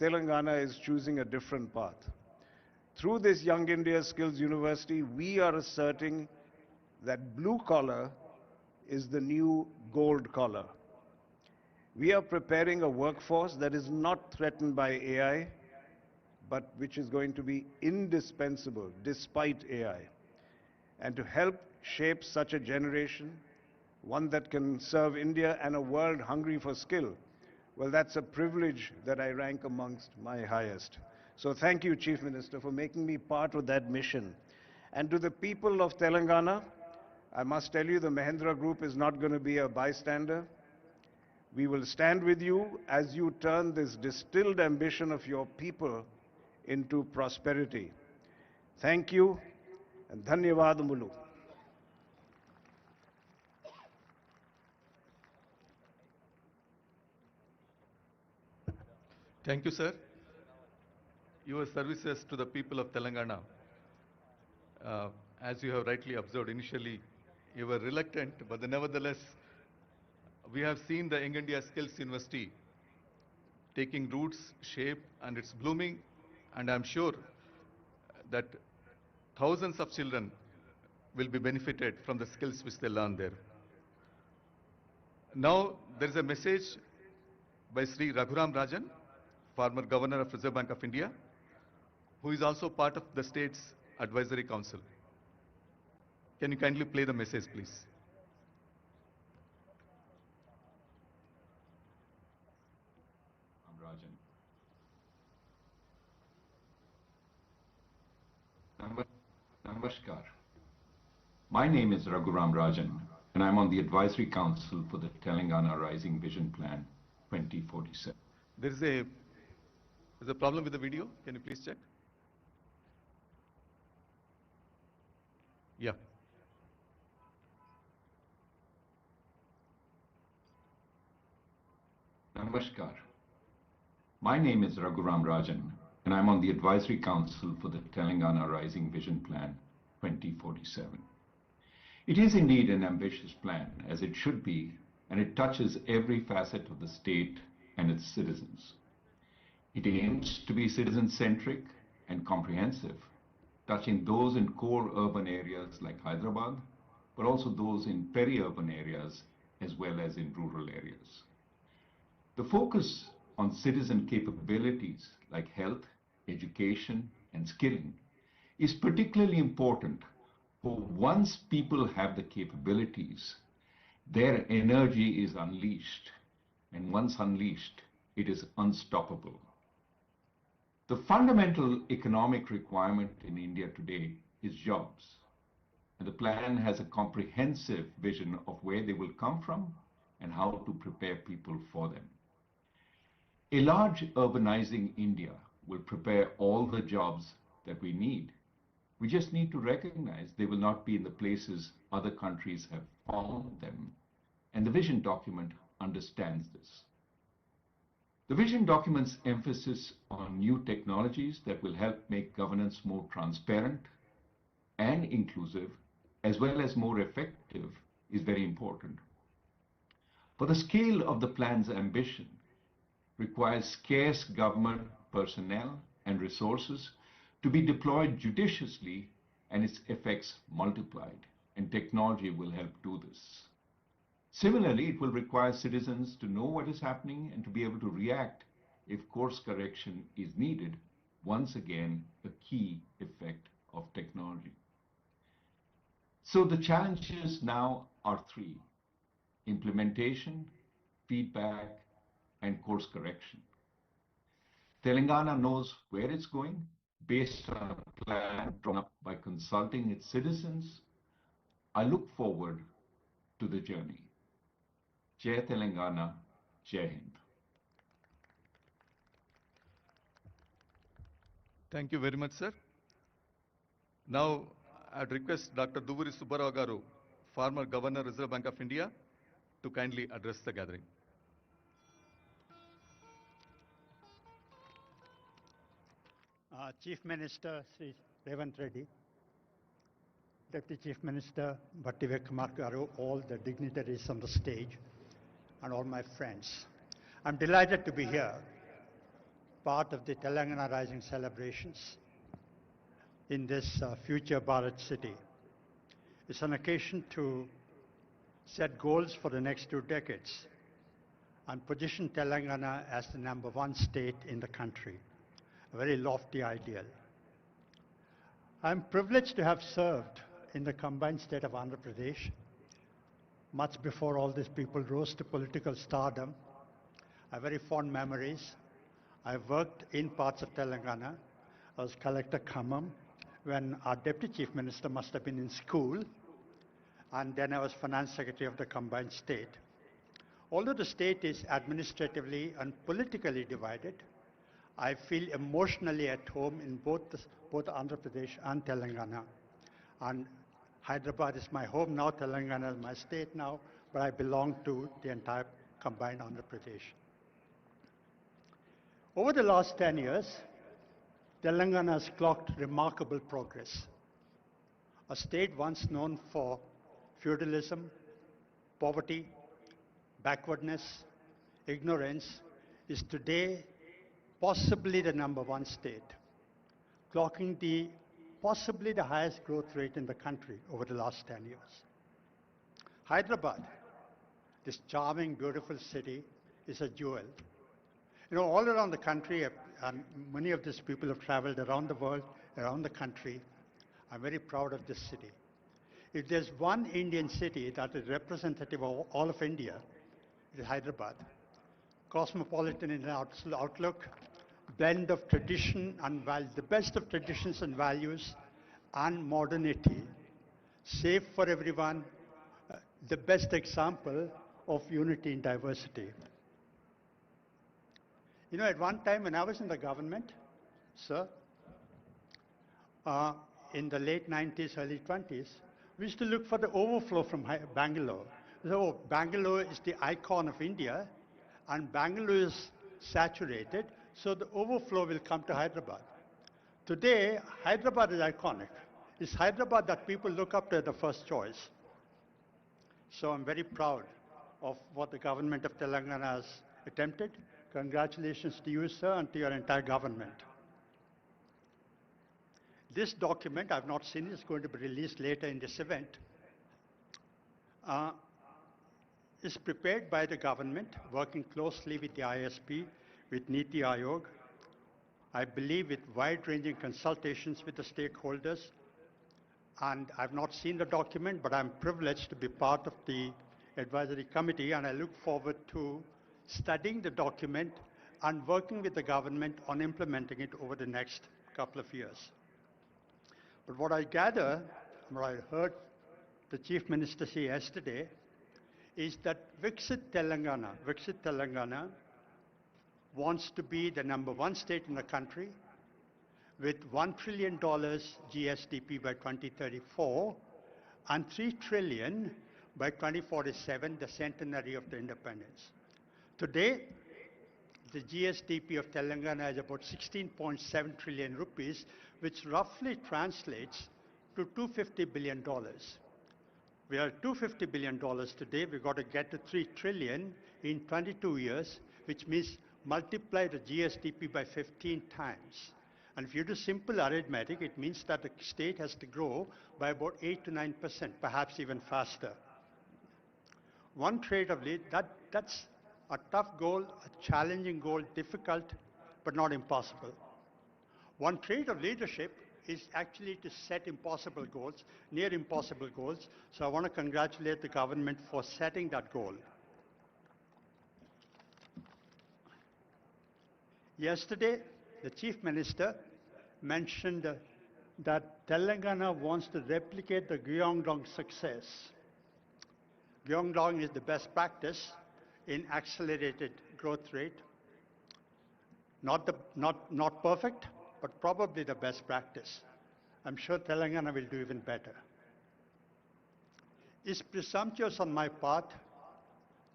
Telangana is choosing a different path. Through this Young India Skills University, we are asserting that blue collar is the new gold collar. We are preparing a workforce that is not threatened by AI, but which is going to be indispensable despite AI. And to help shape such a generation, one that can serve India and a world hungry for skill, well, that's a privilege that I rank amongst my highest. So thank you, Chief Minister, for making me part of that mission. And to the people of Telangana, I must tell you the Mahindra Group is not going to be a bystander. We will stand with you as you turn this distilled ambition of your people into prosperity. Thank you and dhanyavad mulu. Thank you, sir. Your services to the people of Telangana, as you have rightly observed initially, you were reluctant, but nevertheless, we have seen the Young India Skills University taking roots, shape, and it's blooming, and I'm sure that thousands of children will be benefited from the skills which they learn there. Now, there is a message by Sri Raghuram Rajan, former Governor of Reserve Bank of India, who is also part of the state's advisory council. Can you kindly play the message, please? Rajan. Namaskar. My name is Raghuram Rajan, and I'm on the Advisory Council for the Telangana Rising Vision Plan 2047. There's a problem with the video. Can you please check? Yeah. Namaskar. My name is Raghuram Rajan, and I'm on the Advisory Council for the Telangana Rising Vision Plan 2047. It is indeed an ambitious plan, as it should be, and it touches every facet of the state and its citizens. It aims to be citizen-centric and comprehensive, touching those in core urban areas like Hyderabad, but also those in peri-urban areas as well as in rural areas. The focus on citizen capabilities like health, education, and skilling is particularly important, for once people have the capabilities, their energy is unleashed, and once unleashed, it is unstoppable. The fundamental economic requirement in India today is jobs, and the plan has a comprehensive vision of where they will come from and how to prepare people for them. A large urbanizing India will prepare all the jobs that we need. We just need to recognize they will not be in the places other countries have found them, and the vision document understands this. The vision document's emphasis on new technologies that will help make governance more transparent and inclusive, as well as more effective, is very important. For the scale of the plan's ambition requires scarce government personnel and resources to be deployed judiciously and its effects multiplied, and technology will help do this. Similarly, it will require citizens to know what is happening and to be able to react if course correction is needed, once again a key effect of technology. So the challenges now are three: implementation, feedback, and course correction. Telangana knows where it's going based on a plan drawn up by consulting its citizens. I look forward to the journey. Jai Telangana, Jai Hind. Thank you very much, sir. Now, I'd request Dr. Duvuri Subbarao Garu, former Governor, Reserve Bank of India, to kindly address the gathering. Chief Minister Sri Revanth Reddy, Deputy Chief Minister Bhattivekamar Garu, all the dignitaries on the stage, and all my friends. I'm delighted to be here part of the Telangana Rising celebrations in this future Bharat city. It's an occasion to set goals for the next 2 decades and position Telangana as the #1 state in the country, a very lofty ideal. I'm privileged to have served in the combined state of Andhra Pradesh much before all these people rose to political stardom. I have very fond memories. I worked in parts of Telangana. I was Collector Khammam when our Deputy Chief Minister must have been in school, and then I was Finance Secretary of the combined state. Although the state is administratively and politically divided, I feel emotionally at home in both Andhra Pradesh and Telangana. And Hyderabad is my home now, Telangana is my state now, but I belong to the entire combined Andhra Pradesh. Over the last 10 years, Telangana has clocked remarkable progress. A state once known for feudalism, poverty, backwardness, ignorance, is today possibly the #1 state, clocking possibly the highest growth rate in the country over the last 10 years. Hyderabad, this charming, beautiful city, is a jewel. You know, all around the country, and many of these people have traveled around the world, around the country. I'm very proud of this city. If there's one Indian city that is representative of all of India, it is Hyderabad. Cosmopolitan in outlook, blend of tradition and the best of traditions and values and modernity, safe for everyone, the best example of unity in diversity. You know, at one time when I was in the government, sir, in the late 90s, early 20s, we used to look for the overflow from Bangalore. So Bangalore is the icon of India, and Bangalore is saturated, so the overflow will come to Hyderabad. Today, Hyderabad is iconic. It's Hyderabad that people look up to as the first choice. So I'm very proud of what the government of Telangana has attempted. Congratulations to you, sir, and to your entire government. This document, I've not seen it, it's going to be released later in this event, is prepared by the government, working closely with the ISP, with Niti Aayog, I believe with wide-ranging consultations with the stakeholders. And I've not seen the document, but I'm privileged to be part of the advisory committee, and I look forward to studying the document and working with the government on implementing it over the next couple of years. But what I gather, what I heard the Chief Minister say yesterday, is that Viksit Telangana wants to be the #1 state in the country with $1 trillion GSDP by 2034 and $3 trillion by 2047, the centenary of the independence. Today, the GSDP of Telangana is about 16.7 trillion rupees, which roughly translates to $250 billion. We are at $250 billion today. We've got to get to 3 trillion in 22 years, which means multiply the GSDP by 15 times. And if you do simple arithmetic, it means that the state has to grow by about 8 to 9%, perhaps even faster. One trade of lead, that's a tough goal, a challenging goal, difficult, but not impossible. One trait of leadership is actually to set impossible goals, near impossible goals. So I want to congratulate the government for setting that goal. Yesterday, the Chief Minister mentioned that Telangana wants to replicate the Gyeongdong success. Gyeongdong is the best practice in accelerated growth rate. Not perfect, but probably the best practice. I'm sure Telangana will do even better. It's presumptuous on my part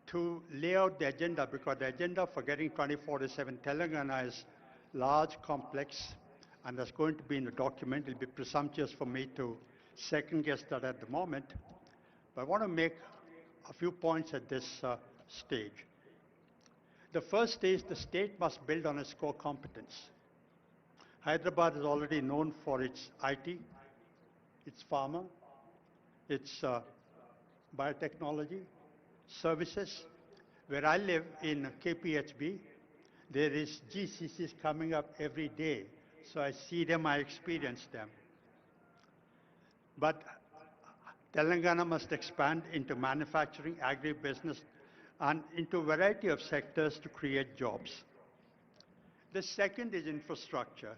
to lay out the agenda, because the agenda for getting 2047 Telangana is large, complex, and that's going to be in the document. It will be presumptuous for me to second-guess that at the moment. But I want to make a few points at this stage. The first is the state must build on its core competence. Hyderabad is already known for its IT, its pharma, its biotechnology, services. Where I live in KPHB, there is GCCs coming up every day. So I see them, I experience them. But Telangana must expand into manufacturing, agribusiness, and into a variety of sectors to create jobs. The second is infrastructure.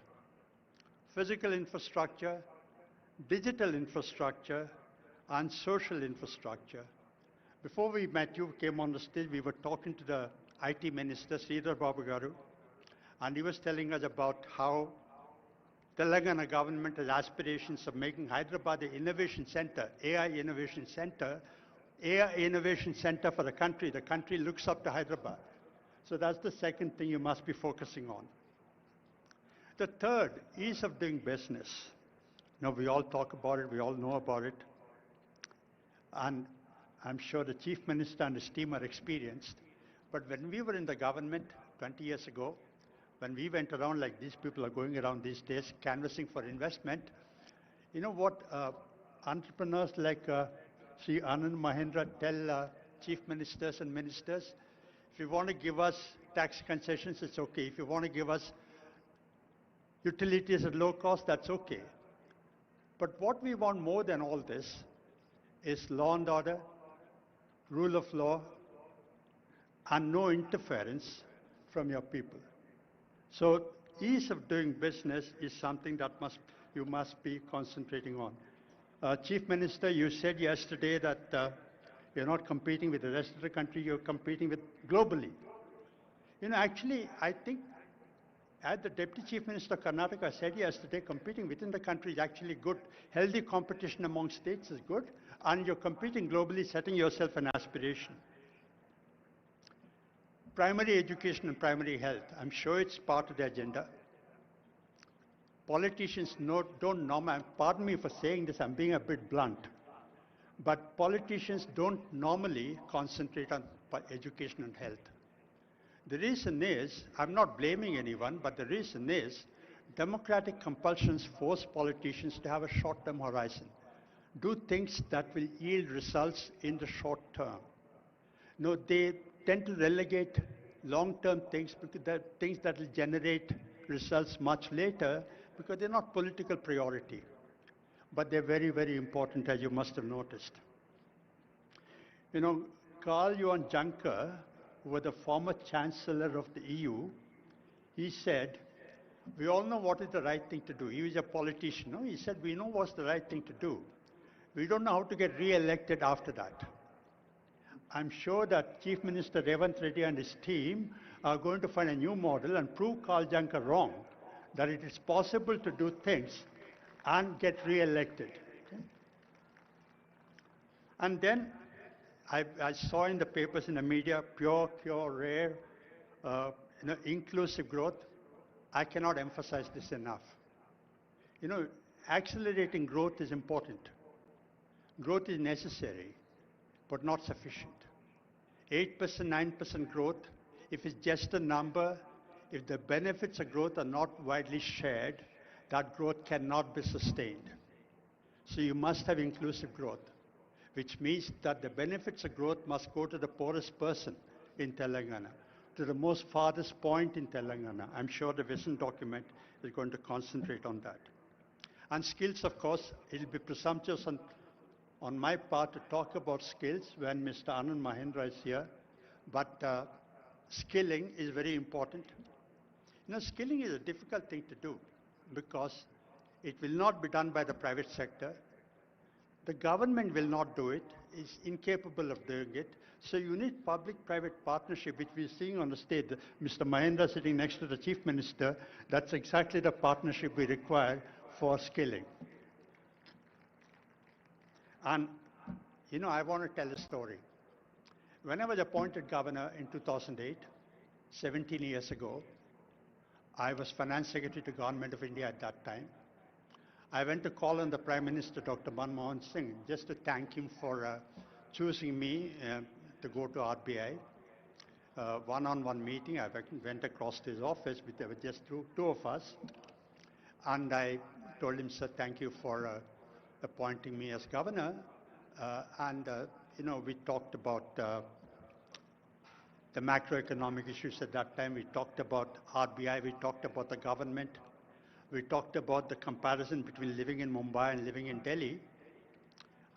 Physical infrastructure, digital infrastructure, and social infrastructure. Before we met, you came on the stage, we were talking to the IT Minister, Sridhar Babu Garu, and he was telling us about how Telangana government has aspirations of making Hyderabad an innovation center, AI innovation center, for the country. The country looks up to Hyderabad. So that's the second thing you must be focusing on. The third, ease of doing business. Now, we all talk about it, we all know about it. And I'm sure the Chief Minister and his team are experienced. But when we were in the government 20 years ago, when we went around like these people are going around these days, canvassing for investment, you know what entrepreneurs like Sri Anand Mahindra tell chief ministers and ministers? If you want to give us tax concessions, it's okay. If you want to give us utilities at low cost, that's okay. But what we want more than all this is law and order, rule of law, and no interference from your people. So ease of doing business is something that you must be concentrating on. Chief Minister, you said yesterday that you're not competing with the rest of the country, you're competing with globally. You know, actually, I think as the Deputy Chief Minister of Karnataka said yesterday, competing within the country is actually good. Healthy competition among states is good, and you're competing globally, setting yourself an aspiration. Primary education and primary health, I'm sure it's part of the agenda. Politicians don't normally, pardon me for saying this, I'm being a bit blunt, but politicians don't normally concentrate on education and health. The reason is, I'm not blaming anyone, but the reason is, democratic compulsions force politicians to have a short-term horizon. Do things that will yield results in the short term. No, they tend to relegate long-term things, because they're things that will generate results much later, because they're not political priority. But they're very, very important, as you must have noticed. You know, Karl Johan Juncker, who was the former Chancellor of the EU, he said, we all know what is the right thing to do. He was a politician. No? He said, we know what's the right thing to do. We don't know how to get re-elected after that. I'm sure that Chief Minister Revanth Reddy and his team are going to find a new model and prove Karl Juncker wrong, that it is possible to do things and get re-elected. Okay? And then I saw in the papers, in the media, pure, rare, inclusive growth. I cannot emphasize this enough. You know, accelerating growth is important. Growth is necessary, but not sufficient. 8%, 9% growth, if it's just a number, if the benefits of growth are not widely shared, that growth cannot be sustained. So you must have inclusive growth, which means that the benefits of growth must go to the poorest person in Telangana, to the most farthest point in Telangana. I'm sure the vision document is going to concentrate on that. And skills, of course, it will be presumptuous on my part to talk about skills when Mr. Anand Mahindra is here, but skilling is very important. You know, skilling is a difficult thing to do because it will not be done by the private sector. The government will not do it, is incapable of doing it. So you need public-private partnership, which we're seeing on the stage. Mr. Mahindra sitting next to the Chief Minister, that's exactly the partnership we require for skilling. And, you know, I want to tell a story. When I was appointed governor in 2008, 17 years ago, I was Finance Secretary to Government of India at that time. I went to call on the Prime Minister, Dr. Manmohan Singh, just to thank him for choosing me to go to RBI. one-on-one meeting. I went across to his office, there were just two of us. And I told him, sir, thank you for appointing me as governor. We talked about the macroeconomic issues at that time. We talked about RBI. We talked about the government. We talked about the comparison between living in Mumbai and living in Delhi.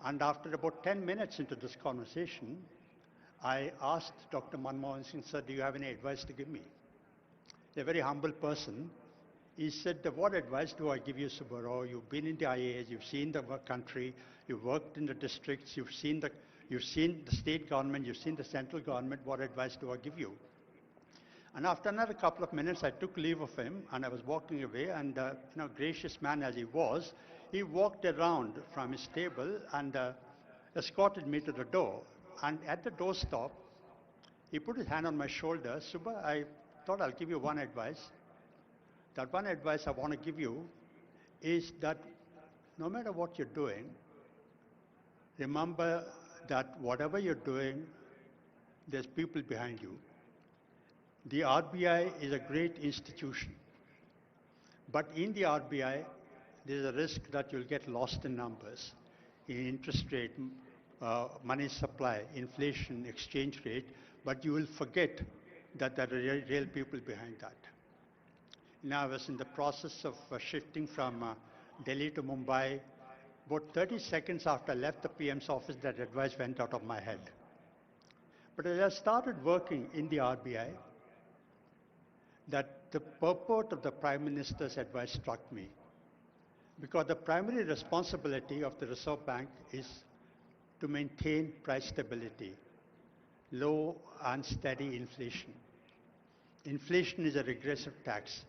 And after about 10 minutes into this conversation, I asked Dr. Manmohan Singh, sir, do you have any advice to give me? A very humble person. He said, what advice do I give you, Subbarao? You've been in the IAS, you've seen the country, you've worked in the districts, you've seen the state government, you've seen the central government. What advice do I give you? And after another couple of minutes, I took leave of him and I was walking away. And gracious man as he was, he walked around from his table and escorted me to the door. And at the doorstop, he put his hand on my shoulder. Subba, I thought I'll give you one advice. That one advice I want to give you is that no matter what you're doing, remember that whatever you're doing, there's people behind you. The RBI is a great institution. But in the RBI, there's a risk that you'll get lost in numbers, in interest rate, money supply, inflation, exchange rate, but you will forget that there are real people behind that. Now, I was in the process of shifting from Delhi to Mumbai. About 30 seconds after I left the PM's office, that advice went out of my head. But as I started working in the RBI, that the purport of the Prime Minister's advice struck me. Because the primary responsibility of the Reserve Bank is to maintain price stability, low and steady inflation. Inflation is a regressive tax.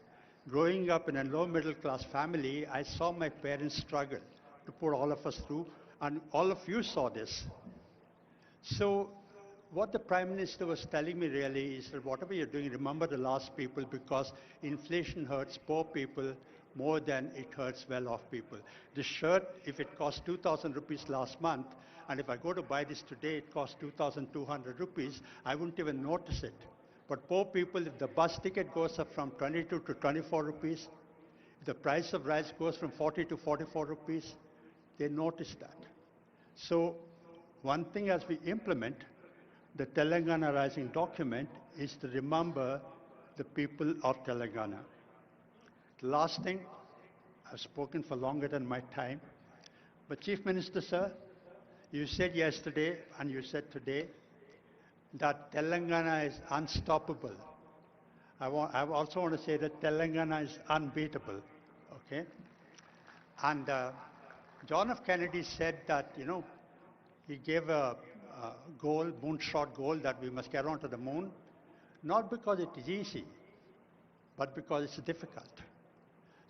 Growing up in a low middle class family, I saw my parents struggle to put all of us through, and all of you saw this. So what the Prime Minister was telling me really is that whatever you're doing, remember the last people, because inflation hurts poor people more than it hurts well-off people. The shirt, if it cost 2,000 rupees last month, and if I go to buy this today, it costs 2,200 rupees, I wouldn't even notice it. But poor people, if the bus ticket goes up from 22 to 24 rupees, if the price of rice goes from 40 to 44 rupees, they notice that. So one thing as we implement the Telangana Rising document is to remember the people of Telangana. The last thing, I've spoken for longer than my time, but Chief Minister, sir, you said yesterday and you said today that Telangana is unstoppable. I also want to say that Telangana is unbeatable, okay? And John F. Kennedy said that, he gave a goal, moonshot goal, that we must get onto the moon, not because it is easy, but because it's difficult.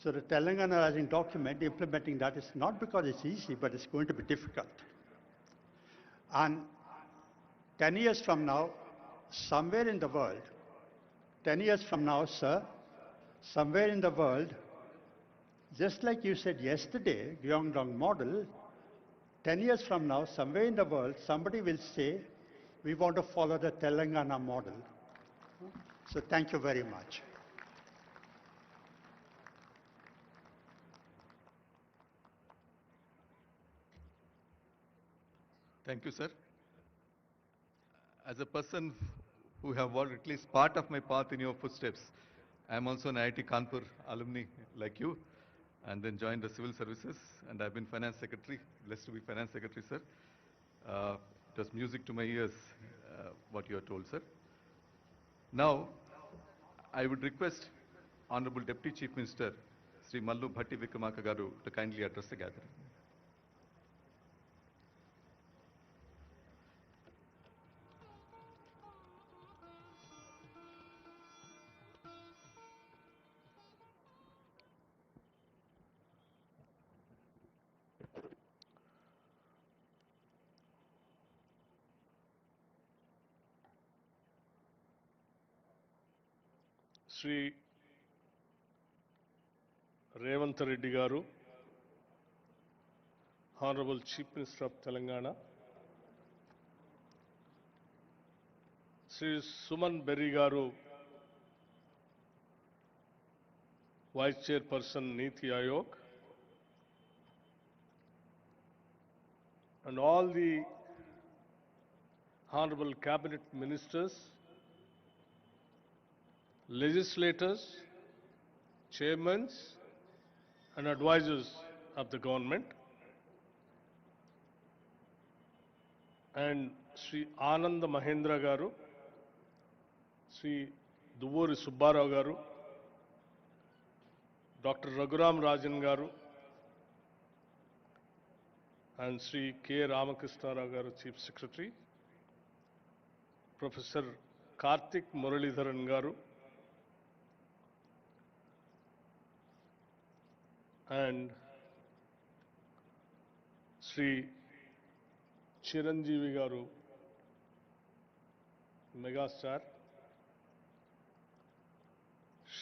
So the Telangana Rising document, implementing that is not because it's easy, but it's going to be difficult. And 10 years from now, somewhere in the world, 10 years from now, sir, somewhere in the world, just like you said yesterday, Gyeongdong model, 10 years from now, somewhere in the world, somebody will say, we want to follow the Telangana model. So thank you very much. Thank you, sir. As a person who have walked at least part of my path in your footsteps, I am also an IIT Kanpur alumni like you, and then joined the civil services, and I've been finance secretary, blessed to be finance secretary, sir. It was music to my ears, what you have told, sir. Now, I would request Honorable Deputy Chief Minister, Sri Mallu Bhatti Vikramarka Garu, to kindly address the gathering. Sri Revanth Reddy Garu, Honorable Chief Minister of Telangana, Sri Suman Berry Garu, Vice Chairperson Niti Aayog, and all the Honorable Cabinet Ministers, legislators, chairmen, and advisors of the government, and Sri Ananda Mahendra Garu, Sri Duvuri Subbarao Garu, Dr. Raghuram Rajan Garu, and Sri K. Ramakrishna Rao Garu, Chief Secretary, Professor Karthik Muralidharan Garu, and Sri Chiranjeevi Garu, Megastar,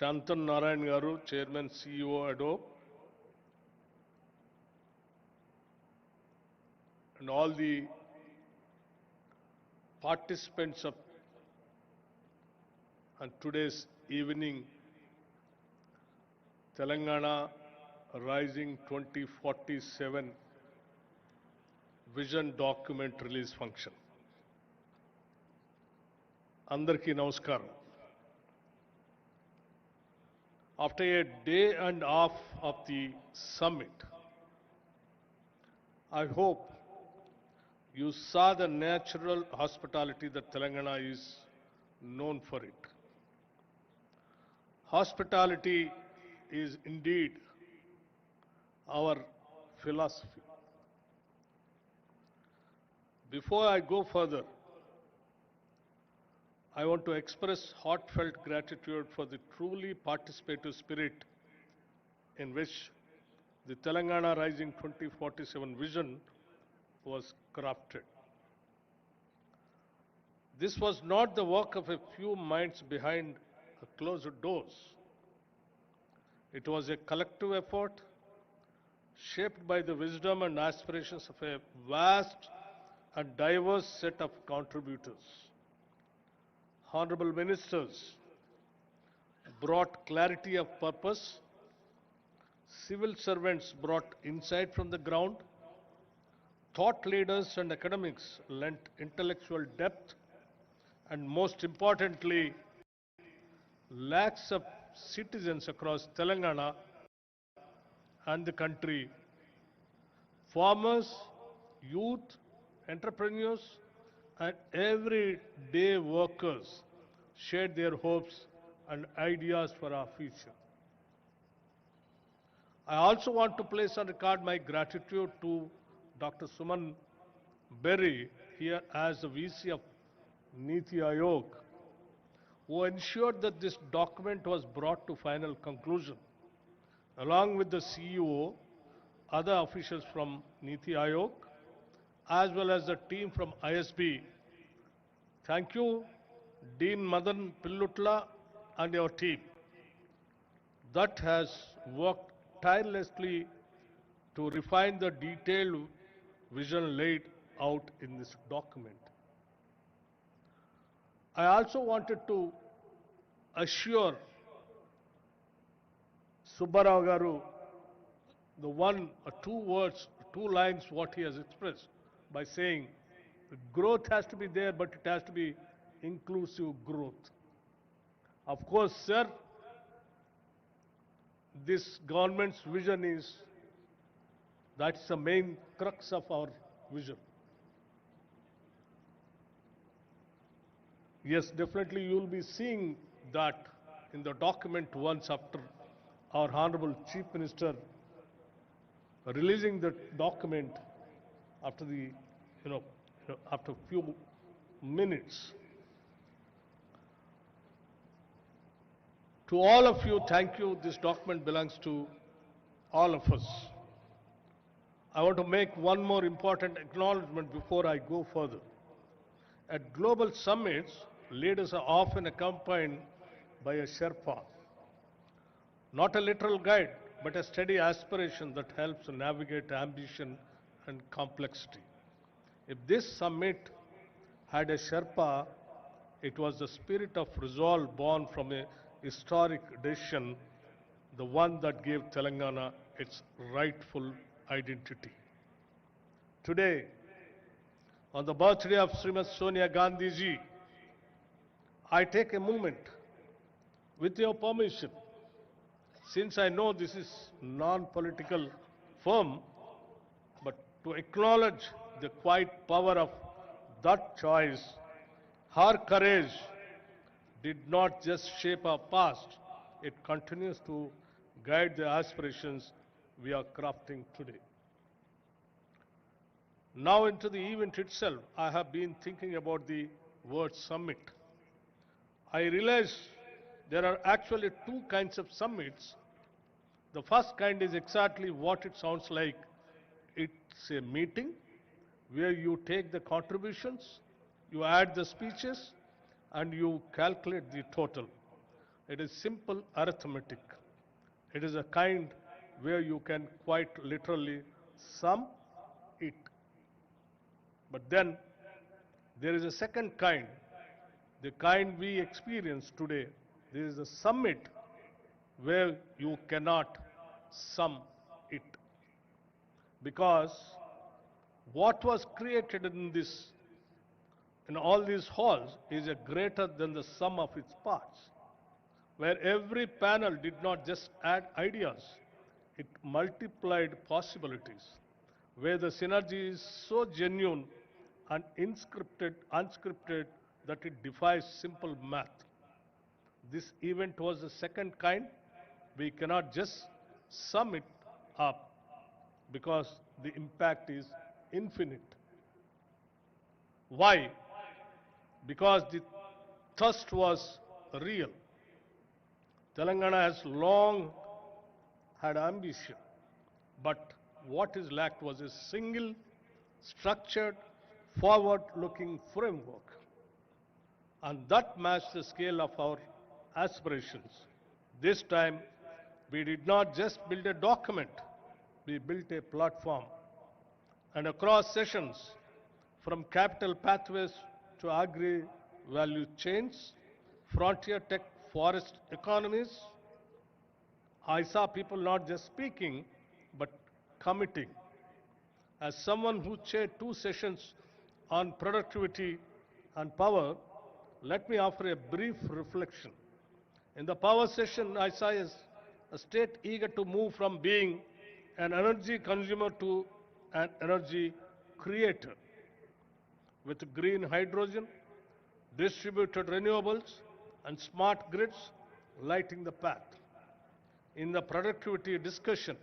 Shantan Narayan Garu, Chairman CEO Adobe, and all the participants of today's evening Telangana Rising 2047 Vision Document Release Function. Andarki Namaskaram. After a day and a half of the summit, I hope you saw the natural hospitality that Telangana is known for it. Hospitality is indeed our philosophy. Before I go further, I want to express heartfelt gratitude for the truly participative spirit in which the Telangana Rising 2047 vision was crafted. This was not the work of a few minds behind closed doors. It was a collective effort shaped by the wisdom and aspirations of a vast and diverse set of contributors. Honorable ministers brought clarity of purpose, civil servants brought insight from the ground, thought leaders and academics lent intellectual depth, and most importantly, lakhs of citizens across Telangana and the country, farmers, youth, entrepreneurs, and everyday workers shared their hopes and ideas for our future. I also want to place on record my gratitude to Dr. Suman Berry here as the VC of Niti Aayog, who ensured that this document was brought to final conclusion, along with the CEO, other officials from Niti Aayog, as well as the team from ISB. Thank you, Dean Madan Pillutla and your team that has worked tirelessly to refine the detailed vision laid out in this document. I also wanted to assure Subbarao Garu the one or two words, two lines what he has expressed by saying growth has to be there, but it has to be inclusive growth. Of course, sir, this government's vision is, that's the main crux of our vision. Yes, definitely you will be seeing that in the document once after our Honorable Chief Minister releasing the document after the, after a few minutes. To all of you, thank you. This document belongs to all of us. I want to make one more important acknowledgement before I go further. At global summits, leaders are often accompanied by a Sherpa, not a literal guide, but a steady aspiration that helps navigate ambition and complexity. If this summit had a Sherpa, It was the spirit of resolve born from a historic decision, the one that gave Telangana its rightful identity. Today, on the birthday of Srimati Sonia Gandhi ji, I take a moment, with your permission, since I know this is non-political forum, but to acknowledge the quiet power of that choice. Her courage did not just shape our past, it continues to guide the aspirations we are crafting today. Now into the event itself, I have been thinking about the word summit. I realize there are actually two kinds of summits. The first kind is exactly what it sounds like. It's a meeting where you take the contributions, you add the speeches, and you calculate the total. It is simple arithmetic. It is a kind where you can quite literally sum it. But then there is a second kind, the kind we experience today. There is a summit where you cannot sum it. Because what was created in all these halls is a greater than the sum of its parts, where every panel did not just add ideas, it multiplied possibilities, where the synergy is so genuine and unscripted that it defies simple math. This event was the second kind. We cannot just sum it up because the impact is infinite. Why? Because the thirst was real. Telangana has long had ambition, but what is lacked was a single, structured, forward-looking framework. And that matched the scale of our aspirations. This time, we did not just build a document, we built a platform. And across sessions, from capital pathways to agri-value chains, frontier tech forest economies, I saw people not just speaking, but committing. As someone who chaired 2 sessions on productivity and power, let me offer a brief reflection. In the power session, I saw a state eager to move from being an energy consumer to an energy creator, with green hydrogen, distributed renewables, and smart grids lighting the path. In the productivity discussion,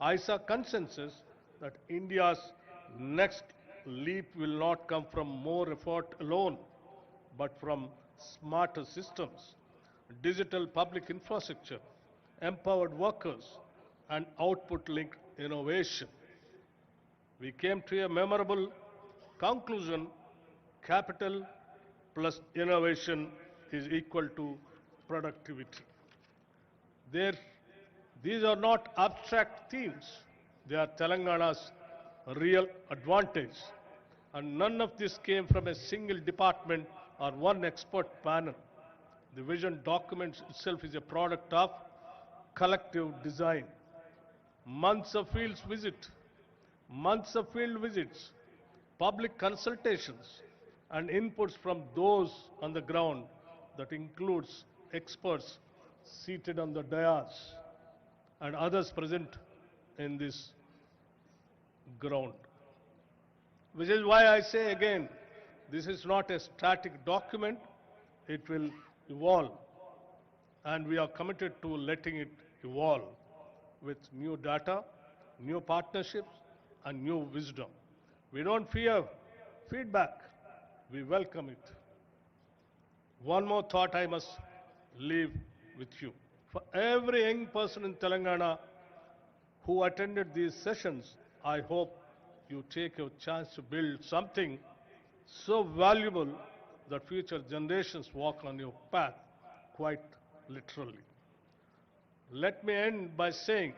I saw consensus that India's next leap will not come from more effort alone, but from smarter systems, digital public infrastructure, empowered workers, and output-linked innovation. We came to a memorable conclusion: capital plus innovation is equal to productivity. These are not abstract themes. They are Telangana's real advantage. And none of this came from a single department or one expert panel. The vision document itself is a product of collective design. Months of field visits, public consultations, and inputs from those on the ground. That includes experts seated on the dais and others present in this ground. Which is why I say again, this is not a static document, it will evolve. And we are committed to letting it evolve with new data, new partnerships, and new wisdom. We don't fear feedback, we welcome it. One more thought I must leave with you. For every young person in Telangana who attended these sessions, I hope you take your chance to build something so valuable that future generations walk on your path, quite literally. Let me end by saying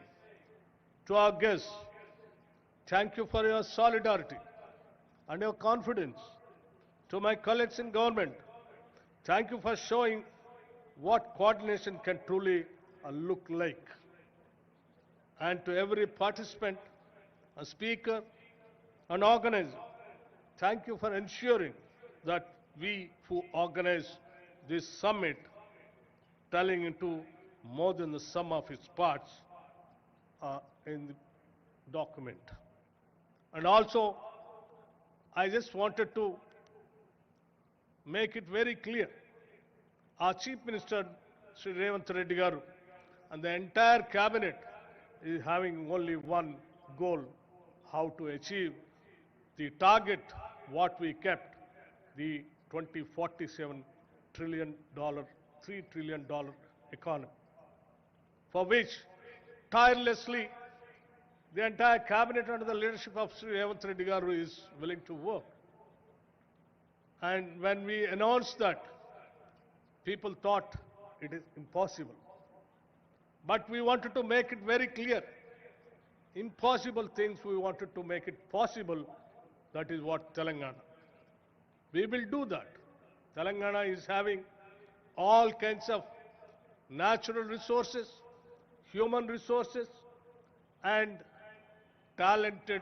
to our guests, thank you for your solidarity and your confidence. To my colleagues in government, Thank you for showing what coordination can truly look like. And to every participant, a speaker, an organizer, thank you for ensuring that we who organize this summit, telling into more than the sum of its parts, in the document. And also, I just wanted to make it very clear. Our Chief Minister, Sri Revanth Reddy Garu, and the entire cabinet is having only one goal, how to achieve the target what we kept, the 2047 $3 trillion economy, for which tirelessly the entire cabinet under the leadership of Sri Revanth Reddy Garu is willing to work. And when we announced that, people thought it is impossible. But we wanted to make it very clear. Impossible things, we wanted to make it possible. That is what Telangana. We will do that. Telangana is having all kinds of natural resources, human resources, and talented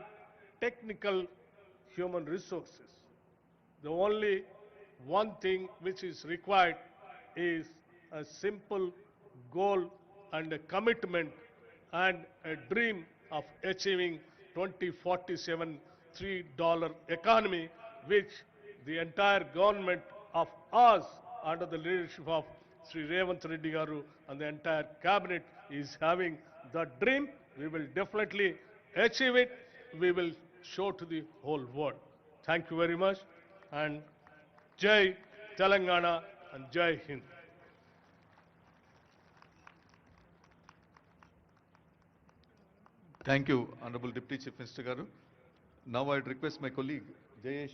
technical human resources. The only one thing which is required is a simple goal and a commitment and a dream of achieving 2047 $3 economy, which the entire government of us under the leadership of Sri Revanth Reddy Garu and the entire cabinet is having the dream. We will definitely achieve it. We will show to the whole world. Thank you very much, and Jai Telangana and Jai Hind. Thank you, Honorable Deputy Chief Minister Garu. Now I'd request my colleague Jayesh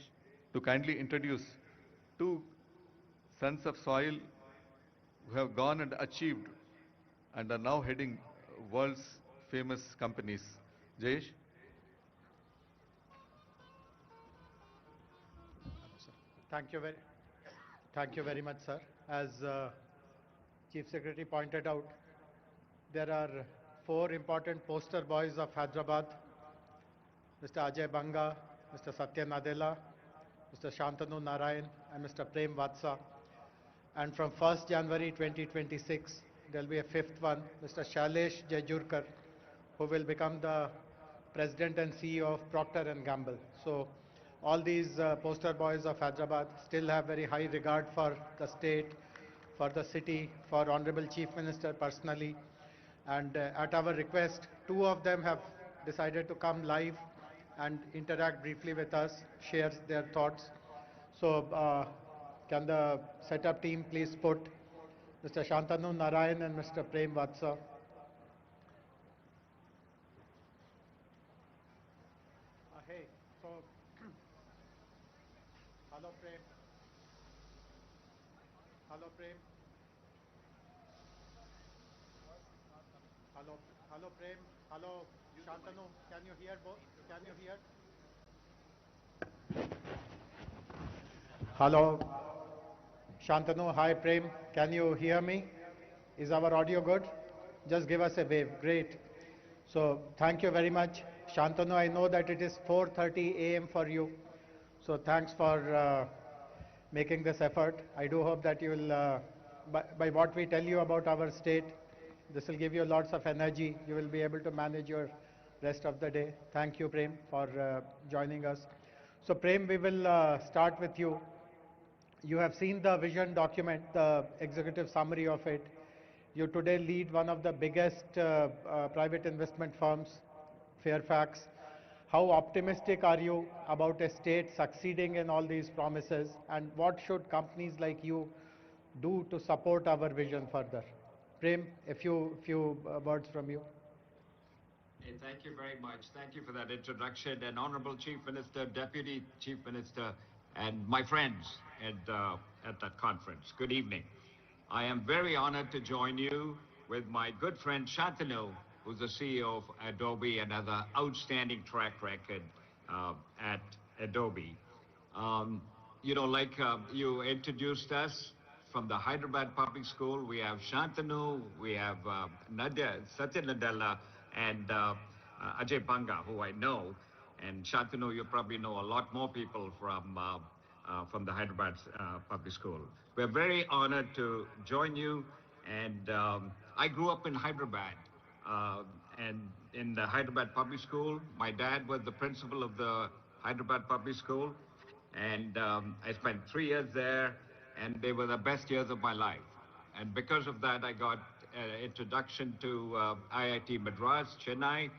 to kindly introduce two sons of soil who have gone and achieved and are now heading world's famous companies. Jayesh? Thank you very much, sir. As Chief Secretary pointed out, there are four important poster boys of Hyderabad: Mr. Ajay Banga, Mr. Satya Nadella, Mr. Shantanu Narayan, and Mr. Prem Vatsa. And from 1st January 2026, there will be a fifth one, Mr. Shailesh Jejurkar, who will become the President and CEO of Procter & Gamble. So all these poster boys of Hyderabad still have very high regard for the state, for the city, for Honorable Chief Minister personally. And at our request, two of them have decided to come live and interact briefly with us, share their thoughts. So can the setup team please put Mr. Shantanu Narayan and Mr. Prem Vatsa. Hey, so hello Prem. Hello Prem. Hello Prem. Hello Shantanu. Can you hear both? Can you hear? Hello Shantanu. Hi Prem. Can you hear me? Is our audio good? Just give us a wave. Great. So thank you very much. Shantanu, I know that it is 4:30 a.m. for you. So thanks for making this effort. I do hope that you will, by what we tell you about our state, this will give you lots of energy. You will be able to manage your rest of the day. Thank you, Prem, for joining us. So Prem, we will start with you. You have seen the vision document, the executive summary of it. You today lead one of the biggest private investment firms, Fairfax. How optimistic are you about a state succeeding in all these promises, and what should companies like you do to support our vision further? Prem, a few words from you. Hey, thank you very much. Thank you for that introduction. And Honorable Chief Minister, Deputy Chief Minister, and my friends at that conference, good evening. I am very honored to join you with my good friend Shantanu, who's the CEO of Adobe, another outstanding track record at Adobe. You introduced us, from the Hyderabad Public School. We have Shantanu, we have Nadia, Satya Nadella, and Ajay Banga, who I know. And Shantanu, you probably know a lot more people from the Hyderabad Public School. We're very honored to join you. And I grew up in Hyderabad, and in the Hyderabad Public School. My dad was the principal of the Hyderabad Public School, and I spent 3 years there, and they were the best years of my life. And because of that, I got an introduction to IIT Madras, Chennai,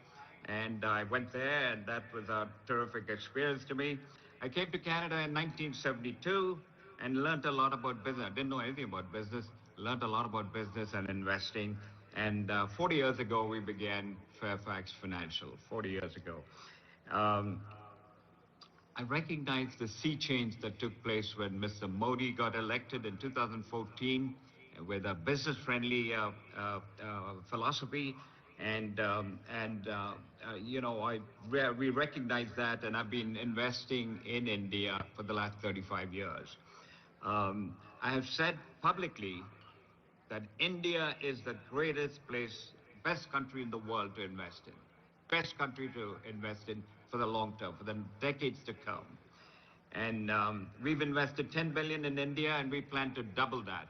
and I went there, and that was a terrific experience to me. I came to Canada in 1972 and learned a lot about business. I didn't know anything about business, learned a lot about business and investing. And 40 years ago, we began Fairfax Financial, 40 years ago. I recognize the sea change that took place when Mr. Modi got elected in 2014 with a business-friendly philosophy. And you know, we recognize that, and I've been investing in India for the last 35 years. I have said publicly that India is the greatest place, best country in the world to invest in, best country to invest in for the long term, for the decades to come. And we've invested 10 billion in India, and we plan to double that.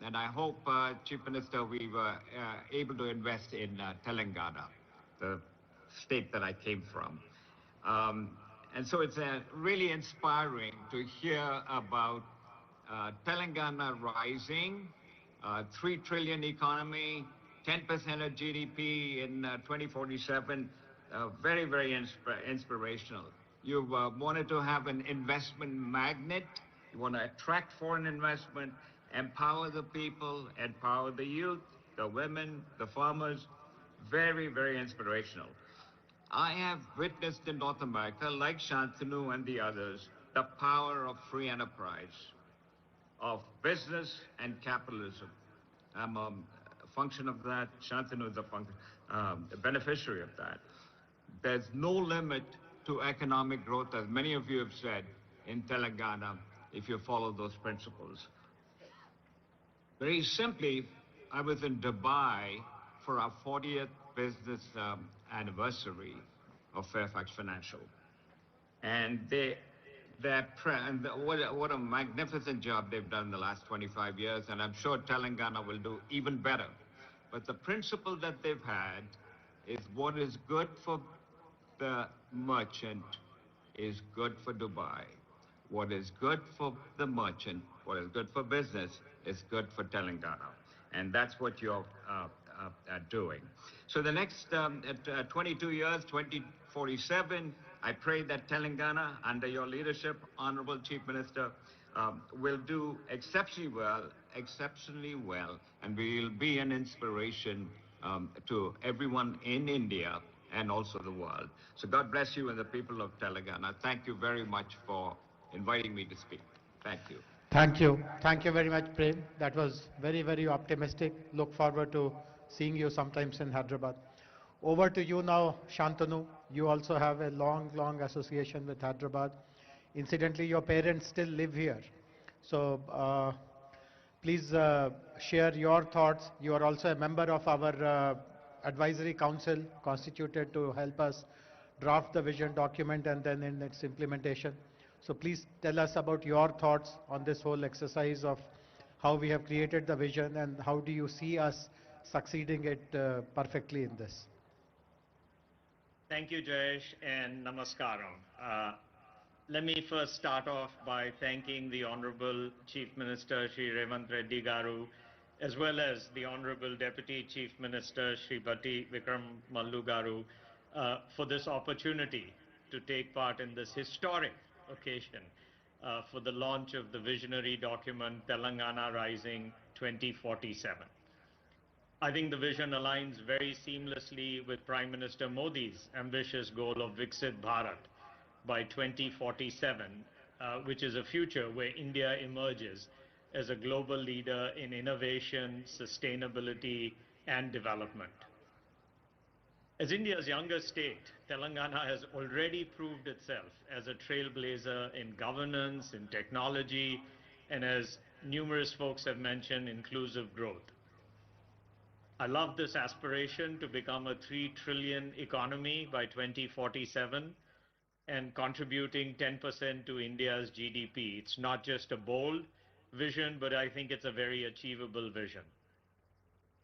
And I hope, Chief Minister, we were able to invest in Telangana, the state that I came from. And so it's really inspiring to hear about Telangana rising, 3 trillion economy, 10% of GDP in 2047, very, very inspirational. You wanted to have an investment magnet. You want to attract foreign investment, empower the people, empower the youth, the women, the farmers. Very, very inspirational. I have witnessed in North America, like Shantanu and the others, the power of free enterprise, of business and capitalism. I'm a function of that. Shantanu is a beneficiary of that. There's no limit to economic growth, as many of you have said, in Telangana, if you follow those principles. Very simply, I was in Dubai for our 40th business anniversary of Fairfax Financial. And what a magnificent job they've done in the last 25 years, and I'm sure Telangana will do even better. But the principle that they've had is what is good for the merchant is good for Dubai. What is good for the merchant, what is good for business, is good for Telangana. And that's what you're doing. So the next 22 years, 2047, I pray that Telangana, under your leadership, Honorable Chief Minister, will do exceptionally well, and will be an inspiration to everyone in India and also the world. So God bless you and the people of Telangana. Thank you very much for inviting me to speak. Thank you. Thank you. Thank you very much, Prem. That was very, very optimistic. Look forward to seeing you sometimes in Hyderabad. Over to you now, Shantanu. You also have a long, long association with Hyderabad. Incidentally, your parents still live here. So please share your thoughts. You are also a member of our advisory council constituted to help us draft the vision document and then in its implementation. So please tell us about your thoughts on this whole exercise of how we have created the vision and how do you see us succeeding it perfectly in this. Thank you, Jayesh, and namaskaram. Let me first start off by thanking the Honorable Chief Minister, Shri Revanth Reddy Garu, as well as the Honorable Deputy Chief Minister, Shri Bhatti Vikram Mallu Garu, for this opportunity to take part in this historic occasion for the launch of the visionary document Telangana Rising 2047. I think the vision aligns very seamlessly with Prime Minister Modi's ambitious goal of Viksit Bharat by 2047, which is a future where India emerges as a global leader in innovation, sustainability, and development. As India's youngest state, Telangana has already proved itself as a trailblazer in governance, in technology, and as numerous folks have mentioned, inclusive growth. I love this aspiration to become a 3 trillion economy by 2047 and contributing 10% to India's GDP. It's not just a bold vision, but I think it's a very achievable vision.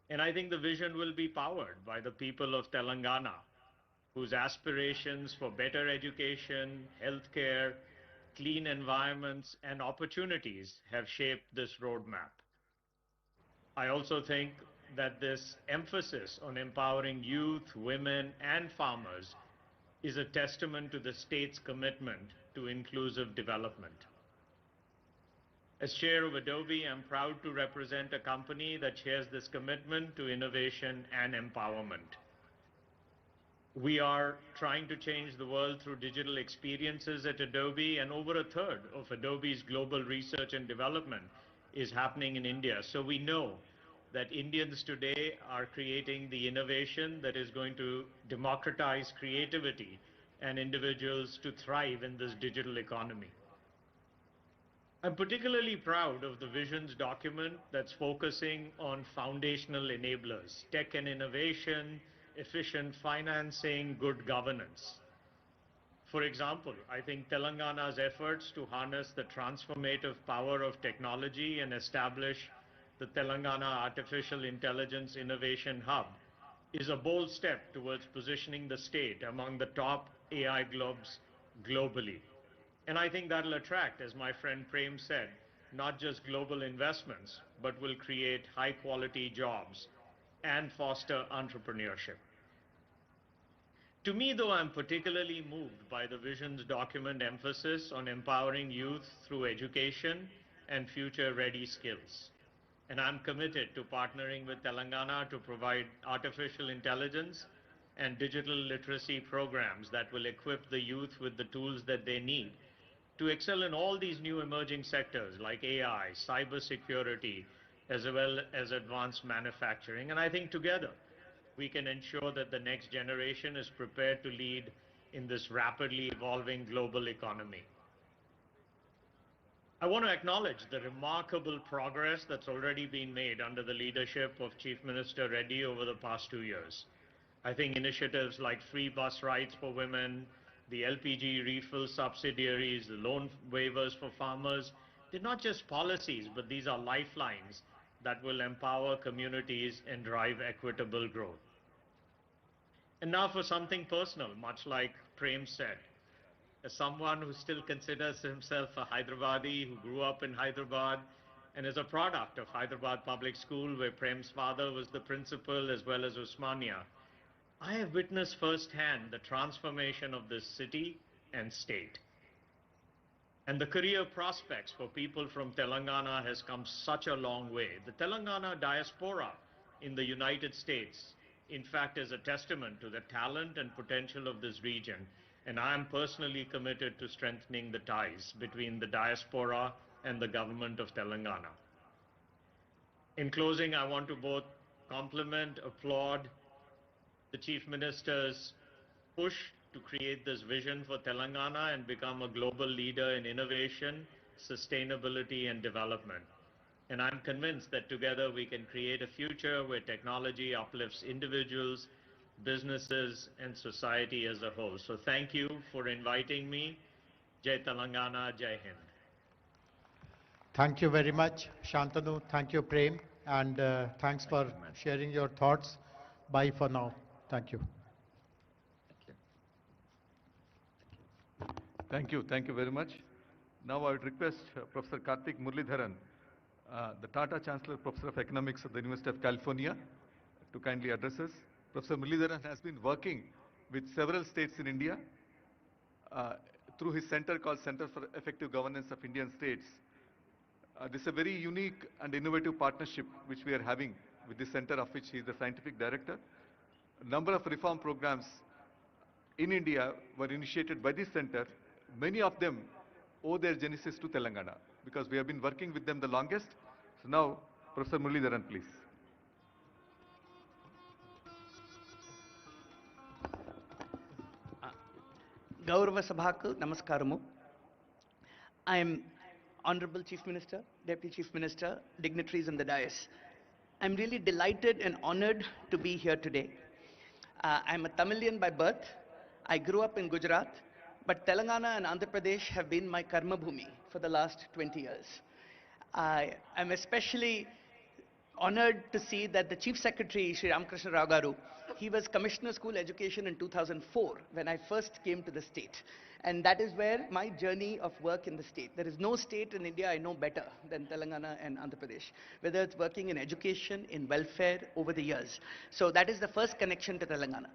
And I think the vision will be powered by the people of Telangana, whose aspirations for better education, healthcare, clean environments, and opportunities have shaped this roadmap. I also think that this emphasis on empowering youth, women, and farmers is a testament to the state's commitment to inclusive development. As chair of Adobe, I'm proud to represent a company that shares this commitment to innovation and empowerment. We are trying to change the world through digital experiences at Adobe, and over a third of Adobe's global research and development is happening in India. So we know that Indians today are creating the innovation that is going to democratize creativity and individuals to thrive in this digital economy. I'm particularly proud of the visions document that's focusing on foundational enablers, tech and innovation, efficient financing, good governance. For example, I think Telangana's efforts to harness the transformative power of technology and establish the Telangana Artificial Intelligence Innovation Hub is a bold step towards positioning the state among the top AI globes globally. And I think that'll attract, as my friend Prem said, not just global investments, but will create high-quality jobs and foster entrepreneurship. To me, though, I'm particularly moved by the vision's document emphasis on empowering youth through education and future-ready skills. And I'm committed to partnering with Telangana to provide artificial intelligence and digital literacy programs that will equip the youth with the tools that they need to excel in all these new emerging sectors like AI, cybersecurity, as well as advanced manufacturing. And I think together we can ensure that the next generation is prepared to lead in this rapidly evolving global economy. I want to acknowledge the remarkable progress that's already been made under the leadership of Chief Minister Reddy over the past 2 years. I think initiatives like free bus rides for women, the LPG refill subsidiaries, the loan waivers for farmers, they're not just policies, but these are lifelines that will empower communities and drive equitable growth. And now for something personal, much like Prem said. As someone who still considers himself a Hyderabadi, who grew up in Hyderabad, and is a product of Hyderabad Public School, where Prem's father was the principal, as well as Usmania, I have witnessed firsthand the transformation of this city and state. And the career prospects for people from Telangana has come such a long way. The Telangana diaspora in the United States, in fact, is a testament to the talent and potential of this region. And I am personally committed to strengthening the ties between the diaspora and the government of Telangana. In closing, I want to both compliment, applaud the Chief Minister's push to create this vision for Telangana and become a global leader in innovation, sustainability, and development. And I'm convinced that together we can create a future where technology uplifts individuals, businesses, and society as a whole. So thank you for inviting me. Jai Telangana, Jai Hind. Thank you very much, Shantanu. Thank you, Prem. And thanks for sharing your thoughts. Bye for now. Thank you. Thank you. Thank you very much. Now I would request Professor Karthik Muralidharan, the Tata Chancellor Professor of Economics at the University of California, to kindly address us. Professor Muralidharan has been working with several states in India through his center called Center for Effective Governance of Indian States. This is a very unique and innovative partnership which we are having with this center, of which he is the scientific director. A number of reform programs in India were initiated by this center. Many of them owe their genesis to Telangana because we have been working with them the longest. So now, Professor Muralidharan, please. Gaurava Sabhaku Namaskaramu. I am Honorable Chief Minister, Deputy Chief Minister, dignitaries on the dais. I'm really delighted and honored to be here today. I'm a Tamilian by birth. I grew up in Gujarat, but Telangana and Andhra Pradesh have been my karma bhumi for the last 20 years. I am especially honored to see that the Chief Secretary, Sri Ramakrishna Rao Garu, he was Commissioner School Education in 2004 when I first came to the state. And that is where my journey of work in the state. There is no state in India I know better than Telangana and Andhra Pradesh, whether it's working in education, in welfare over the years. So that is the first connection to Telangana.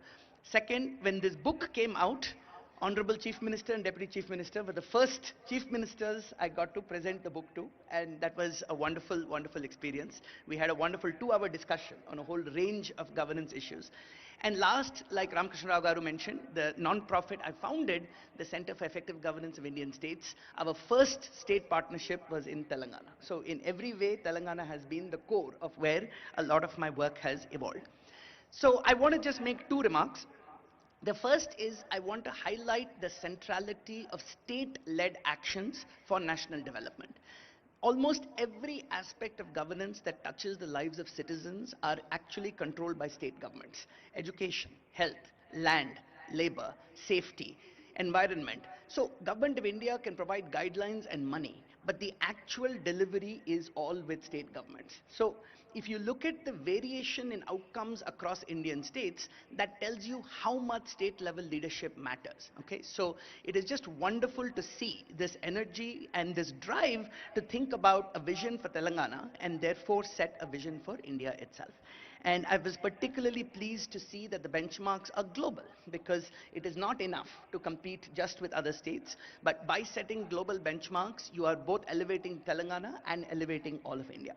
Second, when this book came out, Honorable Chief Minister and Deputy Chief Minister were the first Chief Ministers I got to present the book to, and that was a wonderful, wonderful experience. We had a wonderful 2-hour discussion on a whole range of governance issues. And last, like Ramakrishna Rao Garu mentioned, the non-profit I founded, the Center for Effective Governance of Indian States. Our first state partnership was in Telangana. So in every way, Telangana has been the core of where a lot of my work has evolved. So I want to just make 2 remarks. The first is I want to highlight the centrality of state-led actions for national development. Almost every aspect of governance that touches the lives of citizens are actually controlled by state governments. Education, health, land, labor, safety, environment. So Government of India can provide guidelines and money, but the actual delivery is all with state governments. So if you look at the variation in outcomes across Indian states, that tells you how much state level leadership matters. Okay, so it is just wonderful to see this energy and this drive to think about a vision for Telangana and therefore set a vision for India itself. And I was particularly pleased to see that the benchmarks are global, because it is not enough to compete just with other states, but by setting global benchmarks, you are both elevating Telangana and elevating all of India.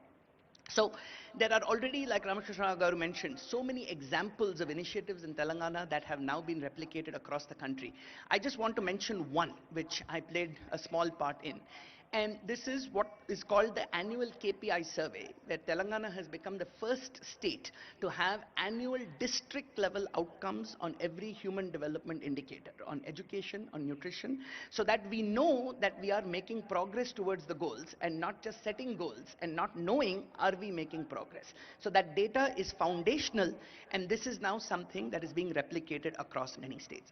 So there are already, like Ramakrishna Rao Garu mentioned, so many examples of initiatives in Telangana that have now been replicated across the country. I just want to mention one, which I played a small part in. And this is what is called the annual KPI survey, where Telangana has become the first state to have annual district level outcomes on every human development indicator, on education, on nutrition, so that we know that we are making progress towards the goals and not just setting goals and not knowing are we making progress. So that data is foundational, and this is now something that is being replicated across many states.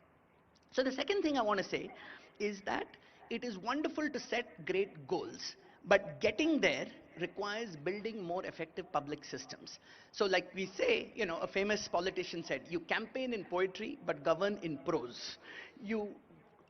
So the second thing I want to say is that it is wonderful to set great goals, but getting there requires building more effective public systems. So like we say, you know, a famous politician said, you campaign in poetry, but govern in prose. You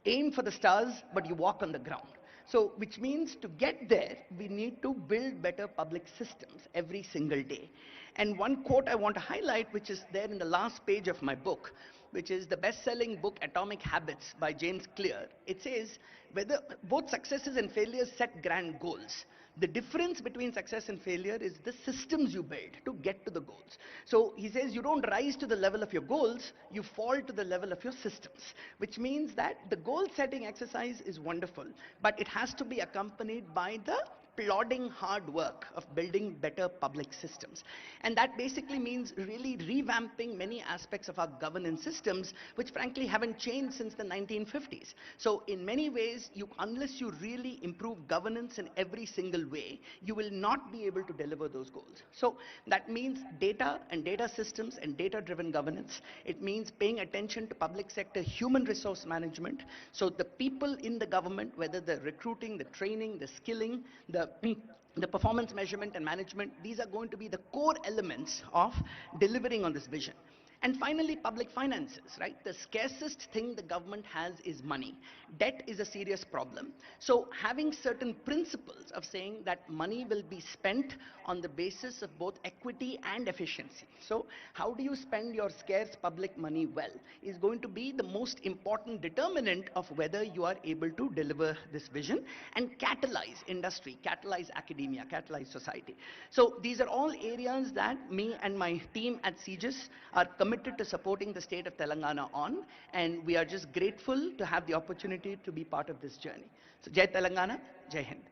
aim for the stars, but you walk on the ground. So, which means to get there, we need to build better public systems every single day. And one quote I want to highlight, which is there in the last page of my book, which is the best-selling book Atomic Habits by James Clear. It says, whether both successes and failures set grand goals. The difference between success and failure is the systems you build to get to the goals. So he says you don't rise to the level of your goals, you fall to the level of your systems, which means that the goal setting exercise is wonderful, but it has to be accompanied by the plodding hard work of building better public systems. And that basically means really revamping many aspects of our governance systems, which frankly haven't changed since the 1950s. So in many ways, unless you really improve governance in every single way, you will not be able to deliver those goals. So that means data and data systems and data-driven governance. It means paying attention to public sector human resource management. So the people in the government, whether the recruiting, the training, the skilling, the performance measurement and management, these are going to be the core elements of delivering on this vision. And finally, public finances, right? The scarcest thing the government has is money. Debt is a serious problem. So having certain principles of saying that money will be spent on the basis of both equity and efficiency. So how do you spend your scarce public money well is going to be the most important determinant of whether you are able to deliver this vision and catalyze industry, catalyze academia, catalyze society. So these are all areas that me and my team at CGIS are committed to supporting the state of Telangana on, and we are just grateful to have the opportunity to be part of this journey. So Jai Telangana, Jai Hind.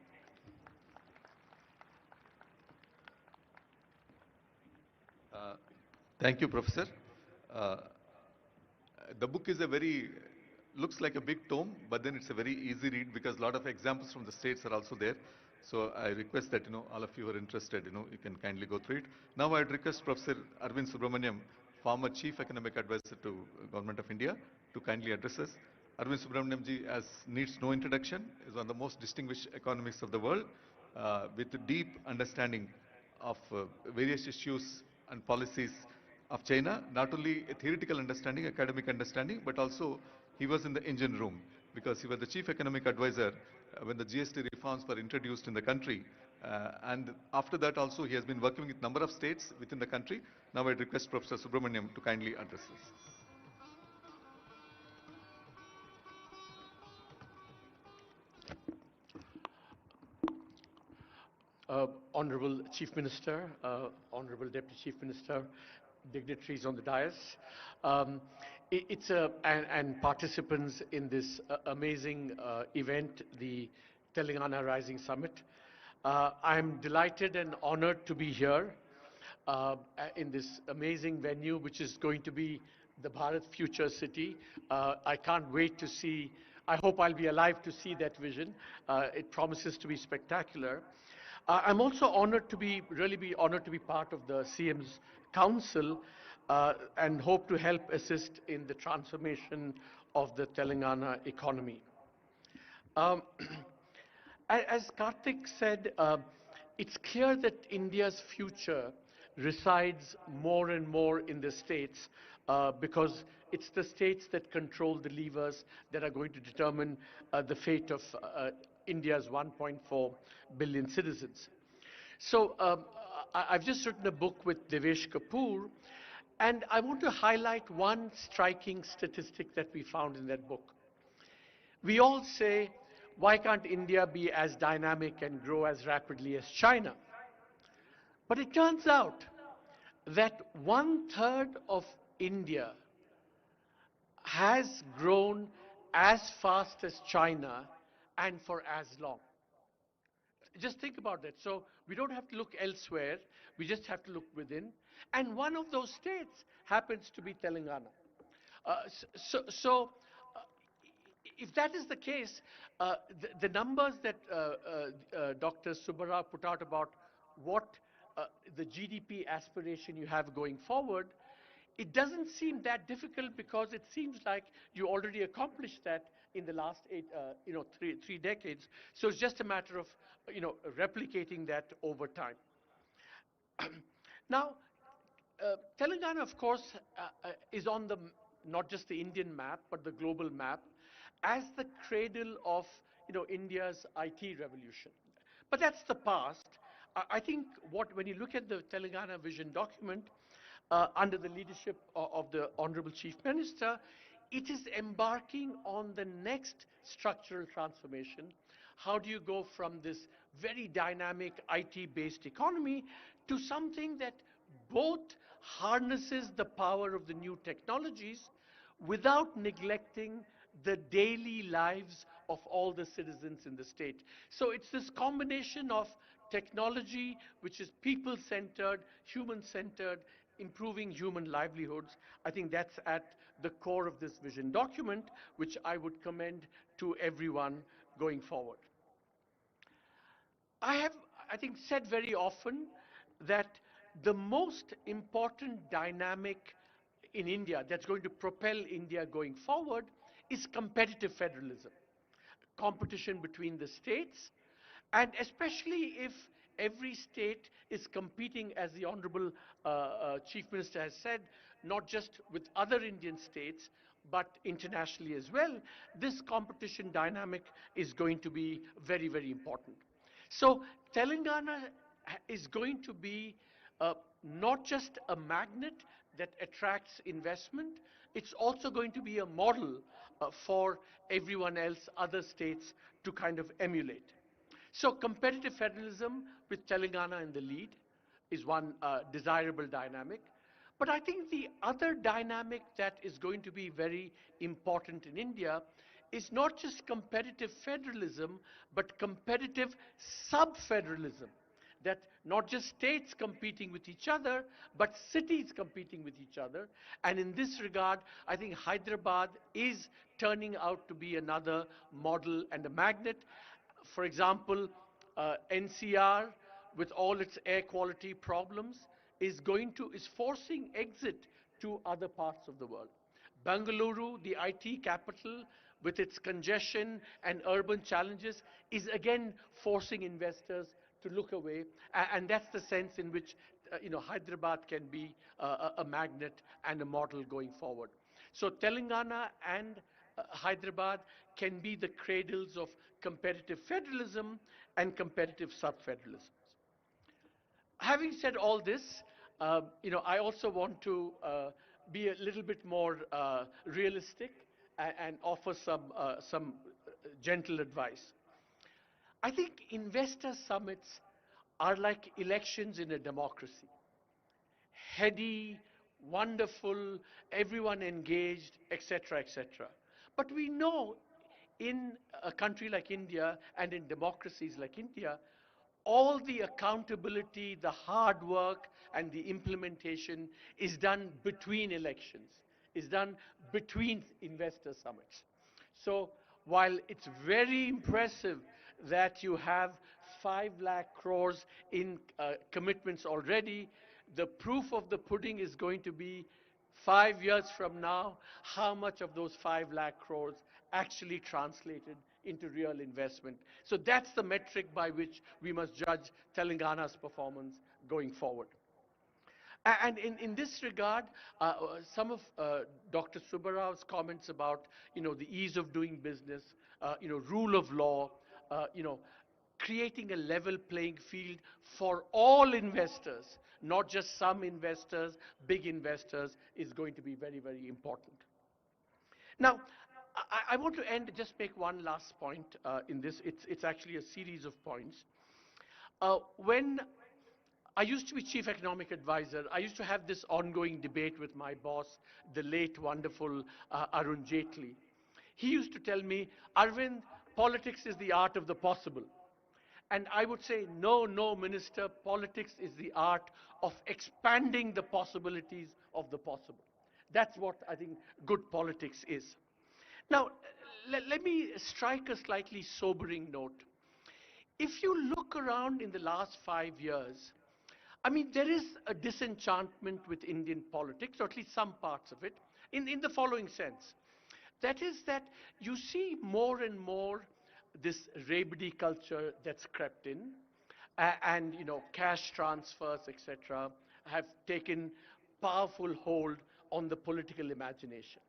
Thank you, Professor. The book is a very looks like a big tome, but then it's a very easy read because a lot of examples from the states are also there. So I request that, all of you who are interested, you can kindly go through it. Now I'd request Professor Arvind Subramaniam, former Chief Economic Advisor to Government of India, to kindly address us. Arvind Subramaniam ji, as needs no introduction, is one of the most distinguished economists of the world, with a deep understanding of various issues and policies of China, not only a theoretical understanding, academic understanding, but also he was in the engine room because he was the chief economic advisor when the GST reforms were introduced in the country. And after that also he has been working with number of states within the country. Now I request Professor Subramaniam to kindly address us. Honorable Chief Minister, Honorable Deputy Chief Minister, dignitaries on the dais, and participants in this amazing event, the Telangana Rising Summit. I'm delighted and honored to be here in this amazing venue, which is going to be the Bharat Future City. I can't wait to see, I hope I'll be alive to see that vision. It promises to be spectacular. I'm also honored to be, really honored to be part of the CM's Council and hope to help assist in the transformation of the Telangana economy. As Karthik said, it's clear that India's future resides more and more in the states because it's the states that control the levers that are going to determine the fate of India's 1.4 billion citizens. So I've just written a book with Devesh Kapoor, and I want to highlight one striking statistic that we found in that book. We all say, why can't India be as dynamic and grow as rapidly as China? But it turns out that 1/3 of India has grown as fast as China and for as long. Just think about that. So we don't have to look elsewhere. We just have to look within. And one of those states happens to be Telangana. If that is the case, the numbers that Dr. Subbarao put out about what the GDP aspiration you have going forward, it doesn't seem that difficult because it seems like you already accomplished that in the last three decades. So it's just a matter of, replicating that over time. Now, Telangana, of course, is on the not just the Indian map, but the global map as the cradle of, India's IT revolution. But that's the past. I think when you look at the Telangana vision document, under the leadership of the Honorable Chief Minister, it is embarking on the next structural transformation. How do you go from this very dynamic IT-based economy to something that both harnesses the power of the new technologies without neglecting the daily lives of all the citizens in the state? So it's this combination of technology, which is people-centered, human-centered, improving human livelihoods. I think that's at the core of this vision document, which I would commend to everyone going forward. I have, I think, said very often that the most important dynamic in India that's going to propel India going forward is competitive federalism, competition between the states, and especially if every state is competing, as the Honorable Chief Minister has said, not just with other Indian states, but internationally as well, this competition dynamic is going to be very, very important. So Telangana is going to be not just a magnet that attracts investment, it's also going to be a model for everyone else, other states, to kind of emulate. So competitive federalism with Telangana in the lead is one desirable dynamic. But I think the other dynamic that is going to be very important in India is not just competitive federalism, but competitive sub-federalism. that not just states competing with each other, but cities competing with each other. And in this regard, I think Hyderabad is turning out to be another model and a magnet. For example, NCR, with all its air quality problems, is forcing exit to other parts of the world. Bengaluru, the IT capital, with its congestion and urban challenges, is again forcing investors to look away, and that's the sense in which Hyderabad can be a magnet and a model going forward. So Telangana and Hyderabad can be the cradles of competitive federalism and competitive sub-federalism. Having said all this, I also want to be a little bit more realistic and offer some gentle advice. I think investor summits are like elections in a democracy. Heady, wonderful, everyone engaged, etc., etc. But we know in a country like India and in democracies like India, all the accountability, the hard work, and the implementation is done between elections, is done between investor summits. So while it's very impressive that you have 5 lakh crores in commitments already, the proof of the pudding is going to be 5 years from now, how much of those 5 lakh crores actually translated into real investment. So that's the metric by which we must judge Telangana's performance going forward. And in this regard, some of Dr. Subbarao's comments about, the ease of doing business, rule of law, creating a level playing field for all investors, not just some investors, big investors, is going to be very, very important. Now, I want to end, just make one last point in this. It's actually a series of points. When I used to be chief economic advisor, I used to have this ongoing debate with my boss, the late wonderful Arun Jaitley. He used to tell me, Arvind, politics is the art of the possible. And I would say, no, no, Minister, politics is the art of expanding the possibilities of the possible. That's what I think good politics is. Now, let me strike a slightly sobering note. If you look around in the last 5 years, I mean, there is a disenchantment with Indian politics, or at least some parts of it, in the following sense. That is that you see more and more this rabidi culture that's crept in, and cash transfers, etc., have taken powerful hold on the political imagination.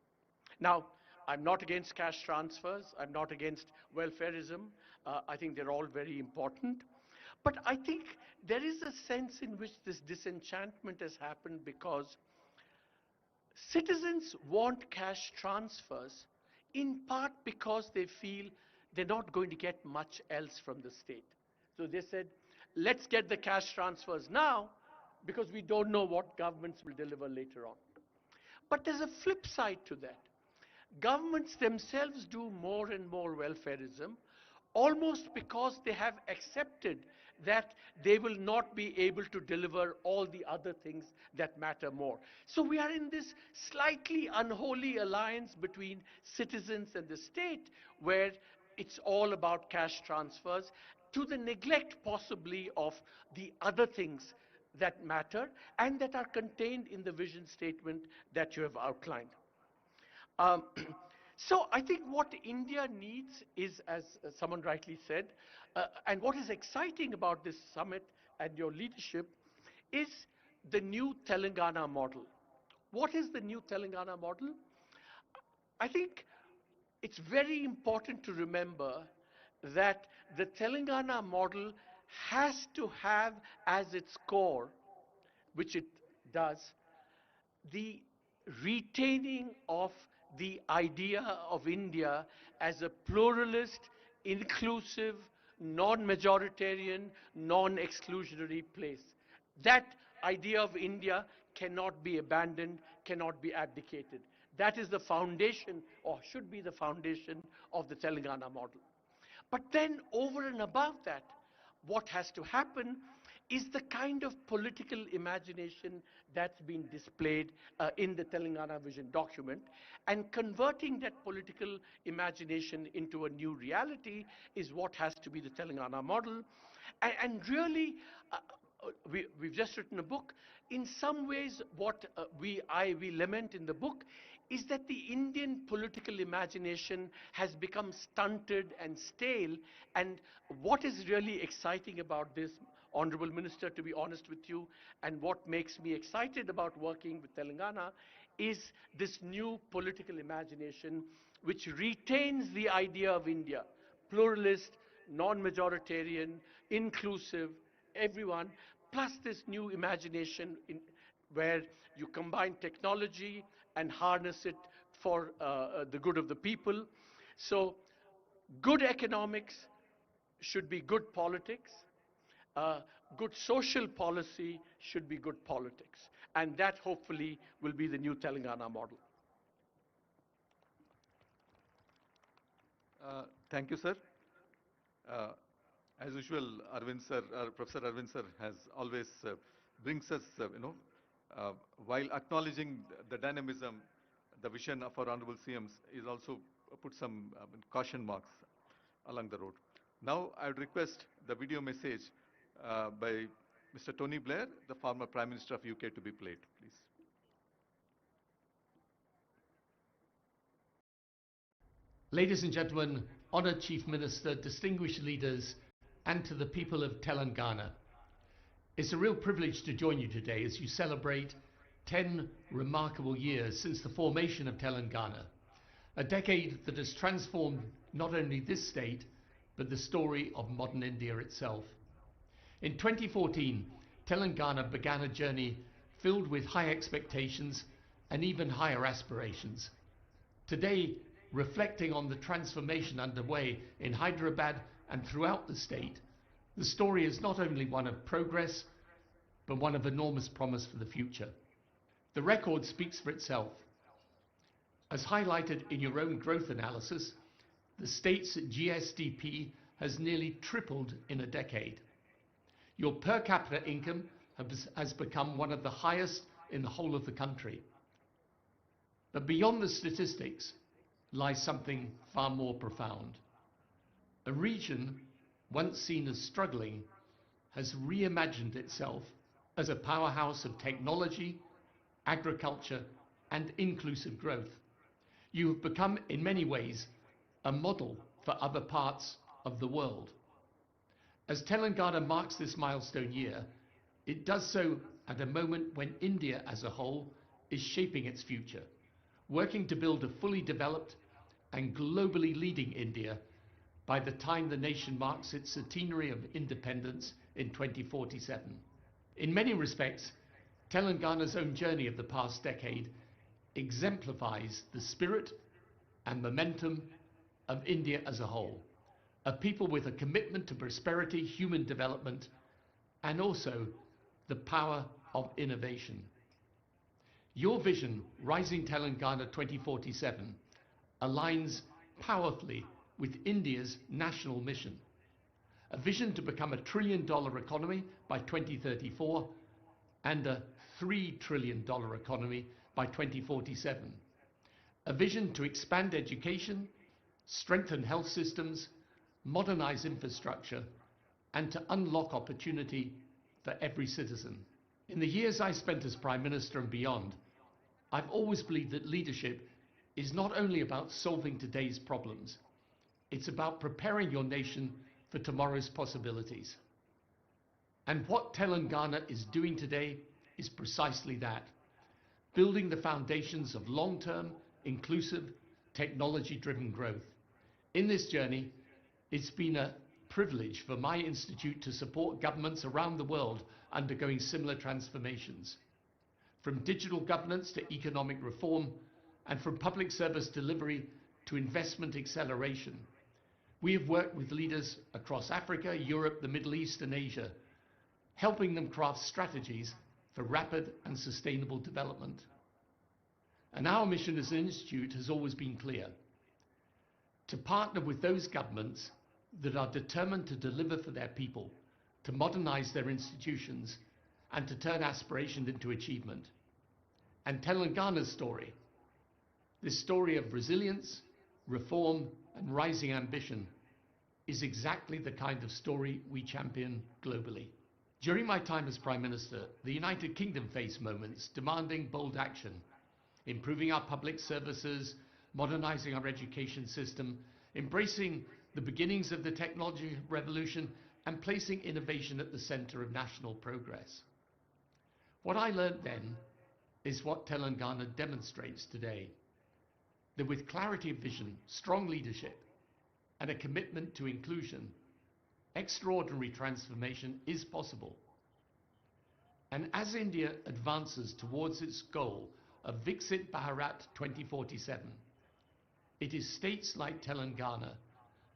Now, I'm not against cash transfers. I'm not against welfareism. I think they're all very important. But I think there is a sense in which this disenchantment has happened because citizens want cash transfers in part because they feel they're not going to get much else from the state. So they said, let's get the cash transfers now because we don't know what governments will deliver later on. But there's a flip side to that. Governments themselves do more and more welfareism almost because they have accepted that they will not be able to deliver all the other things that matter more. So we are in this slightly unholy alliance between citizens and the state where it's all about cash transfers to the neglect possibly of the other things that matter and that are contained in the vision statement that you have outlined. So I think what India needs is, as someone rightly said, and what is exciting about this summit and your leadership is the new Telangana model. What is the new Telangana model? I think it's very important to remember that the Telangana model has to have as its core, which it does, the retaining of the idea of India as a pluralist, inclusive, non-majoritarian, non-exclusionary place. That idea of India cannot be abandoned, cannot be abdicated. That is the foundation, or should be the foundation, of the Telangana model. But then over and above that, what has to happen is the kind of political imagination that's been displayed in the Telangana Vision document, and converting that political imagination into a new reality is what has to be the Telangana model. And really, we've just written a book. In some ways, what we lament in the book is that the Indian political imagination has become stunted and stale. And what is really exciting about this, Honorable Minister, to be honest with you, and what makes me excited about working with Telangana, is this new political imagination which retains the idea of India, pluralist, non-majoritarian, inclusive, everyone, plus this new imagination where you combine technology and harness it for the good of the people. So good economics should be good politics. Good social policy should be good politics. And that hopefully will be the new Telangana model. Thank you, sir. As usual, Arvind sir, Professor Arvind sir has always brings us, while acknowledging the dynamism, the vision of our Honorable CMs is also put some caution marks along the road. Now, I would request the video message by Mr. Tony Blair, the former Prime Minister of UK, to be played, please. Ladies and gentlemen, Honored Chief Minister, distinguished leaders, and to the people of Telangana. It's a real privilege to join you today as you celebrate 10 remarkable years since the formation of Telangana, a decade that has transformed not only this state, but the story of modern India itself. In 2014, Telangana began a journey filled with high expectations and even higher aspirations. Today, reflecting on the transformation underway in Hyderabad and throughout the state, the story is not only one of progress, but one of enormous promise for the future. The record speaks for itself. As highlighted in your own growth analysis, the state's GSDP has nearly tripled in a decade. Your per capita income has become one of the highest in the whole of the country. But beyond the statistics lies something far more profound. A region once seen as struggling has reimagined itself as a powerhouse of technology, agriculture, and inclusive growth. You have become, in many ways, a model for other parts of the world. As Telangana marks this milestone year, it does so at a moment when India as a whole is shaping its future, working to build a fully developed and globally leading India by the time the nation marks its centenary of independence in 2047. In many respects, Telangana's own journey of the past decade exemplifies the spirit and momentum of India as a whole, a people with a commitment to prosperity, human development, and also the power of innovation. Your vision, Rising Telangana 2047, aligns powerfully with India's national mission, a vision to become a $1 trillion economy by 2034 and a $3 trillion economy by 2047, a vision to expand education, strengthen health systems, modernize infrastructure, and to unlock opportunity for every citizen. In the years I spent as Prime Minister and beyond, I've always believed that leadership is not only about solving today's problems, it's about preparing your nation for tomorrow's possibilities. And what Telangana is doing today is precisely that, building the foundations of long-term, inclusive, technology-driven growth. In this journey, it's been a privilege for my institute to support governments around the world undergoing similar transformations. From digital governance to economic reform, and from public service delivery to investment acceleration, we have worked with leaders across Africa, Europe, the Middle East, and Asia, helping them craft strategies for rapid and sustainable development. And our mission as an institute has always been clear: to partner with those governments that are determined to deliver for their people, to modernize their institutions, and to turn aspiration into achievement. And Telangana's story, this story of resilience, reform, and rising ambition, is exactly the kind of story we champion globally. During my time as Prime Minister, the United Kingdom faced moments demanding bold action, improving our public services, modernizing our education system, embracing the beginnings of the technology revolution, and placing innovation at the center of national progress. What I learned then is what Telangana demonstrates today, that with clarity of vision, strong leadership, and a commitment to inclusion, extraordinary transformation is possible. And as India advances towards its goal of Viksit Bharat 2047, it is states like Telangana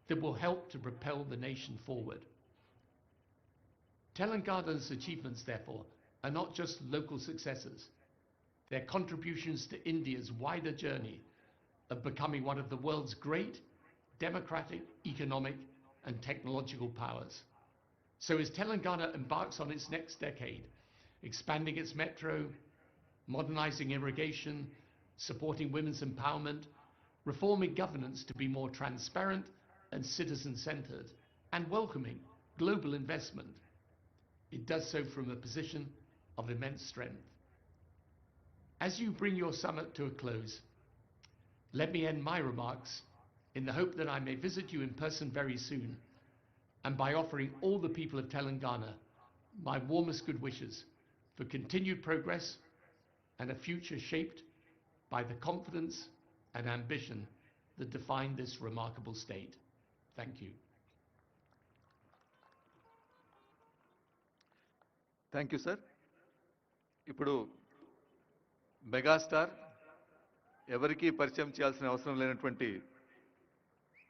that will help to propel the nation forward. Telangana's achievements, therefore, are not just local successes. They're contributions to India's wider journey of becoming one of the world's great democratic, economic, and technological powers. So as Telangana embarks on its next decade, expanding its metro, modernizing irrigation, supporting women's empowerment, reforming governance to be more transparent and citizen-centered, and welcoming global investment, it does so from a position of immense strength. As you bring your summit to a close, let me end my remarks in the hope that I may visit you in person very soon, and by offering all the people of Telangana my warmest good wishes for continued progress and a future shaped by the confidence and ambition that define this remarkable state. Thank you. Thank you sir. ఇప్పుడు megastar, ఎవరికీ పరిచయం చేయాల్సిన అవసరం లేనటువంటి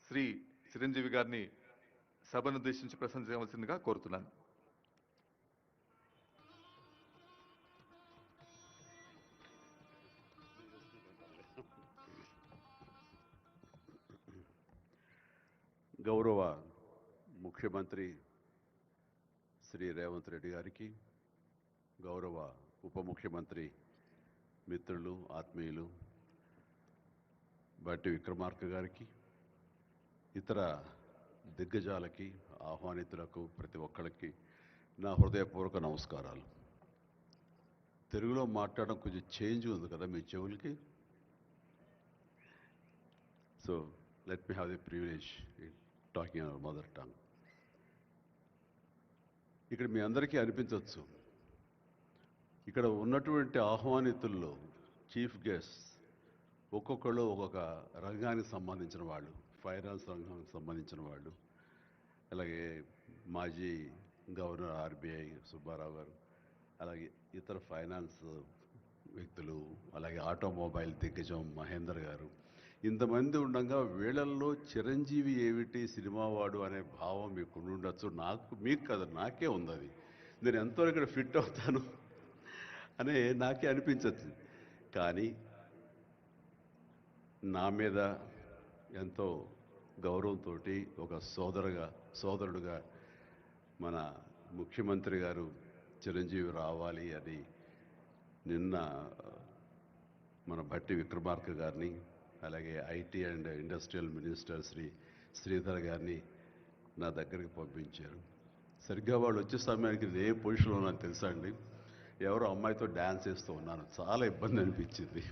శ్రీ చిరంజీవి గారిని సభను ఉద్దేశించి ప్రసంగించవలసిందిగా కోరుతున్నాను. గౌరవ ముఖ్యమంత్రి శ్రీ రేవంత్ రెడ్డి గారికి, గౌరవ ఉప ముఖ్యమంత్రి మిత్రులు, ఆత్మీయులు బట్టి విక్రమార్క గారికి, ఇతర దిగ్గజాలకి, ఆహ్వానితులకు, ప్రతి ఒక్కరికి నా హృదయపూర్వక నమస్కారాలు. తెలుగులో మాట్లాడడం కొంచెం చేంజ్ ఉంది కదా మీ చెవులకి. So let me have the privilege in talking our mother tongue. ఇక్కడ మీ అందరికీ అనిపించవచ్చు, ఇక్కడ ఉన్నటువంటి ఆహ్వానితుల్లో చీఫ్ గెస్ట్ ఒక్కొక్కళ్ళు ఒక్కొక్క రంగానికి సంబంధించిన వాళ్ళు, ఫైనాన్స్ రంగానికి సంబంధించిన వాళ్ళు, అలాగే మాజీ గవర్నర్ ఆర్బీఐ సుబ్బారావు గారు, అలాగే ఇతర ఫైనాన్స్ వ్యక్తులు, అలాగే ఆటోమొబైల్ దిగ్గజం మహేందర్ గారు, ఇంతమంది ఉండగా వీళ్ళల్లో చిరంజీవి ఏమిటి సినిమావాడు అనే భావం మీకు ఉండొచ్చు. మీకు కదా, నాకే ఉంది అది. నేను ఎంతో ఇక్కడ ఫిట్ అవుతాను అనే నాకే అనిపించచ్చు. కానీ నా మీద ఎంతో గౌరవంతో ఒక సోదరుడుగా మన ముఖ్యమంత్రి గారు చిరంజీవి రావాలి అని నిన్న మన భట్టి విక్రమార్క గారిని, అలాగే IT and industrial minister Sridhar గారిని నా దగ్గరికి పంపించారు. సరిగ్గా వాళ్ళు వచ్చే సమయానికి నేను ఏ పొజిషన్లో ఉన్నాను తెలుసా అండి? ఎవరో అమ్మాయితో డ్యాన్స్ వేస్తూ ఉన్నాను. చాలా ఇబ్బంది అనిపించింది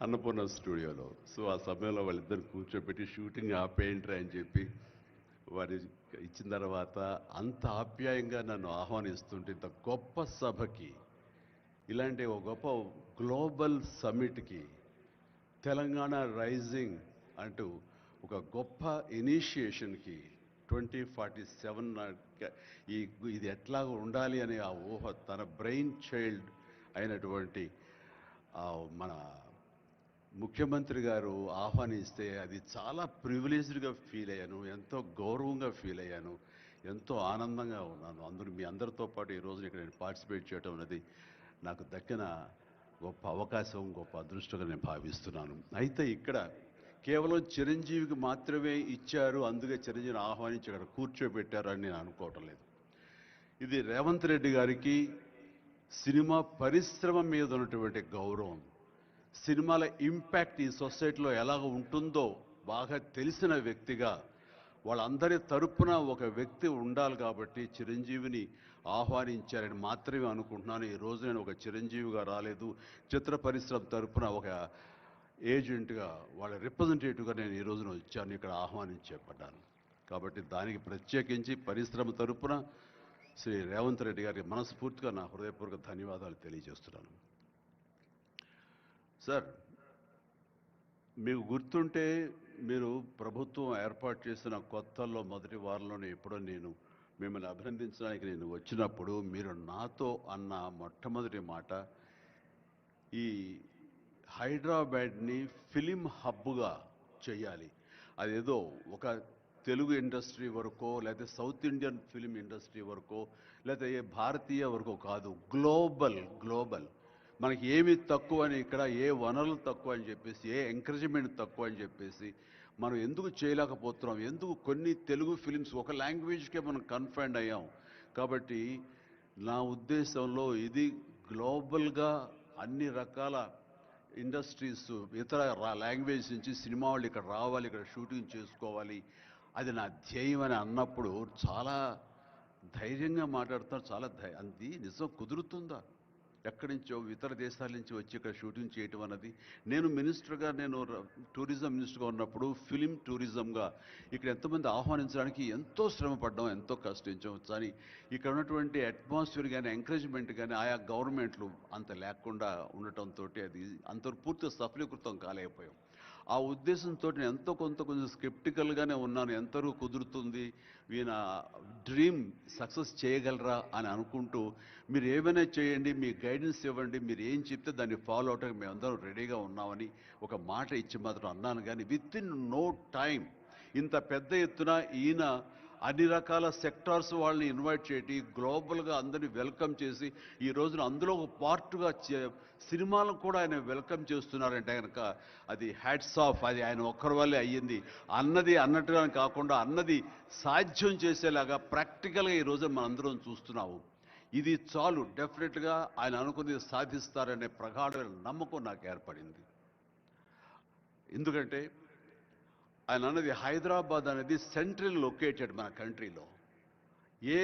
అన్నపూర్ణ స్టూడియోలో. సో ఆ సమయంలో వాళ్ళిద్దరు కూర్చోబెట్టి షూటింగ్ ఆపేయంట్రా అని చెప్పి వారి ఇచ్చిన తర్వాత అంత ఆప్యాయంగా నన్ను ఆహ్వానిస్తుంటే, ఇంత గొప్ప సభకి, ఇలాంటి ఒక గొప్ప గ్లోబల్ సమ్మిట్కి, తెలంగాణ రైజింగ్ అంటూ ఒక గొప్ప ఇనిషియేషన్కి 2047 ఇది ఎట్లా ఉండాలి అనే ఆ ఊహ తన బ్రెయిన్ చైల్డ్ అయినటువంటి మన ముఖ్యమంత్రి గారు ఆహ్వానిస్తే అది చాలా ప్రివిలేజ్డ్గా ఫీల్ అయ్యాను, ఎంతో గౌరవంగా ఫీల్ అయ్యాను, ఎంతో ఆనందంగా ఉన్నాను. మీ అందరితో పాటు ఈరోజు ఇక్కడ నేను పార్టిసిపేట్ చేయడం అనేది నాకు దక్కిన గొప్ప అవకాశం, గొప్ప అదృష్టంగా నేను భావిస్తున్నాను. అయితే ఇక్కడ కేవలం చిరంజీవికి మాత్రమే ఇచ్చారు, అందుకే చిరంజీవిని ఆహ్వానించి అక్కడ కూర్చోబెట్టారు అని నేను అనుకోవటం లేదు. ఇది రేవంత్ రెడ్డి గారికి సినిమా పరిశ్రమ మీద ఉన్నటువంటి గౌరవం, సినిమాల ఇంపాక్ట్ ఈ సొసైటీలో ఎలాగ ఉంటుందో బాగా తెలిసిన వ్యక్తిగా వాళ్ళందరి తరపున ఒక వ్యక్తి ఉండాలి కాబట్టి చిరంజీవిని ఆహ్వానించారని మాత్రమే అనుకుంటున్నాను. ఈ రోజు నేను ఒక చిరంజీవిగా రాలేదు, చిత్ర పరిశ్రమ తరపున ఒక ఏజెంట్గా వాళ్ళ రిప్రజెంటేటివ్గా నేను ఈ రోజున వచ్చాను, ఇక్కడ ఆహ్వానించబడ్డాను. కాబట్టి దానికి ప్రత్యేకించి పరిశ్రమ తరపున శ్రీ రేవంత్ రెడ్డి గారికి మనస్ఫూర్తిగా నా హృదయపూర్వక ధన్యవాదాలు తెలియజేస్తున్నాను. సార్, మీకు గుర్తుంటే మీరు ప్రభుత్వం ఏర్పాటు చేసిన కొత్తల్లో మొదటి వారంలోనే ఎప్పుడో నేను మిమ్మల్ని అభినందించడానికి నేను వచ్చినప్పుడు మీరు నాతో అన్న మొట్టమొదటి మాట, ఈ హైదరాబాద్ని ఫిలిం హబ్గా చేయాలి. అదేదో ఒక తెలుగు ఇండస్ట్రీ వరకో లేకపోతే సౌత్ ఇండియన్ ఫిలిం ఇండస్ట్రీ వరకో లేకపోతే ఏ భారతీయ వరకో కాదు, గ్లోబల్. మనకి ఏమి తక్కువ అని, ఇక్కడ ఏ వనరులు తక్కువ అని చెప్పేసి, ఏ ఎంకరేజ్మెంట్ తక్కువ అని చెప్పేసి మనం ఎందుకు చేయలేకపోతున్నాం, ఎందుకు కొన్ని తెలుగు ఫిలిమ్స్ ఒక లాంగ్వేజ్కే మనం కన్ఫైన్డ్ అయ్యాం. కాబట్టి నా ఉద్దేశంలో ఇది గ్లోబల్గా అన్ని రకాల ఇండస్ట్రీస్ ఇతర లాంగ్వేజ్ నుంచి సినిమా వాళ్ళు ఇక్కడ రావాలి, ఇక్కడ షూటింగ్ చేసుకోవాలి, అది నా ధ్యేయం అని అన్నప్పుడు చాలా ధైర్యంగా మాట్లాడుతున్నారు. చాలా అది నిజం కుదురుతుందా? ఎక్కడి నుంచో ఇతర దేశాల నుంచి వచ్చి ఇక్కడ షూటింగ్ చేయటం అన్నది, నేను మినిస్టర్గా, నేను టూరిజం మినిస్టర్గా ఉన్నప్పుడు ఫిలిం టూరిజంగా ఇక్కడ ఎంతమంది ఆహ్వానించడానికి ఎంతో శ్రమ పడ్డాం, ఎంతో కష్టించాం. కానీ ఇక్కడ ఉన్నటువంటి అట్మాస్ఫియర్ కానీ ఎంకరేజ్మెంట్ కానీ ఆయా గవర్నమెంట్లు అంత లేకుండా ఉండటంతో అది అంత పూర్తిగా సఫలీకృతం కాలేకపోయాం. ఆ ఉద్దేశంతో నేను ఎంతో కొంచెం స్కెప్టికల్గానే ఉన్నాను. ఎంతవరకు కుదురుతుంది, ఈయన డ్రీమ్ సక్సెస్ చేయగలరా అని అనుకుంటూ, మీరు ఏమైనా చేయండి, మీ గైడెన్స్ ఇవ్వండి, మీరు ఏం చెప్తే దాన్ని ఫాలో అవడానికి మేమందరం రెడీగా ఉన్నామని ఒక మాట ఇచ్చి మాత్రం అన్నాను. కానీ విత్ ఇన్ నో టైం ఇంత పెద్ద ఎత్తున ఈయన అన్ని రకాల సెక్టార్స్ వాళ్ళని ఇన్వైట్ చేసి గ్లోబల్గా అందరినీ వెల్కమ్ చేసి ఈ రోజున అందులో ఒక పార్ట్గా సినిమాలను కూడా ఆయన వెల్కమ్ చేస్తున్నారంటే కనుక అది హ్యాట్స్ ఆఫ్. అది ఆయన ఒక్కరి వల్లే అయ్యింది. అన్నది అన్నట్టుగా కాకుండా అన్నది సాధ్యం చేసేలాగా ప్రాక్టికల్గా ఈ రోజు మనందరం చూస్తున్నాము. ఇది చాలు, డెఫినెట్గా ఆయన అనుకున్నది సాధిస్తారనే ప్రగాఢమైన నమ్మకం నాకు ఏర్పడింది. ఎందుకంటే ఆయన అన్నది హైదరాబాద్ అనేది సెంట్రల్ లొకేటెడ్ మన కంట్రీలో. ఏ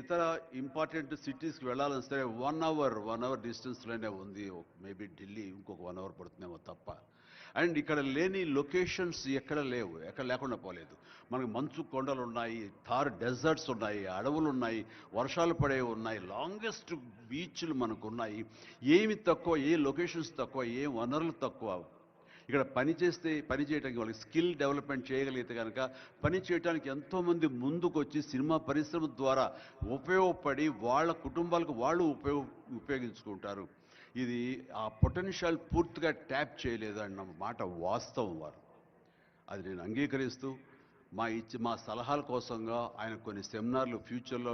ఇతర ఇంపార్టెంట్ సిటీస్కి వెళ్ళాలని సరే 1 అవర్ డిస్టెన్స్లోనే ఉంది. మేబీ ఢిల్లీ ఇంకొక 1 అవర్ పడుతుందేమో తప్ప. అండ్ ఇక్కడ లేని లొకేషన్స్ ఎక్కడ లేవు, ఎక్కడ లేకుండా పోలేదు. మనకు మంచు కొండలు ఉన్నాయి, థార్ డెజర్ట్స్ ఉన్నాయి, అడవులు ఉన్నాయి, వర్షాలు పడేవి ఉన్నాయి, లాంగెస్ట్ బీచ్లు మనకు ఉన్నాయి. ఏమి తక్కువ, ఏ లొకేషన్స్ తక్కువ, ఏ వనరులు తక్కువ. ఇక్కడ పని చేయడానికి వాళ్ళకి స్కిల్ డెవలప్మెంట్ చేయగలిగితే కనుక పని చేయడానికి ఎంతోమంది ముందుకు వచ్చి సినిమా పరిశ్రమ ద్వారా ఉపయోగపడి వాళ్ళ కుటుంబాలకు వాళ్ళు ఉపయోగించుకుంటారు. ఇది ఆ పొటెన్షియల్ పూర్తిగా ట్యాప్ చేయలేదు అన్న మాట వాస్తవం. వారు అది నేను అంగీకరిస్తూ మా సలహాల కోసంగా ఆయన కొన్ని సెమినార్లు ఫ్యూచర్లో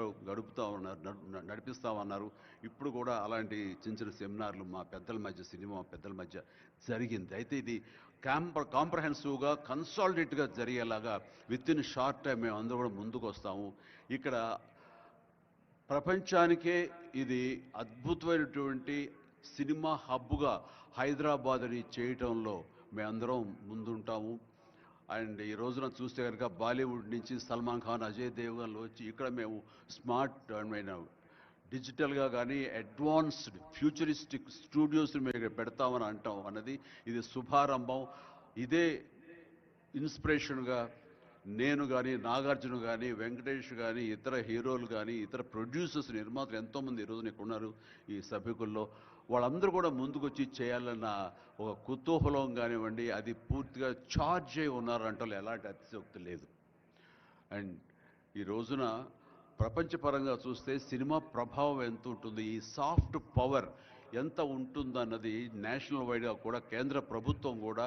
నడిపిస్తామన్నారు. ఇప్పుడు కూడా అలాంటి చిన్న సెమినార్లు మా పెద్దల మధ్య, సినిమా పెద్దల మధ్య జరిగింది. అయితే ఇది కాంప్రహెన్సివ్గా కన్సాలిడేట్గా జరిగేలాగా విత్ ఇన్ షార్ట్ టైం మేము అందరూ కూడా ముందుకు వస్తాము. ఇక్కడ ప్రపంచానికే ఇది అద్భుతమైనటువంటి సినిమా హబ్గా హైదరాబాద్ని చేయటంలో మేమందరం ముందుంటాము. అండ్ ఈ రోజున చూస్తే కనుక బాలీవుడ్ నుంచి సల్మాన్ ఖాన్, అజయ్ దేవ్గన్లు వచ్చి ఇక్కడ మేము స్మార్ట్ డిజిటల్గా కానీ అడ్వాన్స్డ్ ఫ్యూచరిస్టిక్ స్టూడియోస్ని మేము పెడతామని అంటాం అన్నది ఇది శుభారంభం. ఇదే ఇన్స్పిరేషన్గా నేను కానీ, నాగార్జున కానీ, వెంకటేష్ కానీ, ఇతర హీరోలు కానీ, ఇతర ప్రొడ్యూసర్స్, నిర్మాతలు ఎంతోమంది ఈ రోజున ఇక్కడ ఉన్నారు ఈ సభ్యుకుల్లో. వాళ్ళందరూ కూడా ముందుకు వచ్చి చేయాలన్న ఒక కుతూహలం కానివ్వండి, అది పూర్తిగా ఛార్జ్ అయి ఉన్నారంటే ఎలాంటి అతిశయోక్తి లేదు. అండ్ ఈ రోజున ప్రపంచపరంగా చూస్తే సినిమా ప్రభావం ఎంత ఉంటుంది, ఈ సాఫ్ట్ పవర్ ఎంత ఉంటుందన్నది నేషనల్ వైడ్గా కూడా కేంద్ర ప్రభుత్వం కూడా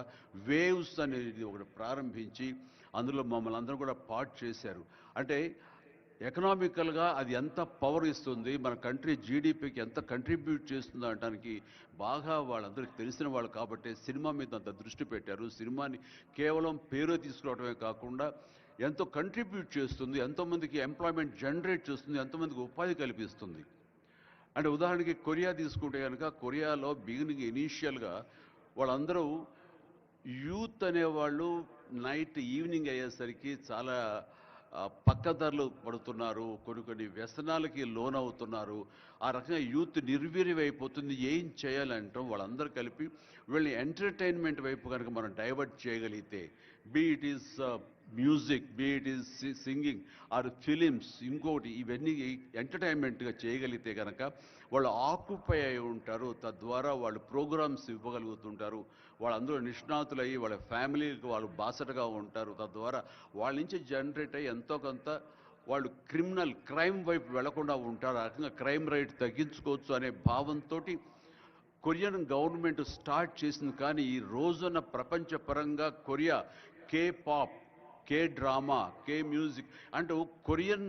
వేవ్స్ అనేది ఒకటి ప్రారంభించి అందులో మమ్మల్ని అందరూ కూడా పార్ట్ చేశారు. అంటే ఎకనామికల్గా అది ఎంత పవర్ ఇస్తుంది, మన కంట్రీ జీడిపికి ఎంత కంట్రిబ్యూట్ చేస్తుందో అనడానికి బాగా వాళ్ళందరికీ తెలిసిన వాళ్ళు కాబట్టి సినిమా మీద అంత దృష్టి పెట్టారు. సినిమాని కేవలం పేరు తీసుకురావడమే కాకుండా ఎంతో కంట్రిబ్యూట్ చేస్తుంది, ఎంతోమందికి ఎంప్లాయ్మెంట్ జనరేట్ చేస్తుంది, ఎంతోమందికి ఉపాధి కల్పిస్తుంది. అంటే ఉదాహరణకి కొరియా తీసుకుంటే కనుక కొరియాలో బిగినింగ్ ఇనీషియల్గా వాళ్ళందరూ యూత్ అనేవాళ్ళు నైట్ ఈవినింగ్ అయ్యేసరికి చాలా పక్కదారులు పడుతున్నారు, కొన్ని వ్యసనాలకి లోనవుతున్నారు. ఆ రకంగా యూత్ నిర్వీర్యమైపోతుంది. ఏం చేయాలంటాం వాళ్ళందరూ కలిపి వీళ్ళని ఎంటర్టైన్మెంట్ వైపు కనుక మనం డైవర్ట్ చేయగలిగితే, be it is music, be it is singing or films, ఇంకోటి ఇవన్నీ ఎంటర్టైన్మెంట్గా చేయగలిగితే కనుక వాళ్ళు ఆక్యుపై అయి ఉంటారు. తద్వారా వాళ్ళు ప్రోగ్రామ్స్ ఇవ్వగలుగుతుంటారు. వాళ్ళందరూ నిష్ణాతులయ్యి వాళ్ళ ఫ్యామిలీకి వాళ్ళు బాసటగా ఉంటారు. తద్వారా వాళ్ళ నుంచి జనరేట్ అయ్యి ఎంతో కొంత వాళ్ళు క్రైమ్ వైపు వెళ్లకుండా ఉంటారు. ఆ రకంగా క్రైమ్ రేట్ తగ్గించుకోవచ్చు అనే భావంతో కొరియన్ గవర్నమెంట్ స్టార్ట్ చేసింది. కానీ ఈ రోజున ప్రపంచపరంగా Korea K pop, K drama, K music అంటూ కొరియన్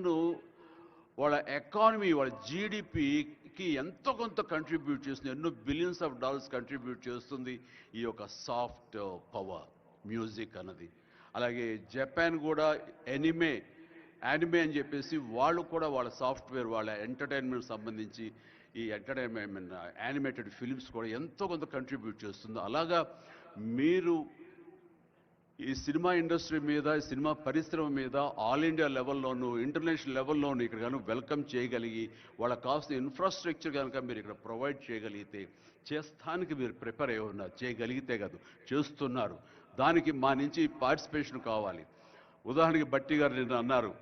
వాళ్ళ ఎకానమీ, వాళ్ళ జీడిపికి ఎంతో కొంత కంట్రిబ్యూట్ చేస్తుంది. ఎన్నో బిలియన్స్ ఆఫ్ డాలర్స్ కంట్రిబ్యూట్ చేస్తుంది ఈ యొక్క సాఫ్ట్ పవర్ మ్యూజిక్ అన్నది. అలాగే జపాన్ కూడా యానిమే అని చెప్పేసి వాళ్ళు కూడా వాళ్ళ సాఫ్ట్వేర్, వాళ్ళ ఎంటర్టైన్మెంట్ సంబంధించి ఈ ఎంటర్టైన్మెంట్ యానిమేటెడ్ ఫిలిమ్స్ కూడా ఎంతో కొంత కంట్రిబ్యూట్ చేస్తుంది. అలాగా మీరు ఈ సినిమా ఇండస్ట్రీ మీద, సినిమా పరిశ్రమ మీద ఆల్ ఇండియా లెవెల్లోనూ ఇంటర్నేషనల్ లెవెల్లోనూ ఇక్కడ కనుక వెల్కమ్ చేయగలిగి వాళ్ళకి కావాల్సిన ఇన్ఫ్రాస్ట్రక్చర్ కనుక మీరు ఇక్కడ ప్రొవైడ్ చేయగలిగితే, చేస్తానికి మీరు ప్రిపేర్ అయి ఉన్నారు, చేయగలిగితే కాదు చేస్తున్నారు. దానికి మా నుంచి పార్టిసిపేషన్ కావాలి. ఉదాహరణకి బట్టి గారు నిన్న అన్నారు,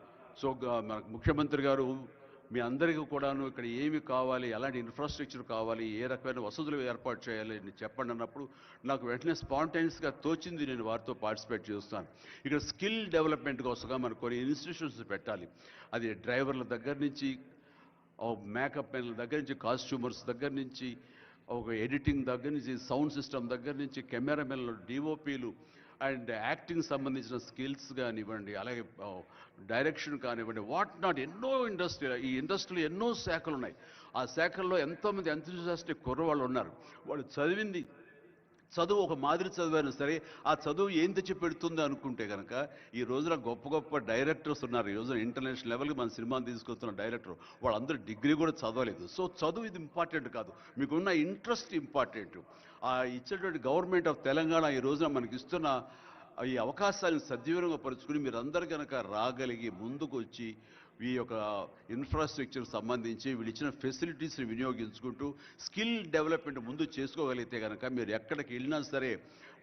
సో మనకు ముఖ్యమంత్రి గారు మీ అందరికీ కూడాను ఇక్కడ ఏమి కావాలి, ఎలాంటి ఇన్ఫ్రాస్ట్రక్చర్ కావాలి, ఏ రకమైన వసతులు ఏర్పాటు చేయాలి అని చెప్పండి అన్నప్పుడు నాకు వెంటనే స్పాంటైనియస్గా తోచింది, నేను వారితో పార్టిసిపేట్ చేస్తాను. ఇక్కడ స్కిల్ డెవలప్మెంట్ కోసంగా మనకు కొన్ని ఇన్స్టిట్యూషన్స్ పెట్టాలి. అది డ్రైవర్ల దగ్గర నుంచి, మేకప్ మెన్ల దగ్గర నుంచి, కాస్ట్యూమర్స్ దగ్గర నుంచి, ఒక ఎడిటింగ్ దగ్గర నుంచి, సౌండ్ సిస్టమ్ దగ్గర నుంచి, కెమెరామెన్లు, డిఓపీలు అండ్ యాక్టింగ్ సంబంధించిన స్కిల్స్ కానివ్వండి, అలాగే డైరెక్షన్ కానివ్వండి, వాట్ నాట్ ఎన్నో ఈ ఇండస్ట్రీలో ఎన్నో శాఖలు ఉన్నాయి. ఆ శాఖల్లో ఎంతోమంది ఎంతూజియాస్టిక్ కుర్రవాళ్ళు ఉన్నారు. వాళ్ళు చదువు ఒక మాదిరి చదివైనా సరే ఆ చదువు ఏం తెచ్చి పెడుతుంది అనుకుంటే కనుక ఈ రోజున గొప్ప గొప్ప డైరెక్టర్స్ ఉన్నారు. ఈ రోజున ఇంటర్నేషనల్ లెవెల్కి మన సినిమాని తీసుకొస్తున్న డైరెక్టర్ వాళ్ళందరూ డిగ్రీ కూడా చదవలేదు. సో చదువు ఇది ఇంపార్టెంట్ కాదు, మీకున్న ఇంట్రెస్ట్ ఇంపార్టెంట్. ఆ ఇచ్చేటువంటి గవర్నమెంట్ ఆఫ్ తెలంగాణ ఈ రోజున మనకి ఇస్తున్న ఈ అవకాశాలను సద్వినియోగం పరుచుకుని మీరందరూ కనుక రాగలిగి ముందుకు వచ్చి ఈ యొక్క ఇన్ఫ్రాస్ట్రక్చర్ సంబంధించి వీళ్ళు ఇచ్చిన ఫెసిలిటీస్ని వినియోగించుకుంటూ స్కిల్ డెవలప్మెంట్ ముందు చేసుకోగలిగితే కనుక మీరు ఎక్కడికి వెళ్ళినా సరే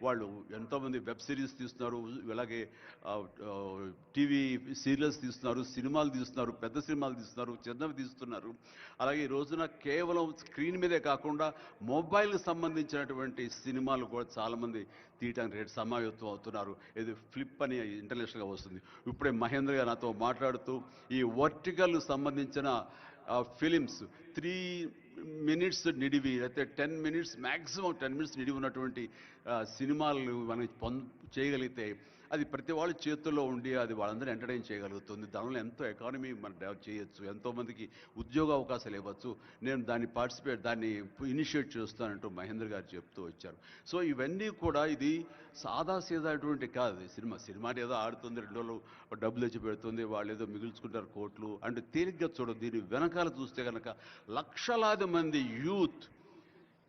వాళ్ళు ఎంతోమంది వెబ్ సిరీస్ తీస్తున్నారు, అలాగే టీవీ సీరియల్స్ తీస్తున్నారు, సినిమాలు తీస్తున్నారు, పెద్ద సినిమాలు తీస్తున్నారు, చిన్నవి తీస్తున్నారు. అలాగే ఈ రోజున కేవలం స్క్రీన్ మీదే కాకుండా మొబైల్కి సంబంధించినటువంటి సినిమాలు కూడా చాలామంది తీయటానికి సమాయత్తం అవుతున్నారు. ఇది ఫ్లిప్ అని ఇంటర్నేషనల్గా వస్తుంది. ఇప్పుడే మహేంద్ర గారు నాతో మాట్లాడుతూ ఈ వర్టికల్ సంబంధించిన ఫిలిమ్స్ 3 minutes నిడివి, అయితే 10 minutes మ్యాక్సిమం 10 minutes నిడివి ఉన్నటువంటి సినిమాలు మనం చేయగలిగితే అది ప్రతి వాళ్ళ చేతుల్లో ఉండి అది వాళ్ళందరూ ఎంటర్టైన్ చేయగలుగుతుంది. దానివల్ల ఎంతో ఎకానమీ మనం డెవలప్ చేయొచ్చు, ఎంతోమందికి ఉద్యోగ అవకాశాలు ఇవ్వచ్చు. నేను దాన్ని ఇనిషియేట్ చేస్తానంటూ మహేంద్ర గారు చెప్తూ వచ్చారు. సో ఇవన్నీ కూడా ఇది సాదాసీదాటువంటి కాదు. సినిమా ఏదో ఆడుతుంది, 2 రోజులు డబ్బులు తెచ్చి పెడుతుంది, వాళ్ళు ఏదో మిగుల్చుకుంటారు కోట్లు అంటే తేలిగ్గా చూడదు. దీని వెనకాల చూస్తే కనుక లక్షలాది మంది యూత్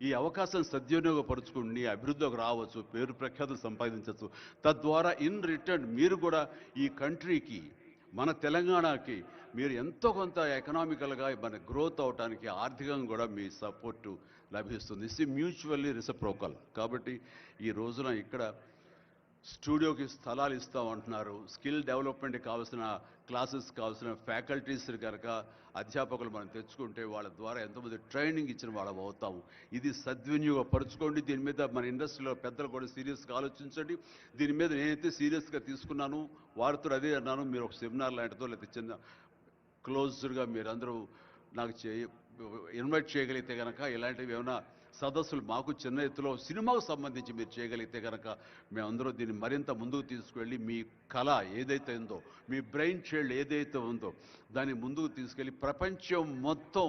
ఈ అవకాశాన్ని సద్వినియోగపరుచుకుని అభివృద్ధిలోకి రావచ్చు, పేరు ప్రఖ్యాతులు సంపాదించవచ్చు. తద్వారా ఇన్ రిటర్న్ మీరు కూడా ఈ కంట్రీకి, మన తెలంగాణకి మీరు ఎంతో కొంత ఎకనామికల్గా మన గ్రోత్ అవడానికి ఆర్థికంగా కూడా మీ సపోర్టు లభిస్తుంది. ఇది మ్యూచువల్లీ రెసిప్రోకల్. కాబట్టి ఈ రోజున ఇక్కడ స్టూడియోకి స్థలాలు ఇస్తామంటున్నారు. స్కిల్ డెవలప్మెంట్కి కావాల్సిన క్లాసెస్ కావాల్సిన ఫ్యాకల్టీస్ కనుక అధ్యాపకులు మనం తెచ్చుకుంటే వాళ్ళ ద్వారా ఎంతోమంది ట్రైనింగ్ ఇచ్చిన వాళ్ళం అవుతాము. ఇది సద్వినియోగపరచుకోండి. దీని మీద మన ఇండస్ట్రీలో పెద్దలు కూడా సీరియస్గా ఆలోచించండి. దీని మీద నేనైతే సీరియస్గా తీసుకున్నాను, వారితో అదే అన్నాను. మీరు ఒక సెమినార్ లాంటిదో లేకపోతే చిన్న క్లోజ్డ్గా మీరందరూ నాకు ఇన్వైట్ చేయగలిగితే కనుక ఇలాంటివి ఏమైనా సదస్సులు మాకు చిన్న ఎత్తులో సినిమాకు సంబంధించి మీరు చేయగలిగితే కనుక మేమందరూ దీన్ని మరింత ముందుకు తీసుకువెళ్ళి మీ కళ ఏదైతే ఉందో, మీ బ్రెయిన్ చైల్డ్ ఏదైతే ఉందో దాన్ని ముందుకు తీసుకెళ్ళి ప్రపంచం మొత్తం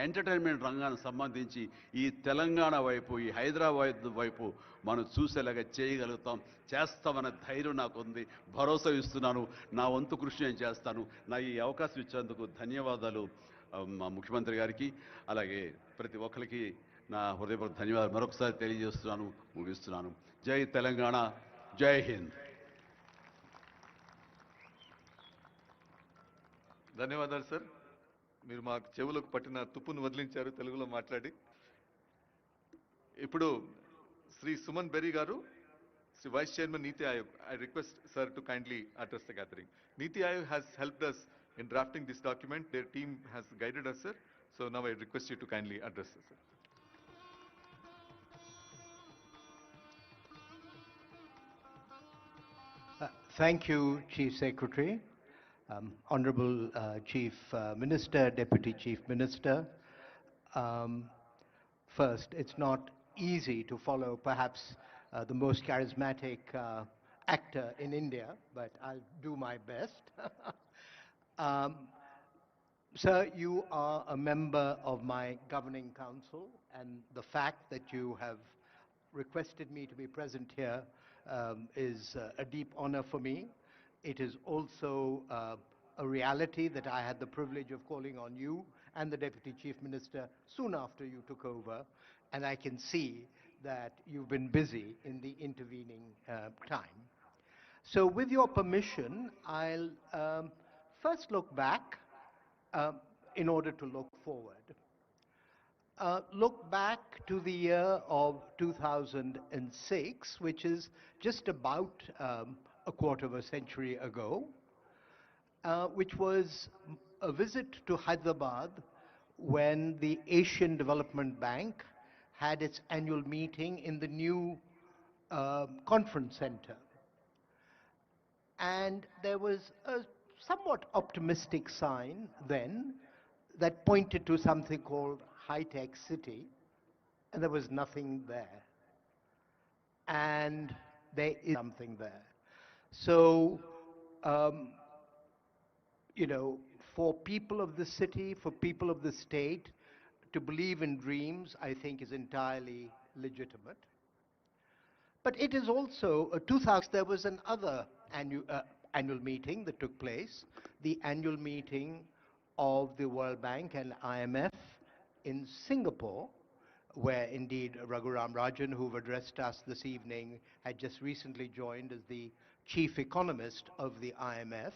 ఎంటర్టైన్మెంట్ రంగానికి సంబంధించి ఈ తెలంగాణ వైపు, ఈ హైదరాబాద్ వైపు మనం చూసేలాగా చేయగలుగుతాం, చేస్తామన్న ధైర్యం నాకు ఉంది, భరోసా ఇస్తున్నాను. నా వంతు కృషి నేను చేస్తాను. నా ఈ అవకాశం ఇచ్చేందుకు ధన్యవాదాలు మా ముఖ్యమంత్రి గారికి, అలాగే ప్రతి ఒక్కరికి నా హృదయపూర్వక ధన్యవాదాలు మరొకసారి తెలియజేస్తున్నాను, ముగిస్తున్నాను. జై తెలంగాణ, జై హింద్. ధన్యవాదాలు సార్. మీరు మా చెవులకు పట్టిన తుప్పును వదిలించారు తెలుగులో మాట్లాడి. ఇప్పుడు శ్రీ సుమన్ బెర్రీ గారు, Shri vice chairman NITI Aayog. I request sir to kindly address the gathering. Niti Aayog has helped us in drafting this document. Their team has guided us, sir. So now I request you to kindly address us, sir. Thank you, Chief Secretary. Honorable Chief Minister, Deputy Chief Minister. First, it's not easy to follow perhaps the most charismatic actor in India, but I'll do my best. Sir, you are a member of my governing council, and the fact that you have requested me to be present here is a deep honor for me. It is also a reality that I had the privilege of calling on you and the Deputy Chief Minister soon after you took over, and I can see that you've been busy in the intervening time. So with your permission, I'll first look back in order to look forward. Look back to the year of 2006, which is just about a quarter of a century ago, which was a visit to Hyderabad when the Asian Development Bank had its annual meeting in the new conference center. And there was a somewhat optimistic sign then that pointed to something called high-tech city, and there was nothing there. And there is something there. So, for people of the city, for people of the state, to believe in dreams, I think is entirely legitimate. But it is also, 2000, there was another annual meeting that took place, the annual meeting of the World Bank and IMF in Singapore, where indeed Raghuram Rajan, who've addressed us this evening, had just recently joined as the chief economist of the IMF.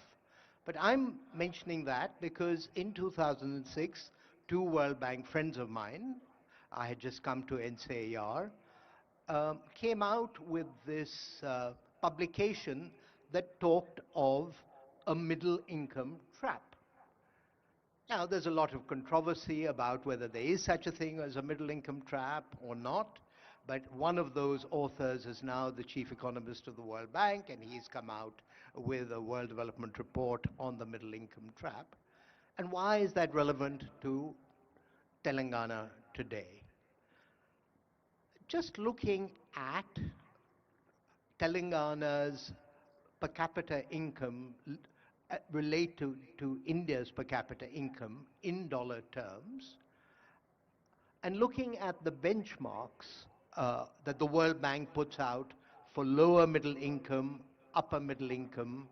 But I'm mentioning that because in 2006, two World Bank friends of mine, I had just come to NCAR, came out with this publication that talked of a middle-income trap. Now, there's a lot of controversy about whether there is such a thing as a middle-income trap or not, but one of those authors is now the chief economist of the World Bank, and he's come out with a World Development Report on the middle-income trap. And why is that relevant to Telangana today? Just looking at Telangana's per capita income relate to India's per capita income in dollar terms, and looking at the benchmarks that the World Bank puts out for lower middle income, upper middle income,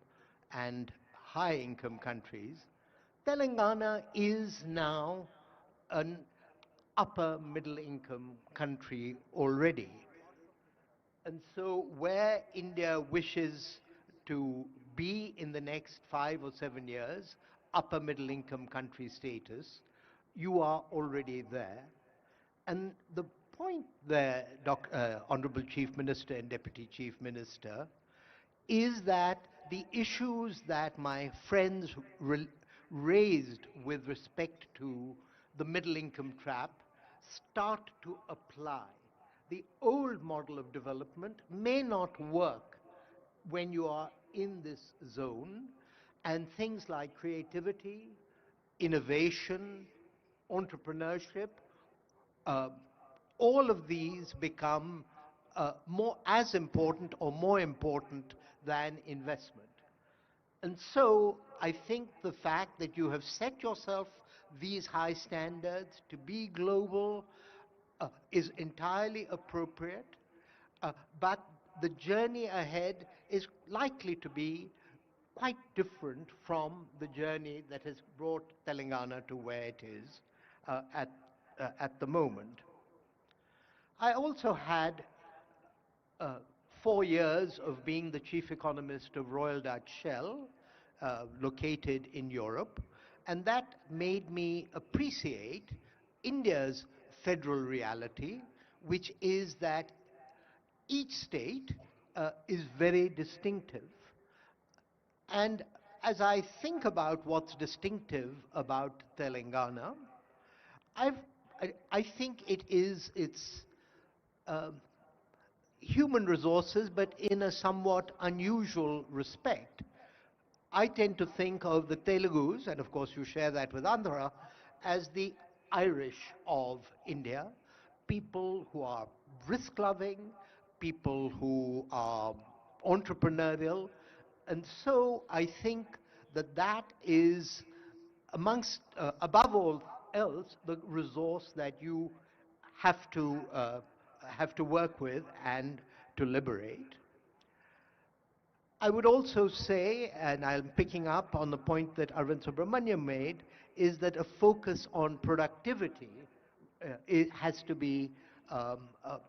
and high income countries, Telangana is now an upper middle income country already. And so where India wishes to be in the next 5 or 7 years, upper middle income country status, you are already there. And the point there, Honorable Chief Minister and Deputy Chief Minister, is that the issues that my friends raised with respect to the middle income trap start to apply. The old model of development may not work when you are in this zone, and things like creativity, innovation, entrepreneurship, all of these become as important or more important than investment. And so I think the fact that you have set yourself these high standards to be global is entirely appropriate, but the journey ahead is likely to be quite different from the journey that has brought Telangana to where it is at the moment. I also had 4 years of being the chief economist of Royal Dutch Shell, located in Europe, and that made me appreciate India's federal reality, which is that each state is very distinctive. And as I think about what's distinctive about Telangana, I think it is its human resources, but in a somewhat unusual respect. I tend to think of the Telugus, and of course you share that with Andhra, as the Irish of India, people who are risk-loving, people who are entrepreneurial, and so I think that that is amongst, above all else, the resource that you have to work with and to liberate. I would also say, and I'm picking up on the point that Arvind Subramaniam made, is that a focus on productivity it has to be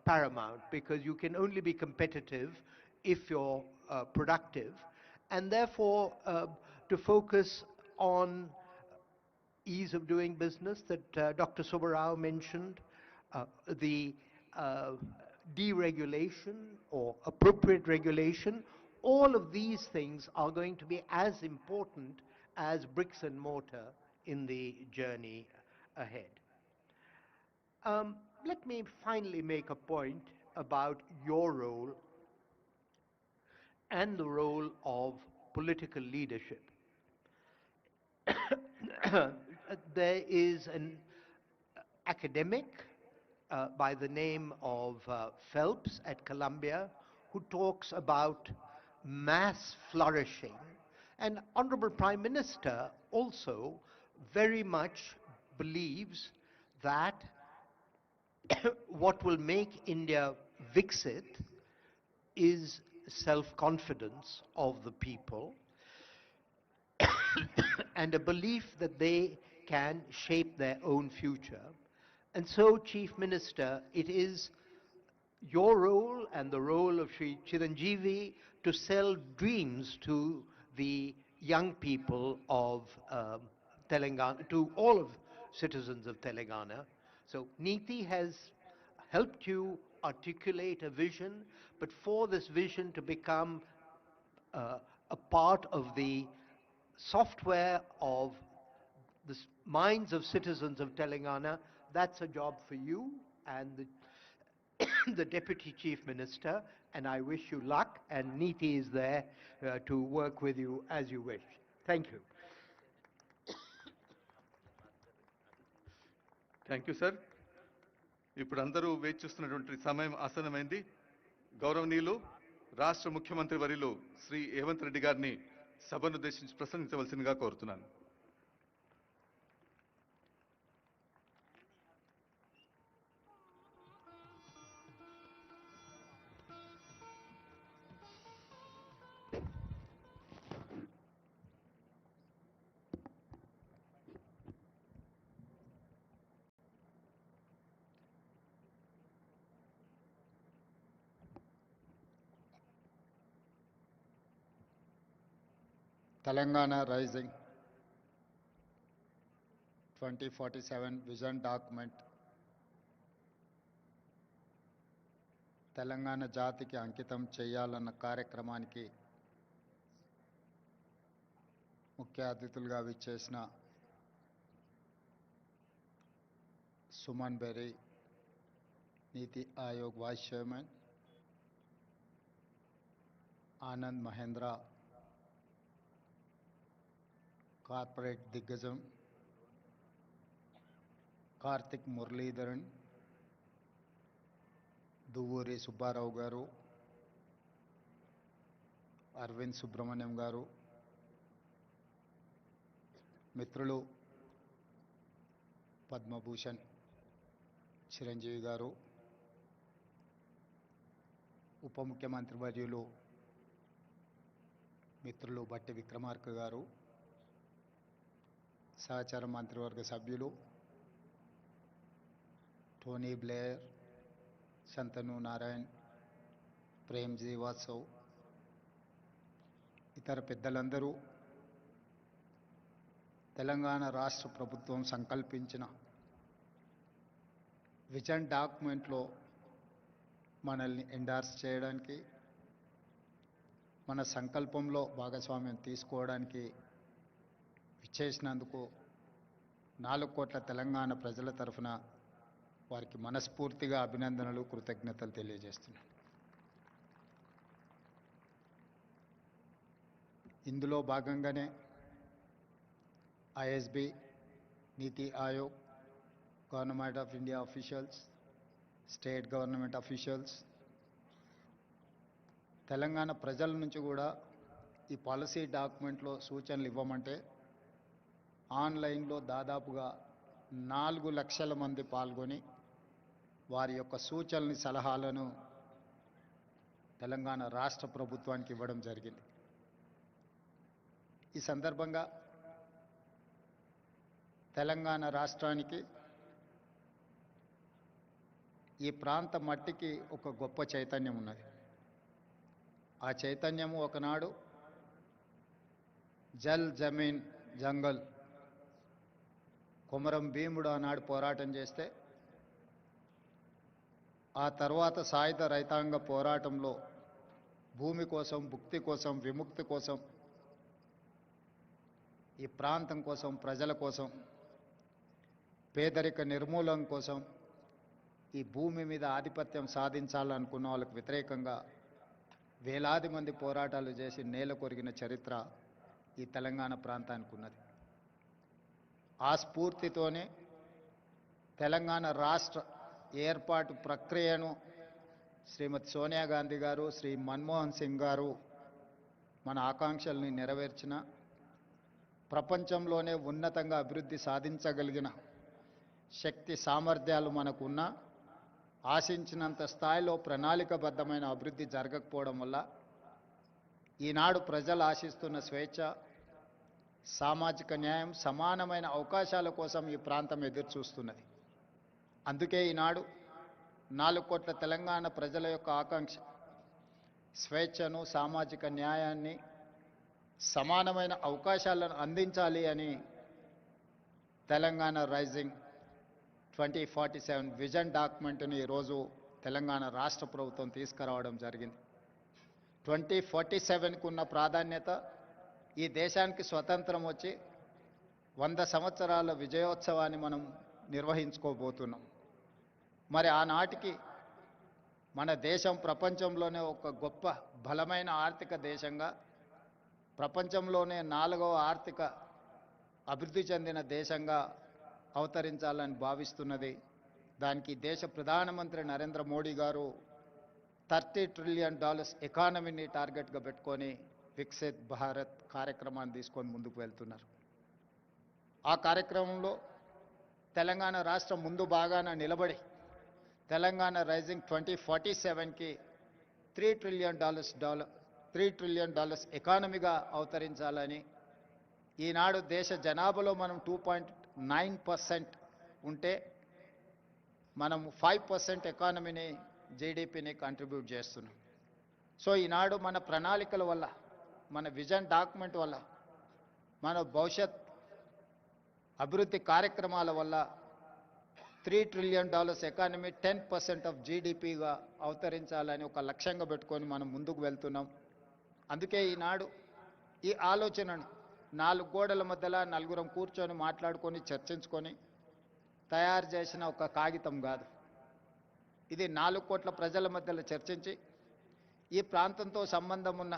paramount, because you can only be competitive if you're productive, and therefore to focus on ease of doing business that Dr. Subbarao mentioned, the deregulation or appropriate regulation, all of these things are going to be as important as bricks and mortar in the journey ahead. Let me finally make a point about your role and the role of political leadership. There is an academic by the name of Phelps at Columbia who talks about mass flourishing. And Honorable Prime Minister also very much believes that what will make India Viksit is self-confidence of the people and a belief that they can shape their own future. And so, Chief Minister, it is your role and the role of Sri Chiranjeevi to sell dreams to the young people of Telangana, to all of citizens of Telangana. So Niti has helped you articulate a vision, but for this vision to become a part of the software of the minds of citizens of Telangana, that's a job for you and the Deputy Chief Minister, and I wish you luck, and Niti is there to work with you as you wish. Thank you. Thank you sir. ఇప్పుడు అందరూ వేచి చూస్తున్నటువంటి సమయం ఆసన్నమైంది. గౌరవనీయులు రాష్ట్ర ముఖ్యమంత్రి వర్యులు శ్రీ రేవంత్ రెడ్డి గారిని సభను ఉద్దేశించి ప్రసంగించవలసిందిగా కోరుతున్నాను. Telangana Rising 2047 Vision Document Telangana జాతికి అంకితం చేయాలన్న కార్యక్రమానికి ముఖ్య అతిథులుగా విచ్చేసిన Suman Bery, Niti Aayog vice chairman, Anand Mahindra, corporate దిగ్గజం కార్తిక్ మురళీధరన్, దువ్వూరి సుబ్బారావు గారు, అరవింద్ సుబ్రహ్మణ్యం గారు, మిత్రులు పద్మభూషణ్ చిరంజీవి గారు, ఉప ముఖ్యమంత్రి వర్యులు మిత్రులు బట్టి విక్రమార్క గారు, సహచార మంత్రివర్గ సభ్యులు టోనీ బ్లేయర్, శంతను నారాయణ్, ప్రేమ్జీ వాత్సవ్, ఇతర పెద్దలందరూ తెలంగాణ రాష్ట్ర ప్రభుత్వం సంకల్పించిన విజన్ డాక్యుమెంట్లో మనల్ని ఎండార్స్ చేయడానికి, మన సంకల్పంలో భాగస్వామ్యం తీసుకోవడానికి విచ్చేసినందుకు 4 కోట్ల తెలంగాణ ప్రజల తరఫున వారికి మనస్ఫూర్తిగా అభినందనలు, కృతజ్ఞతలు తెలియజేస్తున్నాను. ఇందులో భాగంగానే ISB, NITI Aayog, government of India officials, state government officials, Telangana ప్రజల నుంచి కూడా ఈ పాలసీ డాక్యుమెంట్లో సూచనలు ఇవ్వమంటే ఆన్లైన్లో దాదాపుగా 4 లక్షల మంది పాల్గొని వారి యొక్క సూచనల్ని, సలహాలను తెలంగాణ రాష్ట్ర ప్రభుత్వానికి ఇవ్వడం జరిగింది. ఈ సందర్భంగా తెలంగాణ రాష్ట్రానికి, ఈ ప్రాంత మట్టికి ఒక గొప్ప చైతన్యం ఉన్నది. ఆ చైతన్యము ఒకనాడు జల్ జమీన్ జంగల్ కొమరం భీముడు ఆనాడు పోరాటం చేస్తే, ఆ తర్వాత సాయుధ రైతాంగ పోరాటంలో భూమి కోసం, భుక్తి కోసం, విముక్తి కోసం, ఈ ప్రాంతం కోసం, ప్రజల కోసం, పేదరిక నిర్మూలన కోసం, ఈ భూమి మీద ఆధిపత్యం సాధించాలనుకున్న వాళ్ళకు వ్యతిరేకంగా వేలాది మంది పోరాటాలు చేసి నేల కొరిగిన చరిత్ర ఈ తెలంగాణ ప్రాంతానికి ఉన్నది. ఆ స్ఫూర్తితోనే తెలంగాణ రాష్ట్ర ఏర్పాటు ప్రక్రియను శ్రీమతి సోనియా గాంధీ గారు, శ్రీ మన్మోహన్ సింగ్ గారు మన ఆకాంక్షల్ని నెరవేర్చిన, ప్రపంచంలోనే ఉన్నతంగా అభివృద్ధి సాధించగలిగిన శక్తి సామర్థ్యాలు మనకున్న, ఆశించినంత స్థాయిలో ప్రణాళికబద్ధమైన అభివృద్ధి జరగకపోవడం వల్ల ఈనాడు ప్రజలు ఆశిస్తున్న స్వేచ్ఛ, సామాజిక న్యాయం, సమానమైన అవకాశాల కోసం ఈ ప్రాంతం ఎదురుచూస్తున్నది. అందుకే ఈనాడు 4 కోట్ల తెలంగాణ ప్రజల యొక్క ఆకాంక్ష స్వేచ్ఛను, సామాజిక న్యాయాన్ని, సమానమైన అవకాశాలను అందించాలి అని తెలంగాణ రైజింగ్ 2047 విజన్ డాక్యుమెంట్ని ఈరోజు తెలంగాణ రాష్ట్ర ప్రభుత్వం తీసుకురావడం జరిగింది. 2047కు ఉన్న ప్రాధాన్యత, ఈ దేశానికి స్వతంత్రం వచ్చి 100 సంవత్సరాల విజయోత్సవాన్ని మనం నిర్వహించుకోబోతున్నాం. మరి ఆనాటికి మన దేశం ప్రపంచంలోనే ఒక గొప్ప బలమైన ఆర్థిక దేశంగా, ప్రపంచంలోనే 4వ ఆర్థిక అభివృద్ధి చెందిన దేశంగా అవతరించాలని భావిస్తున్నది. దానికి దేశ ప్రధానమంత్రి నరేంద్ర మోడీ గారు $30 ట్రిలియన్ ఎకానమీని టార్గెట్గా పెట్టుకొని వికసిత్ భారత్ కార్యక్రమాన్ని తీసుకొని ముందుకు వెళ్తున్నారు. ఆ కార్యక్రమంలో తెలంగాణ రాష్ట్రం ముందు బాగాన నిలబడి తెలంగాణ రైజింగ్ 2047కి $3 ట్రిలియన్ ఎకానమీగా అవతరించాలని, ఈనాడు దేశ జనాభాలో మనం 2.9% ఉంటే మనం 5% ఎకానమీని, జీడిపిని కంట్రిబ్యూట్ చేస్తున్నాం. సో ఈనాడు మన ప్రణాళికల వల్ల, మన విజన్ డాక్యుమెంట్ వల్ల, మన భవిష్యత్ అభివృద్ధి కార్యక్రమాల వల్ల $3 ట్రిలియన్ ఎకానమీ 10% ఆఫ్ జీడిపిగా అవతరించాలని ఒక లక్ష్యంగా పెట్టుకొని మనం ముందుకు వెళ్తున్నాం. అందుకే ఈనాడు ఈ ఆలోచనను 4 గోడల మధ్యలో నలుగురం కూర్చొని మాట్లాడుకొని చర్చించుకొని తయారు చేసిన ఒక కాగితం కాదు. ఇది 4 కోట్ల ప్రజల మధ్యలో చర్చించి, ఈ ప్రాంతంతో సంబంధం ఉన్న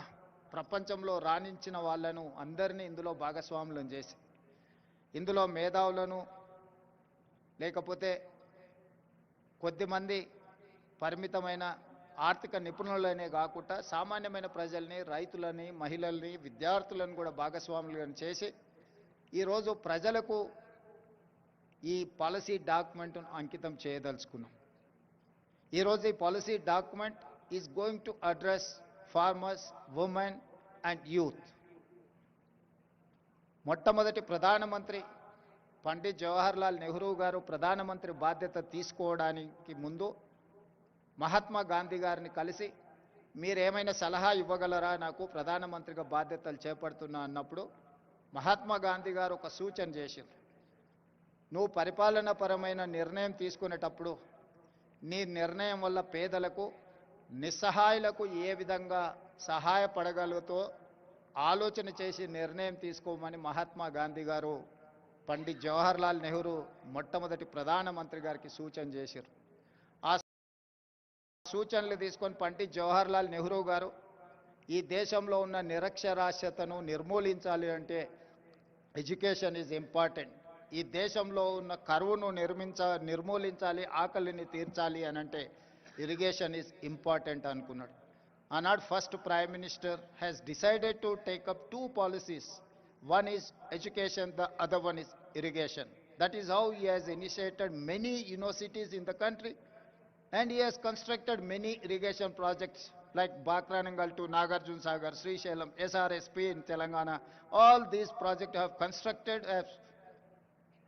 ప్రపంచంలో రాణించిన వాళ్ళను అందరినీ ఇందులో భాగస్వాములను చేసి, ఇందులో మేధావులను, లేకపోతే కొద్దిమంది పరిమితమైన ఆర్థిక నిపుణులనే కాకుండా సామాన్యమైన ప్రజల్ని, రైతులని, మహిళల్ని, విద్యార్థులను కూడా భాగస్వాములను చేసి ఈరోజు ప్రజలకు ఈ పాలసీ డాక్యుమెంట్ను అంకితం చేయదలుచుకున్నాం. ఈరోజు ఈ policy document is going to address farmers, women and youth. మొట్టమొదటి ప్రధానమంత్రి పండిత్ జవహర్లాల్ నెహ్రూ గారు ప్రధానమంత్రి బాధ్యత తీసుకోవడానికి ముందు మహాత్మా గాంధీ గారిని కలిసి మీరేమైనా సలహా ఇవ్వగలరా, నాకు ప్రధానమంత్రిగా బాధ్యతలు చేపడుతున్నా అన్నప్పుడు మహాత్మా గాంధీ గారు ఒక సూచన చేశారు. నువ్వు పరిపాలనాపరమైన నిర్ణయం తీసుకునేటప్పుడు నీ నిర్ణయం వల్ల పేదలకు, నిస్సహాయులకు ఏ విధంగా సహాయపడగలుగుతో ఆలోచన చేసి నిర్ణయం తీసుకోమని మహాత్మా గాంధీ గారు పండిత్ జవహర్లాల్ నెహ్రూ మొట్టమొదటి ప్రధానమంత్రి గారికి సూచన చేశారు. ఆ సూచనలు తీసుకొని పండిత్ జవహర్లాల్ నెహ్రూ గారు ఈ దేశంలో ఉన్న నిరక్షరాస్యతను నిర్మూలించాలి అంటే ఎడ్యుకేషన్ ఈజ్ ఇంపార్టెంట్, ఈ దేశంలో ఉన్న కరువును నిర్మూలించాలి, ఆకలిని తీర్చాలి అని అంటే ఇరిగేషన్ ఈజ్ ఇంపార్టెంట్ అనుకున్నాడు. ఆనాడు first prime minister has decided to take up two policies. One is education, the other one is irrigation. That is how he has initiated many universities in the country, and he has constructed many irrigation projects like Bakranangal to Nagarjuna Sagar, Srisailam, SRSP in Telangana. All these projects have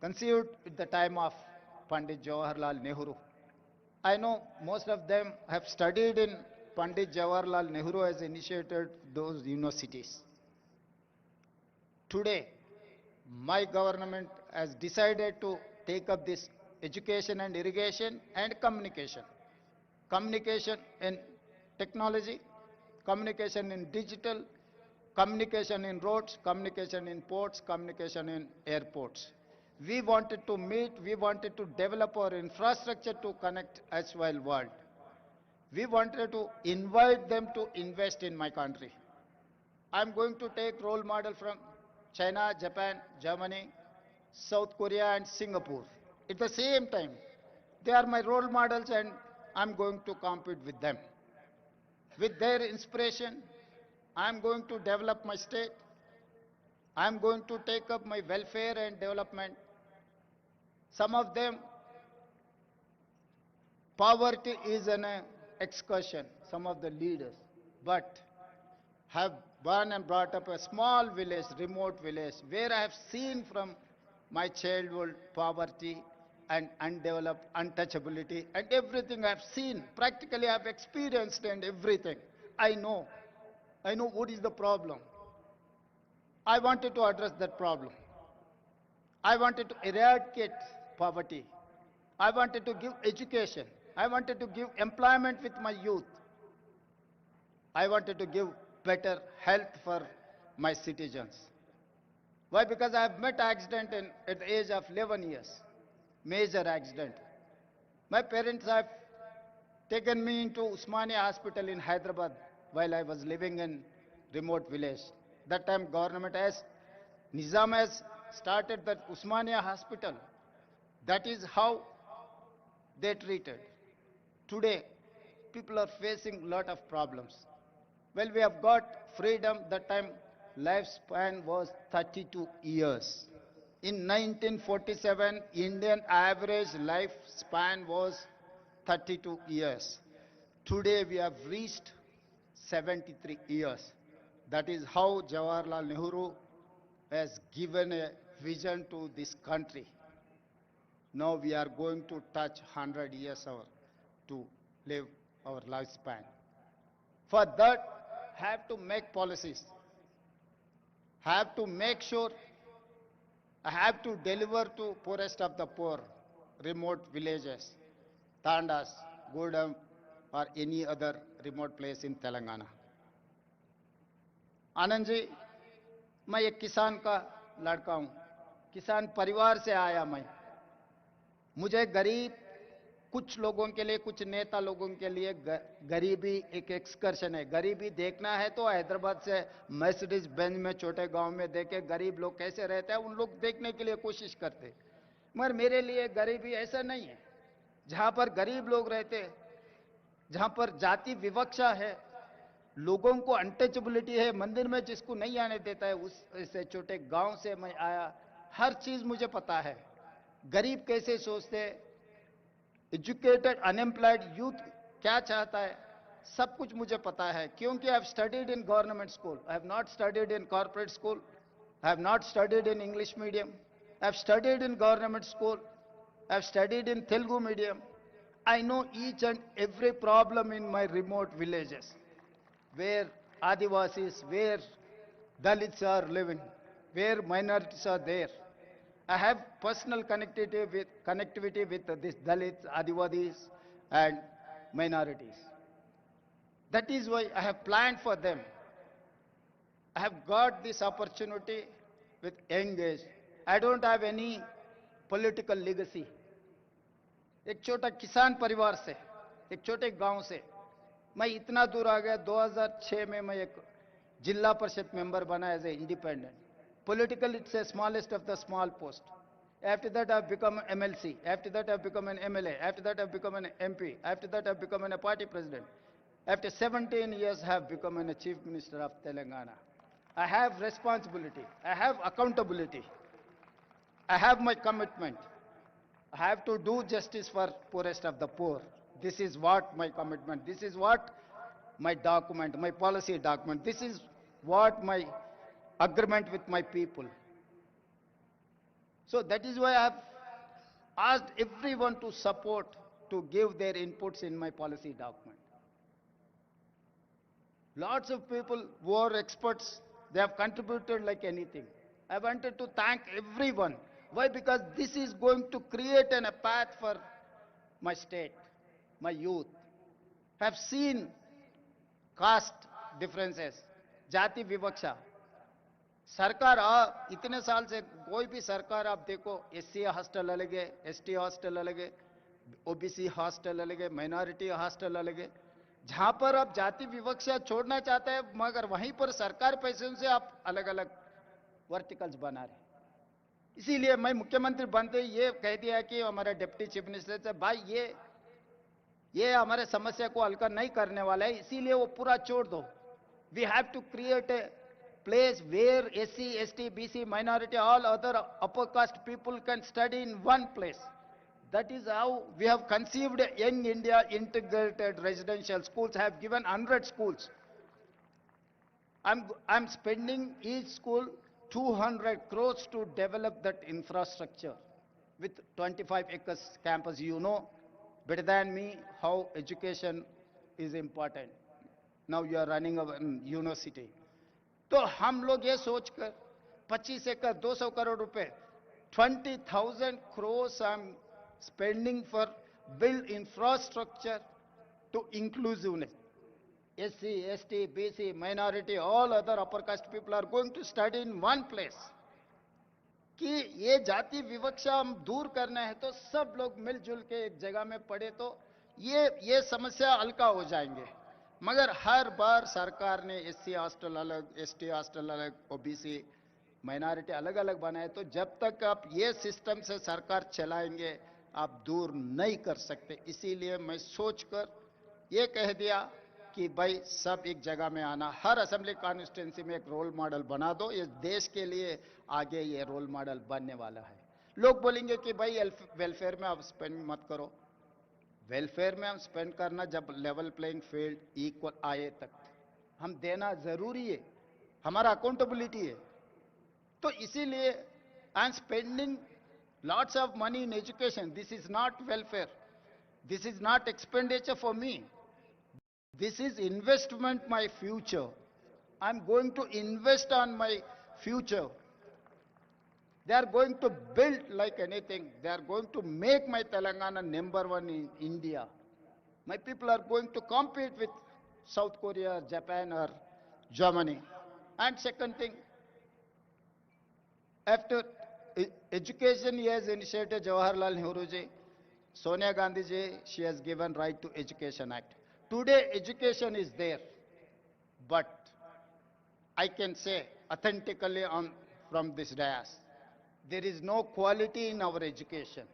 conceived at the time of Pandit Jawaharlal Nehru. I know most of them have studied in Pandit Jawaharlal Nehru has initiated those universities. Today, my government has decided to take up this education and irrigation and communication. Communication in technology, communication in digital, communication in roads, communication in ports, communication in airports. We wanted to meet, we wanted to develop our infrastructure to connect as well world. We wanted to invite them to invest in my country. I'm going to take role model from China, Japan, Germany, South Korea and Singapore. At the same time, they are my role models and I'm going to compete with them. With their inspiration, I'm going to develop my state. I'm going to take up my welfare and development. Some of them, poverty is an excursion, some of the leaders, but have born and brought up a small village, remote village, where I have seen from my childhood poverty and undeveloped untouchability and everything I have seen. Practically I have experienced and everything. I know what is the problem. I wanted to address that problem. I wanted to eradicate poverty. I wanted to give education. I wanted to give employment with my youth. I wanted to give better health for my citizens. Why? Because I have met accident at the age of 11 years, major accident. My parents have taken me into Usmania Hospital in Hyderabad while I was living in remote village. That time government has, Nizam has started that Usmania Hospital. That is how they treated. Today, people are facing a lot of problems. Well, we have got freedom. That time, lifespan was 32 years. In 1947, Indian average lifespan was 32 years. Today, we have reached 73 years. That is how Jawaharlal Nehru has given a vision to this country. Now we are going to touch 100 years to live our lifespan. For that, have to make policies, have to make sure, have to deliver to poorest of the poor, remote villages, Tandas, Gudam, or any other remote place in Telangana. Anand ji, मैं एक किसान का लड़का हूँ, किसान परिवार से आया मैं. मुझे गरीब, कुछ लोगों के लिए, कुछ नेता लोगों के लिए गरीबी एक एक्सकर्शन है. गरीबी देखना है तो हैदराबाद से मर्सिडीज बेंज में छोटे गांव में देखे गरीब लोग कैसे रहते हैं, उन लोग देखने के लिए कोशिश करते. मगर मेरे लिए गरीबी ऐसा नहीं है. जहां पर गरीब लोग रहते, जहां पर जाति विवक्षा है, लोगों को अनटचेबिलिटी है, मंदिर में जिसको नहीं आने देता है, उस ऐसे छोटे गांव से मैं आया, हर चीज मुझे पता है। गरीब कैसे सोचते, एजुकेटेड अनएम्प्लॉयड यूथ क्या चाहता है, सब कुछ मुझे पता है, क्योंकि I have studied in government school, I have not studied in corporate school, I have not studied in English medium, I have studied in government school, I have studied in Telugu medium. I know each and every problem in my remote villages, where Adivasis, where Dalits are living, where minorities are there. I have personal connectivity with these Dalits, Adivasis, and minorities. That is why I have planned for them. I have got this opportunity with young age. I don't have any political legacy. एक छोटा किसान परिवार से, एक छोटे गांव से मैं इतना दूर आ गया. 2006 में मैं एक जिला परिषद मेंबर बना as a independent. Politically, it's the smallest of the small post. After that, I've become an MLC. After that, I've become an MLA. After that, I've become an MP. After that, I've become a party president. After 17 years, I have become a chief minister of Telangana. I have responsibility. I have accountability. I have my commitment. I have to do justice for poorest of the poor. This is what my commitment. This is what my document, my policy document. This is what my agreement with my people. So that is why I have asked everyone to support, to give their inputs in my policy document. Lots of people who are experts, they have contributed like anything. I wanted to thank everyone. Why? Because this is going to create a path for my state, my youth. I have seen caste differences, जाति विवक्षा. सरकार इतने साल से कोई भी सरकार आप देखो, एससी हॉस्टल अलग है, एसटी हॉस्टल अलग है, ओबीसी हॉस्टल अलग है, माइनॉरिटी हॉस्टल अलग है. जहां पर आप जाति विवक्षा छोड़ना चाहते हैं, मगर वहीं पर सरकार पैसों से आप अलग अलग वर्टिकल्स बना रहे. इसीलिए मैं मुख्यमंत्री बनते ये कह दिया कि हमारे डिप्टी चीफ मिनिस्टर से, भाई ये हमारे समस्या को हल नहीं करने वाला है, इसीलिए वो पूरा छोड़ दो. We have to create a place where SC, ST, BC, minority, all other upper caste people can study in one place. That is how we have conceived Young India Integrated Residential Schools. I have given 100 schools. I'm spending each school 200 crores to develop that infrastructure with 25 acres campus. You know better than me how education is important. Now you are running a university. तो हम लोग ये सोचकर 25 एकड़ 200 करोड़ रुपए 20,000 crores I'm spending for build infrastructure to inclusiveness. SC, ST, BC, minority, all other upper caste people are going to study in one place. कि ये जाति विवक्षा हम दूर करना है तो सब लोग मिलजुल के एक जगह में पढ़े तो ये समस्या हल्का हो जाएंगे. मगर हर बार सरकार ने एससी हॉस्टल अलग, एसटी हॉस्टल अलग, ओबीसी माइनॉरिटी अलग अलग बनाए, तो जब तक आप ये सिस्टम से सरकार चलाएंगे आप दूर नहीं कर सकते. इसीलिए मैं सोचकर ये कह दिया कि भाई सब एक जगह में आना, हर असेंबली कॉन्स्टिट्यूंसी में एक रोल मॉडल बना दो. ये देश के लिए आगे ये रोल मॉडल बनने वाला है. लोग बोलेंगे कि भाई वेलफेयर में आप स्पेंड मत करो. वेलफेयर में हम स्पेंड करना जब लेवल प्लेइंग फील्ड इक्वल आए तक हम देना जरूरी है, हमारा अकाउंटेबिलिटी है. तो इसीलिए I am spending lots of money in education. This is not welfare, this is not expenditure for me, this is investment my future. I am going to invest on my future. They are going to build like anything. They are going to make my Telangana #1 in India. My people are going to compete with South Korea, Japan or Germany. And second thing, after education he has initiated Jawaharlal Nehru ji, Sonia Gandhi ji, she has given Right to Education Act. Today education is there, but I can say authentically from this dais, there is no quality in our education.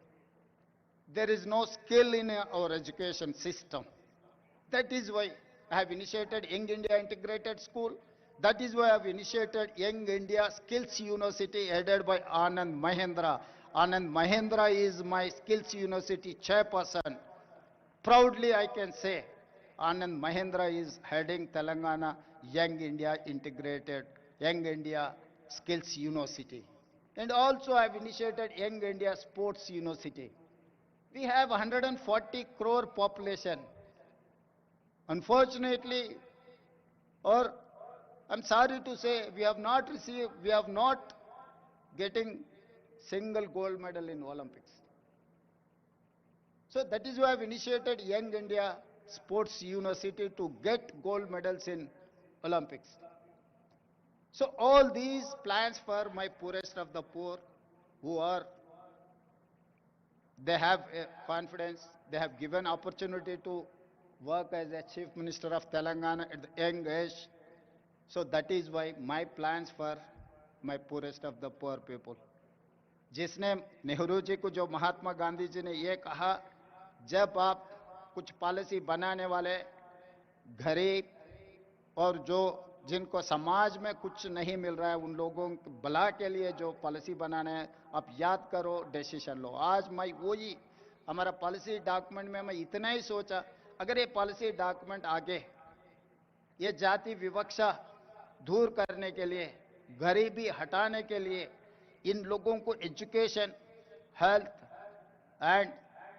There is no skill in our education system. That is why I have initiated Young India Integrated School. That is why I have initiated Young India Skills University headed by Anand Mahendra. Anand Mahendra is my Skills University chairperson. Proudly I can say Anand Mahendra is heading Telangana Young India Integrated, Young India Skills University. And also I have initiated Young India Sports University. We have 140 crore population. Unfortunately, or I'm sorry to say, we have not getting single gold medal in Olympics. So that is why I've initiated Young India Sports University to get gold medals in Olympics. So all these plans for my poorest of the poor they have confidence, they have given opportunity to work as a Chief Minister of Telangana at the young age. So that is why my plans for my poorest of the poor people. जिसने नेहरू जी को, जो महात्मा गांधी जी ने ये कहा, जब आप कुछ policy बनाने वाले गरीब और जो जिनको समाज में कुछ नहीं मिल रहा है उन लोगों के भला के लिए जो पॉलिसी बनाना है, आप याद करो, डिसीजन लो. आज मैं वही हमारा पॉलिसी डॉक्यूमेंट में मैं इतना ही सोचा, अगर ये पॉलिसी डॉक्यूमेंट आगे ये जाति विवक्षा दूर करने के लिए, गरीबी हटाने के लिए, इन लोगों को एजुकेशन, हेल्थ एंड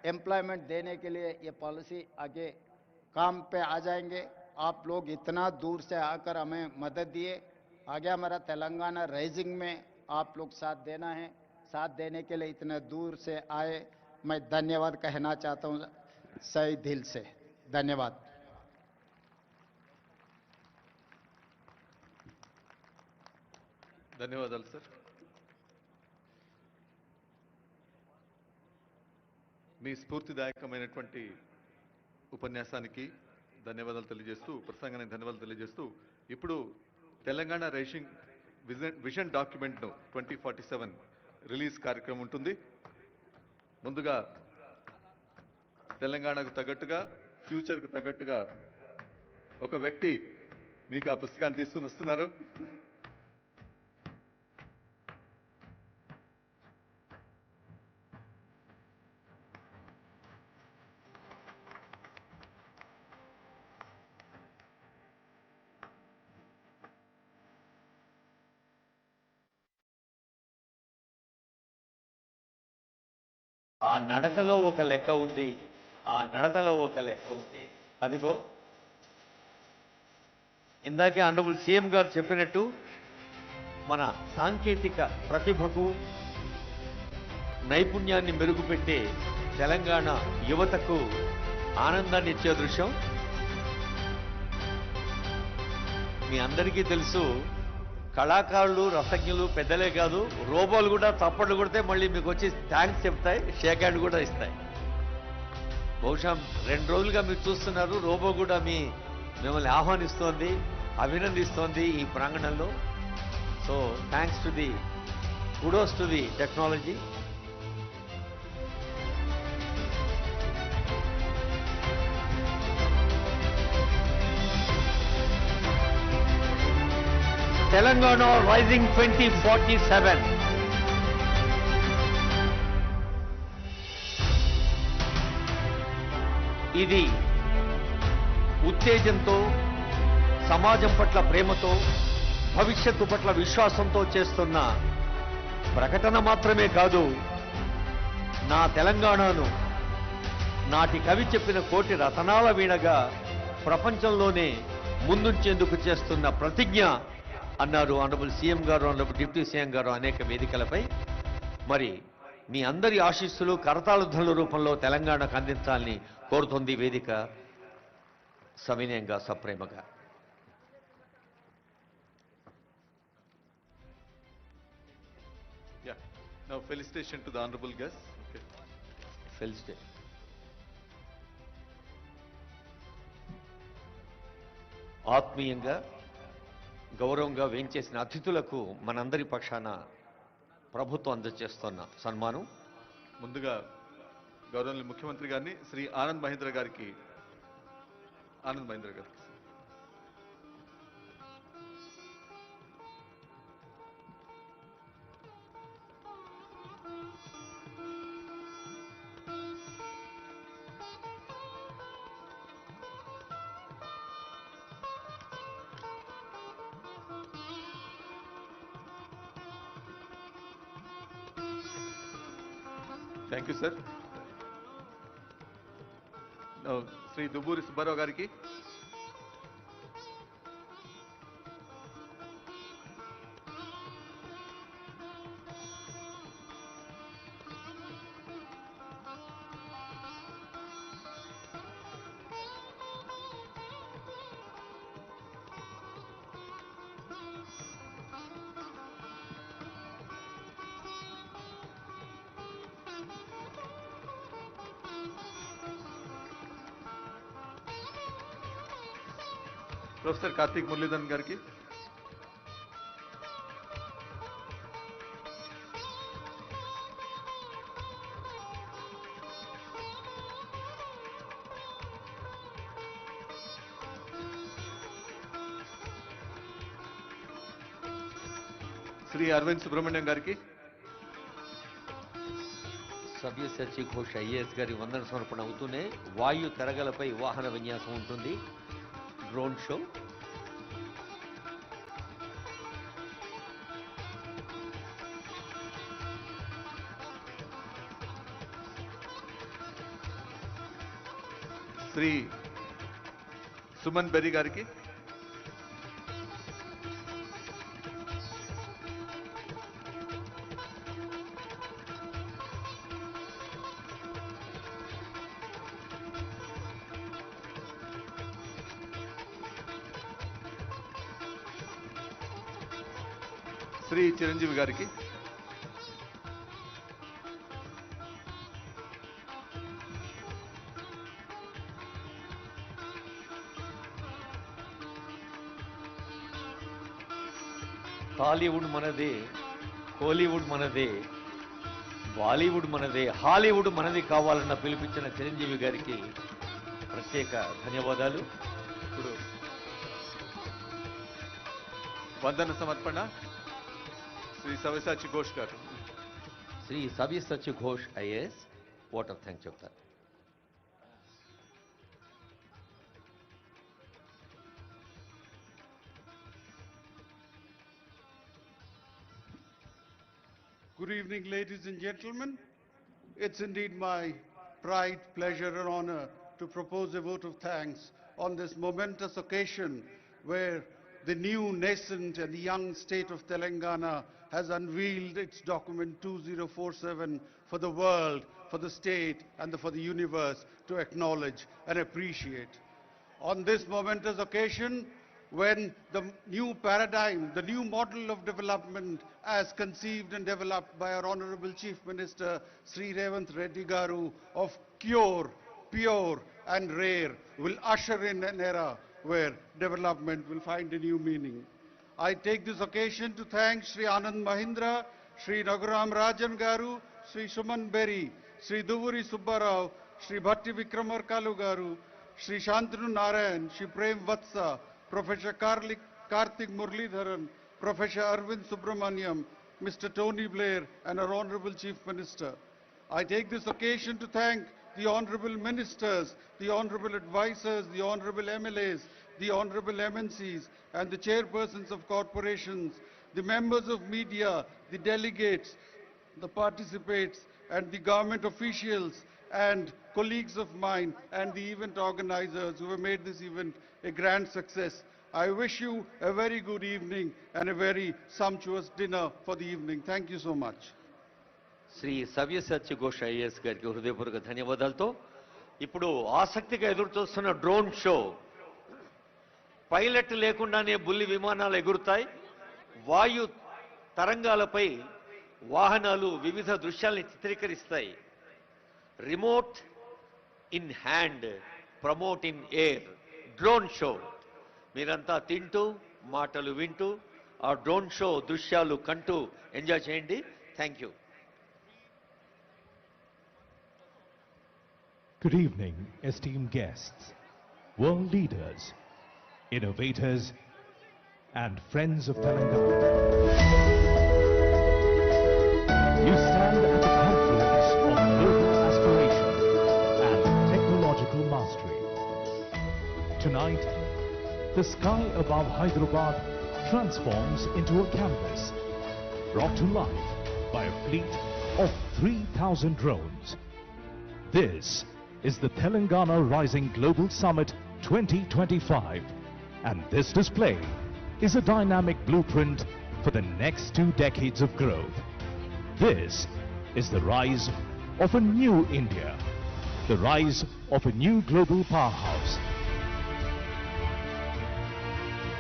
एम्प्लॉयमेंट देने के लिए ये पॉलिसी आगे काम पे आ जाएंगे. आप लोग इतना दूर से आकर हमें मदद दिए, आगे हमारा तेलंगाना राइजिंग में आप लोग साथ देना है. साथ देने के लिए इतना दूर से आए, मैं धन्यवाद कहना चाहता हूं सही दिल से. धन्यवाद. ధన్యవాదాలు సార్. మీ స్ఫూర్తిదాయకమైనటువంటి ఉపన్యాసానికి ధన్యవాదాలు తెలియజేస్తూ, ప్రసంగానికి ధన్యవాదాలు తెలియజేస్తూ, ఇప్పుడు తెలంగాణ రైజింగ్ విజన్ డాక్యుమెంట్ను 2047 రిలీజ్ కార్యక్రమం ఉంటుంది. ముందుగా తెలంగాణకు తగ్గట్టుగా, ఫ్యూచర్కు తగ్గట్టుగా ఒక వ్యక్తి మీకు ఆ పుస్తకాన్ని తీసుకుని వస్తున్నారు. ఆ నడకలో ఒక లెక్క ఉంది, ఆ నడకలో ఒక లెక్క ఉంది. అదిగో ఇందాకే ఆనరబుల్ సీఎం గారు చెప్పినట్టు మన సాంకేతిక ప్రతిభకు, నైపుణ్యాన్ని మెరుగుపెట్టే తెలంగాణ యువతకు ఆనందాన్ని ఇచ్చే దృశ్యం. మీ అందరికీ తెలుసు, కళాకారులు, రసజ్ఞులు పెద్దలే కాదు, రోబోలు కూడా చప్పట్లు కొడితే మళ్ళీ మీకు వచ్చి థ్యాంక్స్ చెప్తాయి, షేక్ హ్యాండ్ కూడా ఇస్తాయి. బహుశా 2 రోజులుగా మీరు చూస్తున్నారు, రోబో కూడా మిమ్మల్ని ఆహ్వానిస్తోంది, అభినందిస్తోంది ఈ ప్రాంగణంలో. So thanks to the kudos to the technology. Telangana Rising 2047. ఇది ఉత్తేజంతో, సమాజం పట్ల ప్రేమతో, భవిష్యత్తు పట్ల విశ్వాసంతో చేస్తున్న ప్రకటన మాత్రమే కాదు, నా తెలంగాణను నాటి కవి చెప్పిన కోటి రతనాల వీణగా ప్రపంచంలోనే ముందుంచేందుకు చేస్తున్న ప్రతిజ్ఞ అన్నారు ఆనరబుల్ సీఎం గారు, ఆనరబుల్ డిప్యూటీ సీఎం గారు అనేక వేదికలపై. మరి మీ అందరి ఆశీస్సులు కరతాళ రూపంలో తెలంగాణకు అందించాలని కోరుతోంది వేదిక సవినయంగా, సప్రేమగా. Now felicitation to the honorable guest. Okay. Felicitation. ఆత్మీయంగా, గౌరవంగా వేంచేసిన అతిథులకు మనందరి పక్షాన ప్రభుత్వం అందజేస్తున్న సన్మానం. ముందుగా గౌరవనీయ ముఖ్యమంత్రి గారిని, శ్రీ ఆనంద్ మహేంద్ర గారికి ఆనంద్ మహేంద్ర గారికి. Thank you sir. Shri Duvvuri Subbarao గారికి, ప్రొఫెసర్ కార్తీక్ మురళీధరన్ గారికి, శ్రీ అరవింద్ సుబ్రహ్మణ్యం గారికి, సవ్యసాచి ఘోష్ ఐఏఎస్ గారి వందన సమర్పణ అవుతూనే వాయు తరగలపై వాహన విన్యాసం ఉంటుంది, డ్రోన్ షో. శ్రీ సుమన్ బెర్రీ గారికి, శ్రీ చిరంజీవి గారికి, టాలీవుడ్ మనదే, కోలీవుడ్ మనదే, బాలీవుడ్ మనదే, హాలీవుడ్ మనది కావాలన్న పిలిపించిన చిరంజీవి గారికి ప్రత్యేక ధన్యవాదాలు. ఇప్పుడు వందన సమర్పణ శ్రీ సవ్యసాచి ఘోష్ గారు. Shri Savyasachi Ghosh IAS vote of thanks చెప్తారు. Good evening, ladies and gentlemen. It's indeed my pride, pleasure and honor to propose a vote of thanks on this momentous occasion where the new nascent and young state of Telangana has unveiled its document 2047 for the world, for the state and for the universe to acknowledge and appreciate. On this momentous occasion, when the new paradigm, the new model of development as conceived and developed by our Honorable Chief Minister Sri Revanth Reddy Garu of cure, pure and rare will usher in an era where development will find a new meaning. I take this occasion to thank Sri Anand Mahindra, Sri Raghuram Rajan Garu, Sri Suman Berry, Sri Duvuri Subbarao, Sri Bhatti Vikramarkalu Garu, Sri Shantanu Narayan, Sri Prem Vatsa, Professor Karthik Muralidharan, Professor Arvind Subramaniam, Mr. Tony Blair and our Honorable Chief Minister. I take this occasion to thank the Honorable Ministers, the Honorable Advisors, the Honorable MLAs, the Honorable MNCs and the chairpersons of corporations, the members of media, the delegates, the participants and the government officials and colleagues of mine and the event organizers who have made this event a grand success. I wish you a very good evening and a very sumptuous dinner for the evening. Thank you so much. Shri Savyasachi Ghosh IAS గారికి హృదయపూర్వక ధన్యవాదాలతో ఇప్పుడు ఆసక్తిగా ఎదురుచూస్తున్న drone show. Pilot లేకుండానే బుల్లి విమానాలు ఎగురుతాయి, వాయు తరంగాలపై వాహనాలు వివిధ దృశ్యాల్ని చిత్రీకరిస్తాయి. Remote in hand, promote in air, drone show. మీరంతా తింటూ మాటలు వింటూ ఆ డ్రోన్ షో దృశ్యాలు కంటూ ఎంజాయ్ చేయండి. Thank you. Good evening, esteemed guests. world leaders, innovators, and friends of Telangana. You stand at the confluence of global aspiration and technological mastery. Tonight, the sky above Hyderabad transforms into a canvas, brought to life by a fleet of 3,000 drones. This is the Telangana Rising Global Summit 2025, and this display is a dynamic blueprint for the next 2 decades of growth. This is the rise of a new India, the rise of a new global powerhouse.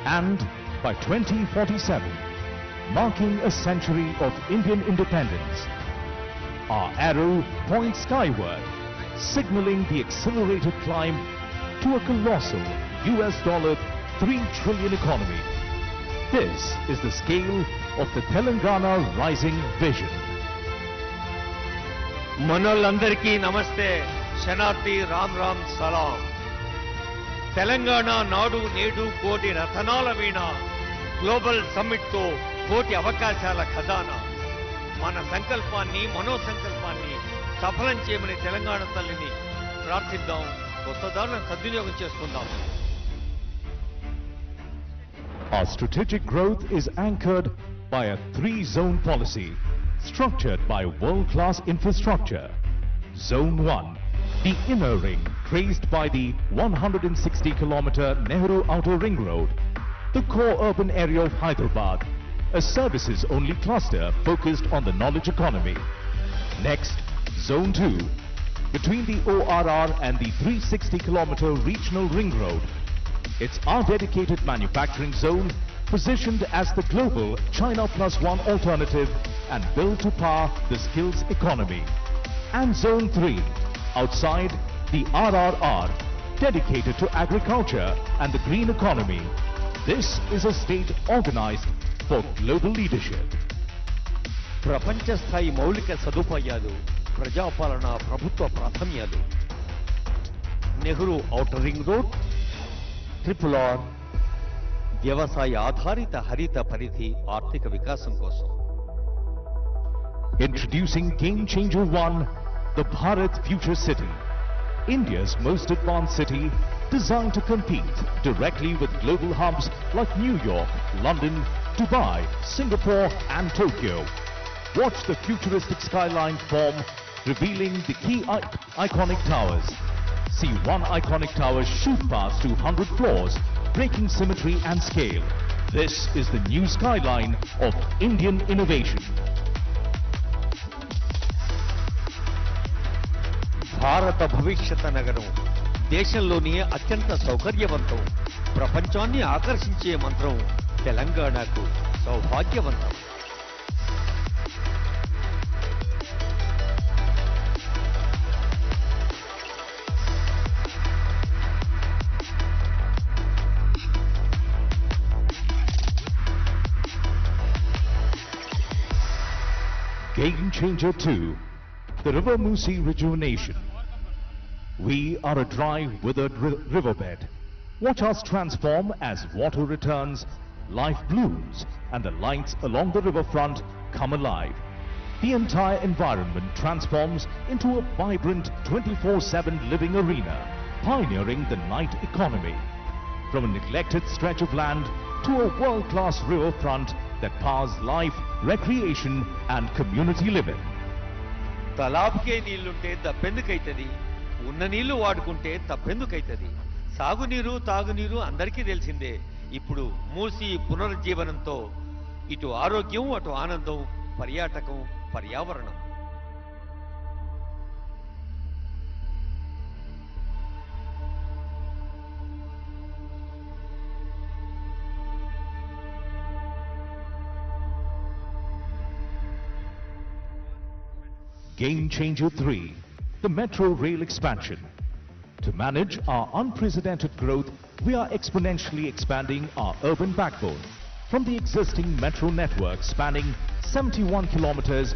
And by 2047, marking a century of Indian independence, our arrow points skyward, signaling the accelerated climb to a colossal $3 trillion economy. This is the scale of the Telangana Rising Vision. మనోళ్ళందరికీ నమస్తే, శనార్థి రామ్ రామ్ సలాం. తెలంగాణ నాడు నేడు కోటి రతనాల వీణ, global సమ్మిట్తో కోటి అవకాశాల ఖజానా. మన సంకల్పాన్ని, మనోసంకల్పాన్ని సఫలం చేయమని తెలంగాణ తల్లిని ప్రార్థిద్దాం, కొత్త దారులను సద్వినియోగం చేసుకుందాం. Our strategic growth is anchored by a 3-zone policy, structured by world-class infrastructure. Zone 1, the inner ring, traced by the 160-kilometer Nehru Outer Ring Road, the core urban area of Hyderabad, a services-only cluster focused on the knowledge economy. Next, Zone 2, between the ORR and the 360-kilometer regional ring road. It's our dedicated manufacturing zone, positioned as the global China Plus One alternative and built to power the skills economy. And Zone 3, outside the RRR, dedicated to agriculture and the green economy. This is a state organized for global leadership. ప్రపంచ స్థాయి మౌలిక సదుపాయాలు, ప్రజాపాలన, ప్రభుత్వ ప్రాధాన్యాలు. Nehru outer ring road, RRR, వ్యవసాయ ఆధారిత హరిత పరిధి ఆర్థిక వికాసం కోసం. Introducing Game Changer 1, the Bharat Future City, India's most advanced city, designed to compete directly with global hubs like New York, London, Dubai, Singapore and Tokyo. Watch the futuristic skyline form, revealing the key iconic towers. See one iconic tower shoot past 200 floors, breaking symmetry and scale. This is the new skyline of Indian innovation. భారత భవిష్యత్ నగరం, దేశంలోని అత్యంత సౌకర్యవంతం, ప్రపంచాన్ని ఆకర్షించే మంత్రం తెలంగాణకు సౌభాగ్యవంతం. Game Changer 2, the River Musi rejuvenation. We are a dry, withered riverbed. Watch us transform as water returns, life blooms, and the lights along the riverfront come alive. The entire environment transforms into a vibrant 24/7 living arena, pioneering the night economy. From a neglected stretch of land to a world-class riverfront that powers life, recreation, and community living. తలాబ్కే నీళ్లుంటే దప్పెందుకైతది, ఉన్న నీళ్లు వాడుకుంటే తప్పెందుకైతది. సాగునీరు, తాగునీరు అందరికీ తెలిసిందే. ఇప్పుడు మూసి పునరుజ్జీవనంతో ఇటు ఆరోగ్యం, అటు ఆనందం, పర్యాటకం, పర్యావరణం. Game Changer 3, the metro rail expansion. To manage our unprecedented growth, we are exponentially expanding our urban backbone. From the existing metro network spanning 71 kilometers,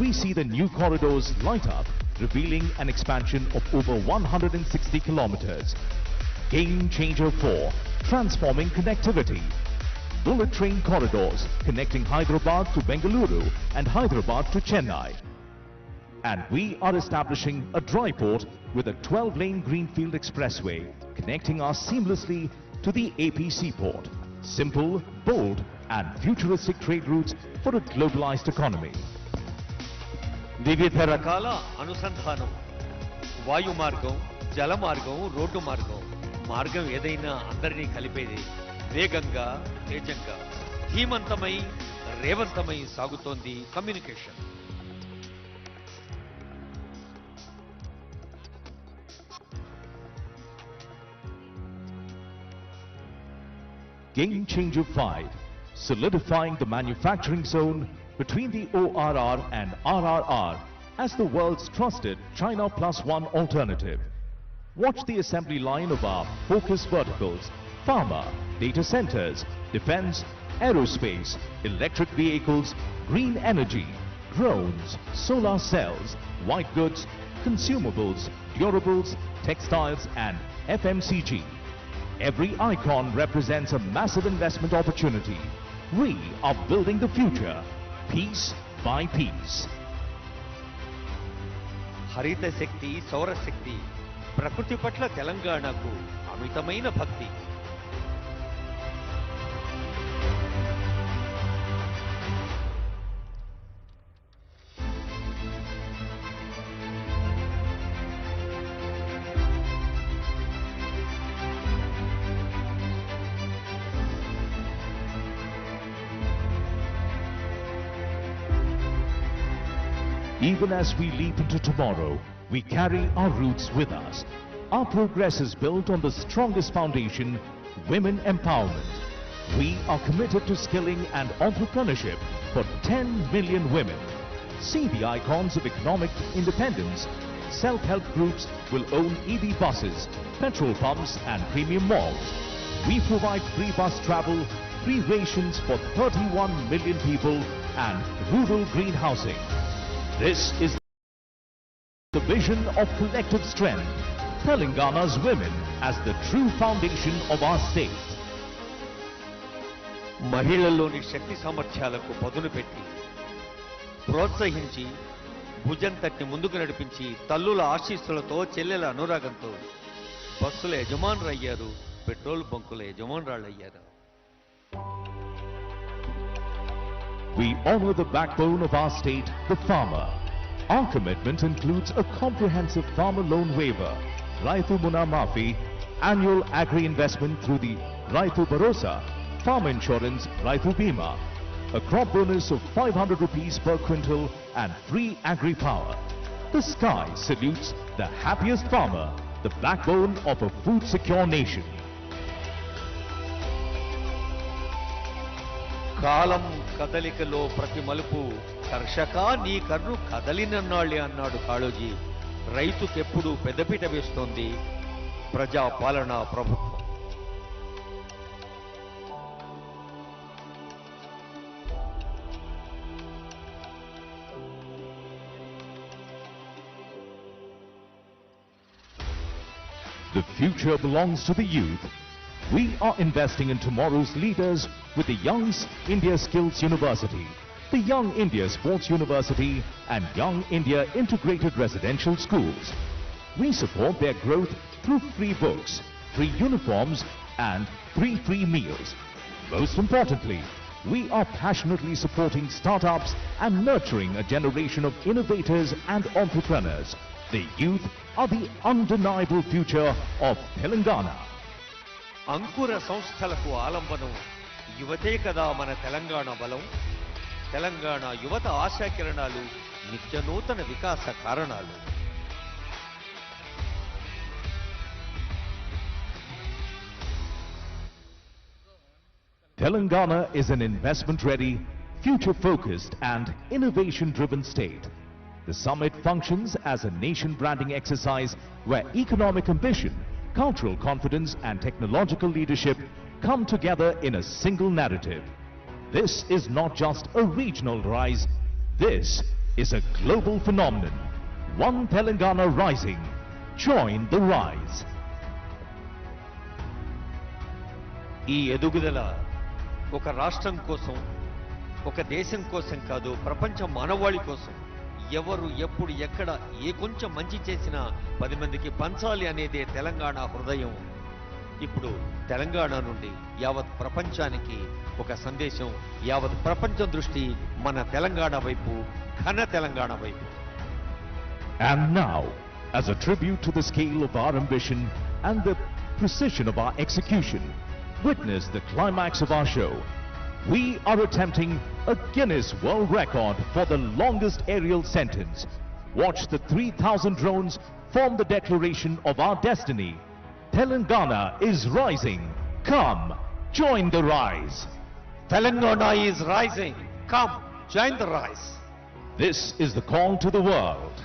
we see the new corridors light up, revealing an expansion of over 160 kilometers. Game Changer 4, transforming connectivity. Bullet train corridors connecting Hyderabad to Bengaluru and Hyderabad to Chennai. And we are establishing a dry port with a 12-lane greenfield expressway connecting us seamlessly to the AP seaport. Simple, bold and futuristic trade routes for a globalized economy. వివిధ రకాల అనుసంధానం, వాయు మార్గం, జల మార్గం, road మార్గం. మార్గం ఏదైనా అందరినీ కలిపేది. వేగంగా, తేజంగా, ధీమంతమై, రేవంతమై సాగుతోంది communication. Game Changer 5, solidifying the manufacturing zone between the ORR and RRR as the world's trusted China Plus One alternative. Watch the assembly line of our focus verticals: pharma, data centers, defense, aerospace, electric vehicles, green energy, drones, solar cells, white goods, consumables, durables, textiles and FMCG. Every icon represents a massive investment opportunity. We are building the future, piece by piece. హరిత శక్తి, సౌర శక్తి, ప్రకృతి పట్ల తెలంగాణకు అమితమైన భక్తి. Even as we leap into tomorrow, we carry our roots with us. Our progress is built on the strongest foundation, women empowerment. We are committed to skilling and entrepreneurship for 10 million women. See the icons of economic independence. Self-help groups will own EV buses, petrol pumps and premium malls. We provide free bus travel, free rations for 31 million people and rural green housing. This is the vision of collective strength, Telangana's women as the true foundation of our state. మహిళల్లోని శక్తి సామర్థ్యాలకు పదును పెట్టి, ప్రోత్సహించి, భుజం తట్టి ముందుకు నడిపించి, తల్లుల ఆశీస్సులతో, చెల్లెల అనురాగంతో బస్సుల యజమానులయ్యారు, petrol బంకుల యజమానురాళ్ళయ్యారు. We honor the backbone of our state, the farmer. Our commitment includes a comprehensive farmer loan waiver, Raitu Muna Mafi, annual agri-investment through the Raitu Bharosa, farm insurance, Raitu Bima, a crop bonus of 500 rupees per quintal and free agri-power. The sky salutes the happiest farmer, the backbone of a food-secure nation. కాలం కదలికలో ప్రతి మలుపు, కర్షక నీ కర్రు కదలినన్నాళ్ళే అన్నాడు కాళోజీ. రైతుకెప్పుడు పెద్దపీట వేస్తోంది ప్రజా పాలనా ప్రభుత్వం. The future belongs to the youth. We are investing in tomorrow's leaders with the Young India Skills University, the Young India Sports University and Young India Integrated Residential Schools. We support their growth through free books, free uniforms and free meals. Most importantly, we are passionately supporting startups and nurturing a generation of innovators and entrepreneurs. The youth are the undeniable future of Telangana. అంకుర సంస్థలకు ఆలంబనం యువతే కదా మన తెలంగాణ బలం. తెలంగాణ యువత ఆశాకిరణాలు, నిత్యనూతన వికాస కారణాలు. Telangana is an investment-ready, future-focused and innovation-driven state. The summit functions as a nation branding exercise where economic ambition, cultural confidence and technological leadership come together in a single narrative. This is not just a regional rise, this is a global phenomenon. One Telangana rising. Join the rise. ఈ ఎదుగుదల ఒక రాష్ట్రం కోసం, ఒక దేశం కోసం కాదు, ప్రపంచ మానవాళి కోసం. ఎవరు ఎప్పుడు ఎక్కడ ఏ కొంచెం మంచి చేసినా 10 మందికి పంచాలి అనేదే తెలంగాణ హృదయం. ఇప్పుడు తెలంగాణ నుండి యావత్ ప్రపంచానికి ఒక సందేశం, యావత్ ప్రపంచం దృష్టి మన తెలంగాణ వైపు, ఘన తెలంగాణ వైపు. And now, as a tribute to the scale of our ambition and the precision of our execution, witness the climax of our show. We are attempting a Guinness World Record for the longest aerial sentence. Watch the 3,000 drones form the declaration of our destiny. Telangana is rising. Come, join the rise. Telangana is rising. Come, join the rise. This is the call to the world.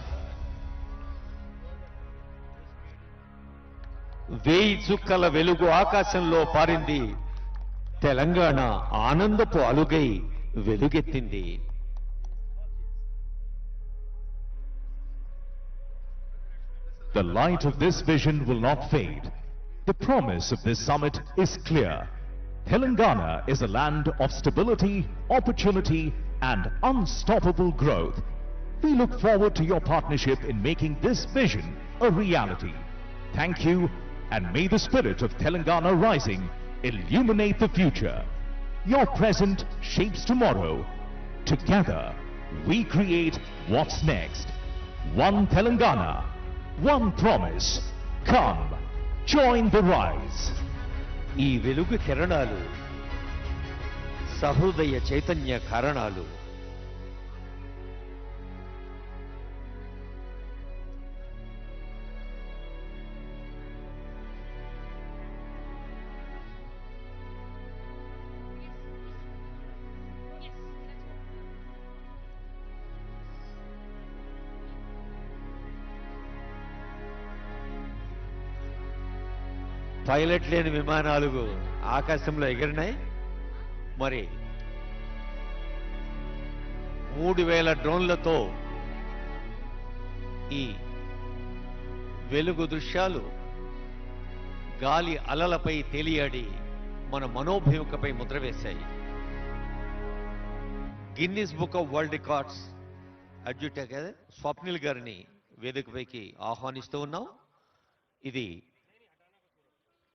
వేయి చుక్కల వెలుగు ఆకాశంలో పారింది, Telangana ఆనందపు అలుగై వెలుగెత్తింది. The light of this vision will not fade. The promise of this summit is clear. Telangana is a land of stability, opportunity, and unstoppable growth. We look forward to your partnership in making this vision a reality. Thank you, and may the spirit of Telangana rising illuminate the future. Your present shapes tomorrow. Together, we create what's next. One Telangana, one promise. Come, join the rise. ఈ వెలుగు కిరణాలు సహృదయ చైతన్య కారణాలు. Pilot లేని విమానాలు ఆకాశంలో ఎగిరినాయి. మరి 3000 డ్రోన్లతో ఈ వెలుగు దృశ్యాలు గాలి అలలపై తేలియాడి మన మనోభూమికపై ముద్ర వేశాయి. Guinness book of world records adjutant Swapnil గారిని వేదికపైకి ఆహ్వానిస్తూ ఉన్నాం. ఇది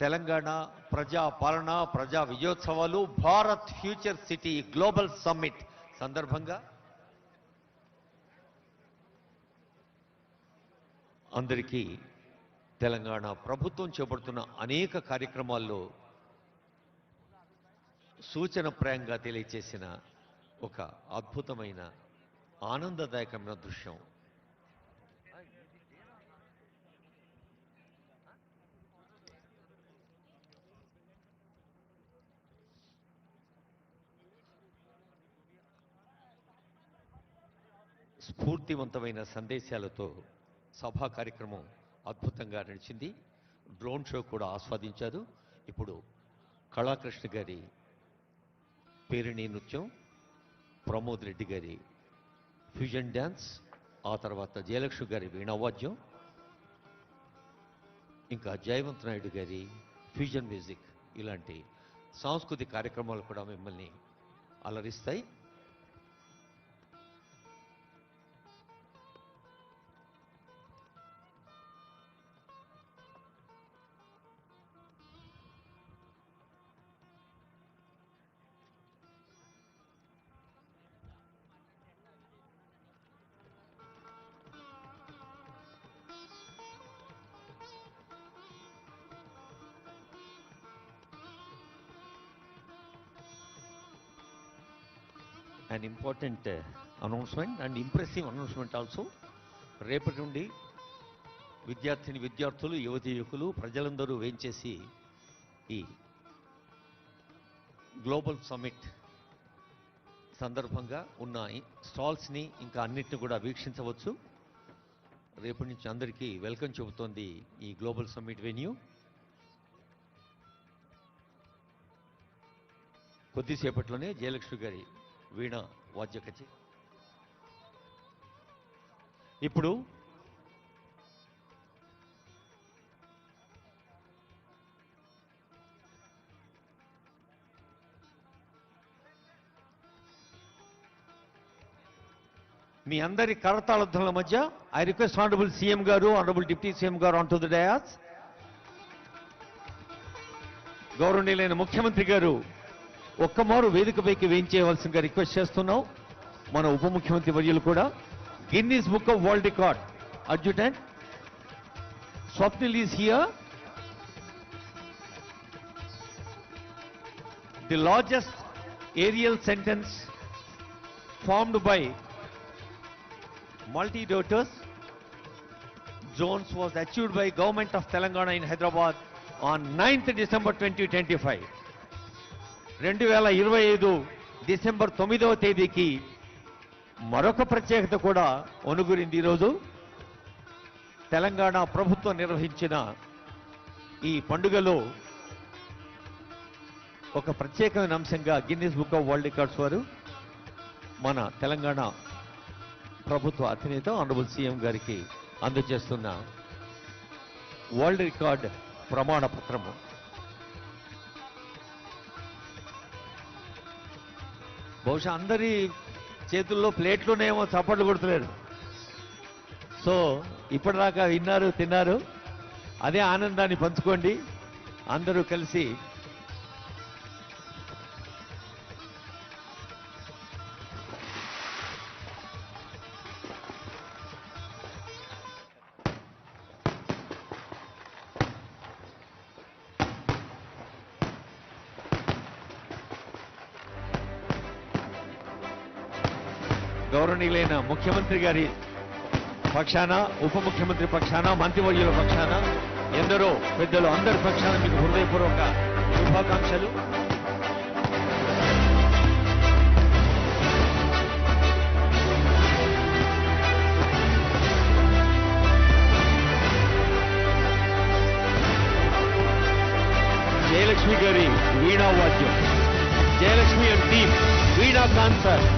తెలంగాణ ప్రజా పాలన, ప్రజా విజయోత్సవాలు, Bharat future city global summit సందర్భంగా అందరికీ తెలంగాణ ప్రభుత్వం చేపడుతున్న అనేక కార్యక్రమాల్లో సూచనప్రాయంగా తెలియచేసిన ఒక అద్భుతమైన ఆనందదాయకమైన దృశ్యం. స్ఫూర్తివంతమైన సందేశాలతో సభా కార్యక్రమం అద్భుతంగా నడిచింది. డ్రోన్ షో కూడా ఆస్వాదించారు. ఇప్పుడు కళాకృష్ణ గారి పేరిణి నృత్యం, ప్రమోద్ రెడ్డి గారి ఫ్యూజన్ డ్యాన్స్, ఆ తర్వాత జయలక్ష్మి గారి వీణావాద్యం, ఇంకా జయవంత్ నాయుడు గారి ఫ్యూజన్ మ్యూజిక్, ఇలాంటి సాంస్కృతిక కార్యక్రమాలు కూడా మిమ్మల్ని అలరిస్తాయి. an important announcement and impressive announcement also. రేపటి నుండి విద్యార్థులు, యువతీ యువకులు, ప్రజలందరూ వేంచేసి ఈ గ్లోబల్ సమ్మిట్ సందర్భంగా ఉన్న స్టాల్స్ని ఇంకా అన్నిటిని కూడా వీక్షించవచ్చు. రేపటి నుంచి అందరికీ వెల్కమ్ చెబుతోంది ఈ గ్లోబల్ సమ్మిట్ వెన్యూ. కొద్దిసేపట్లోనే జయలక్ష్మి గారి వీణ వాద్య కచేరీ. ఇప్పుడు మీ అందరి కరతాళధ్వనుల మధ్య ఐ రిక్వెస్ట్ ఆనరబుల్ సీఎం గారు, ఆనరబుల్ డిప్యూటీ సీఎం గారు ఆన్ టు ద డయాస్. గౌరవనీయులైన ముఖ్యమంత్రి గారు ఒక్కమారు వేదికపైకి వేయించేయవలసిందిగా రిక్వెస్ట్ చేస్తున్నాం. మన ఉప ముఖ్యమంత్రి వర్యులు కూడా. Guinness book of world record adjutant Swapnil is here. The largest aerial sentence formed by multi-rotors zones was achieved by Government of Telangana in Hyderabad on 9th December 2025. 2025 December 9వ తేదీకి మరొక ప్రత్యేకత కూడా ఒనుగురింది. ఈరోజు తెలంగాణ ప్రభుత్వం నిర్వహించిన ఈ పండుగలో ఒక ప్రత్యేకమైన అంశంగా Guinness book of world records వారు మన తెలంగాణ ప్రభుత్వ అధినేత ఆనరబుల్ సీఎం గారికి అందజేస్తున్న వరల్డ్ రికార్డ్ ప్రమాణ పత్రము. బహుశా అందరి చేతుల్లో ప్లేట్లోనేమో చప్పట్లు కొడుతున్నారు. సో ఇప్పటిదాకా విన్నారు, తిన్నారు. అదే ఆనందాన్ని పంచుకోండి అందరూ కలిసి. గౌరవనీయులైన ముఖ్యమంత్రి గారి పక్షాన, ఉప ముఖ్యమంత్రి పక్షాన, మంత్రివర్యుల పక్షాన, ఎందరో పెద్దలు అందరి పక్షాన మీకు హృదయపూర్వక శుభాకాంక్షలు. జయలక్ష్మి గారి వీణా వాద్యం, Jayalakshmi and team, veena concert.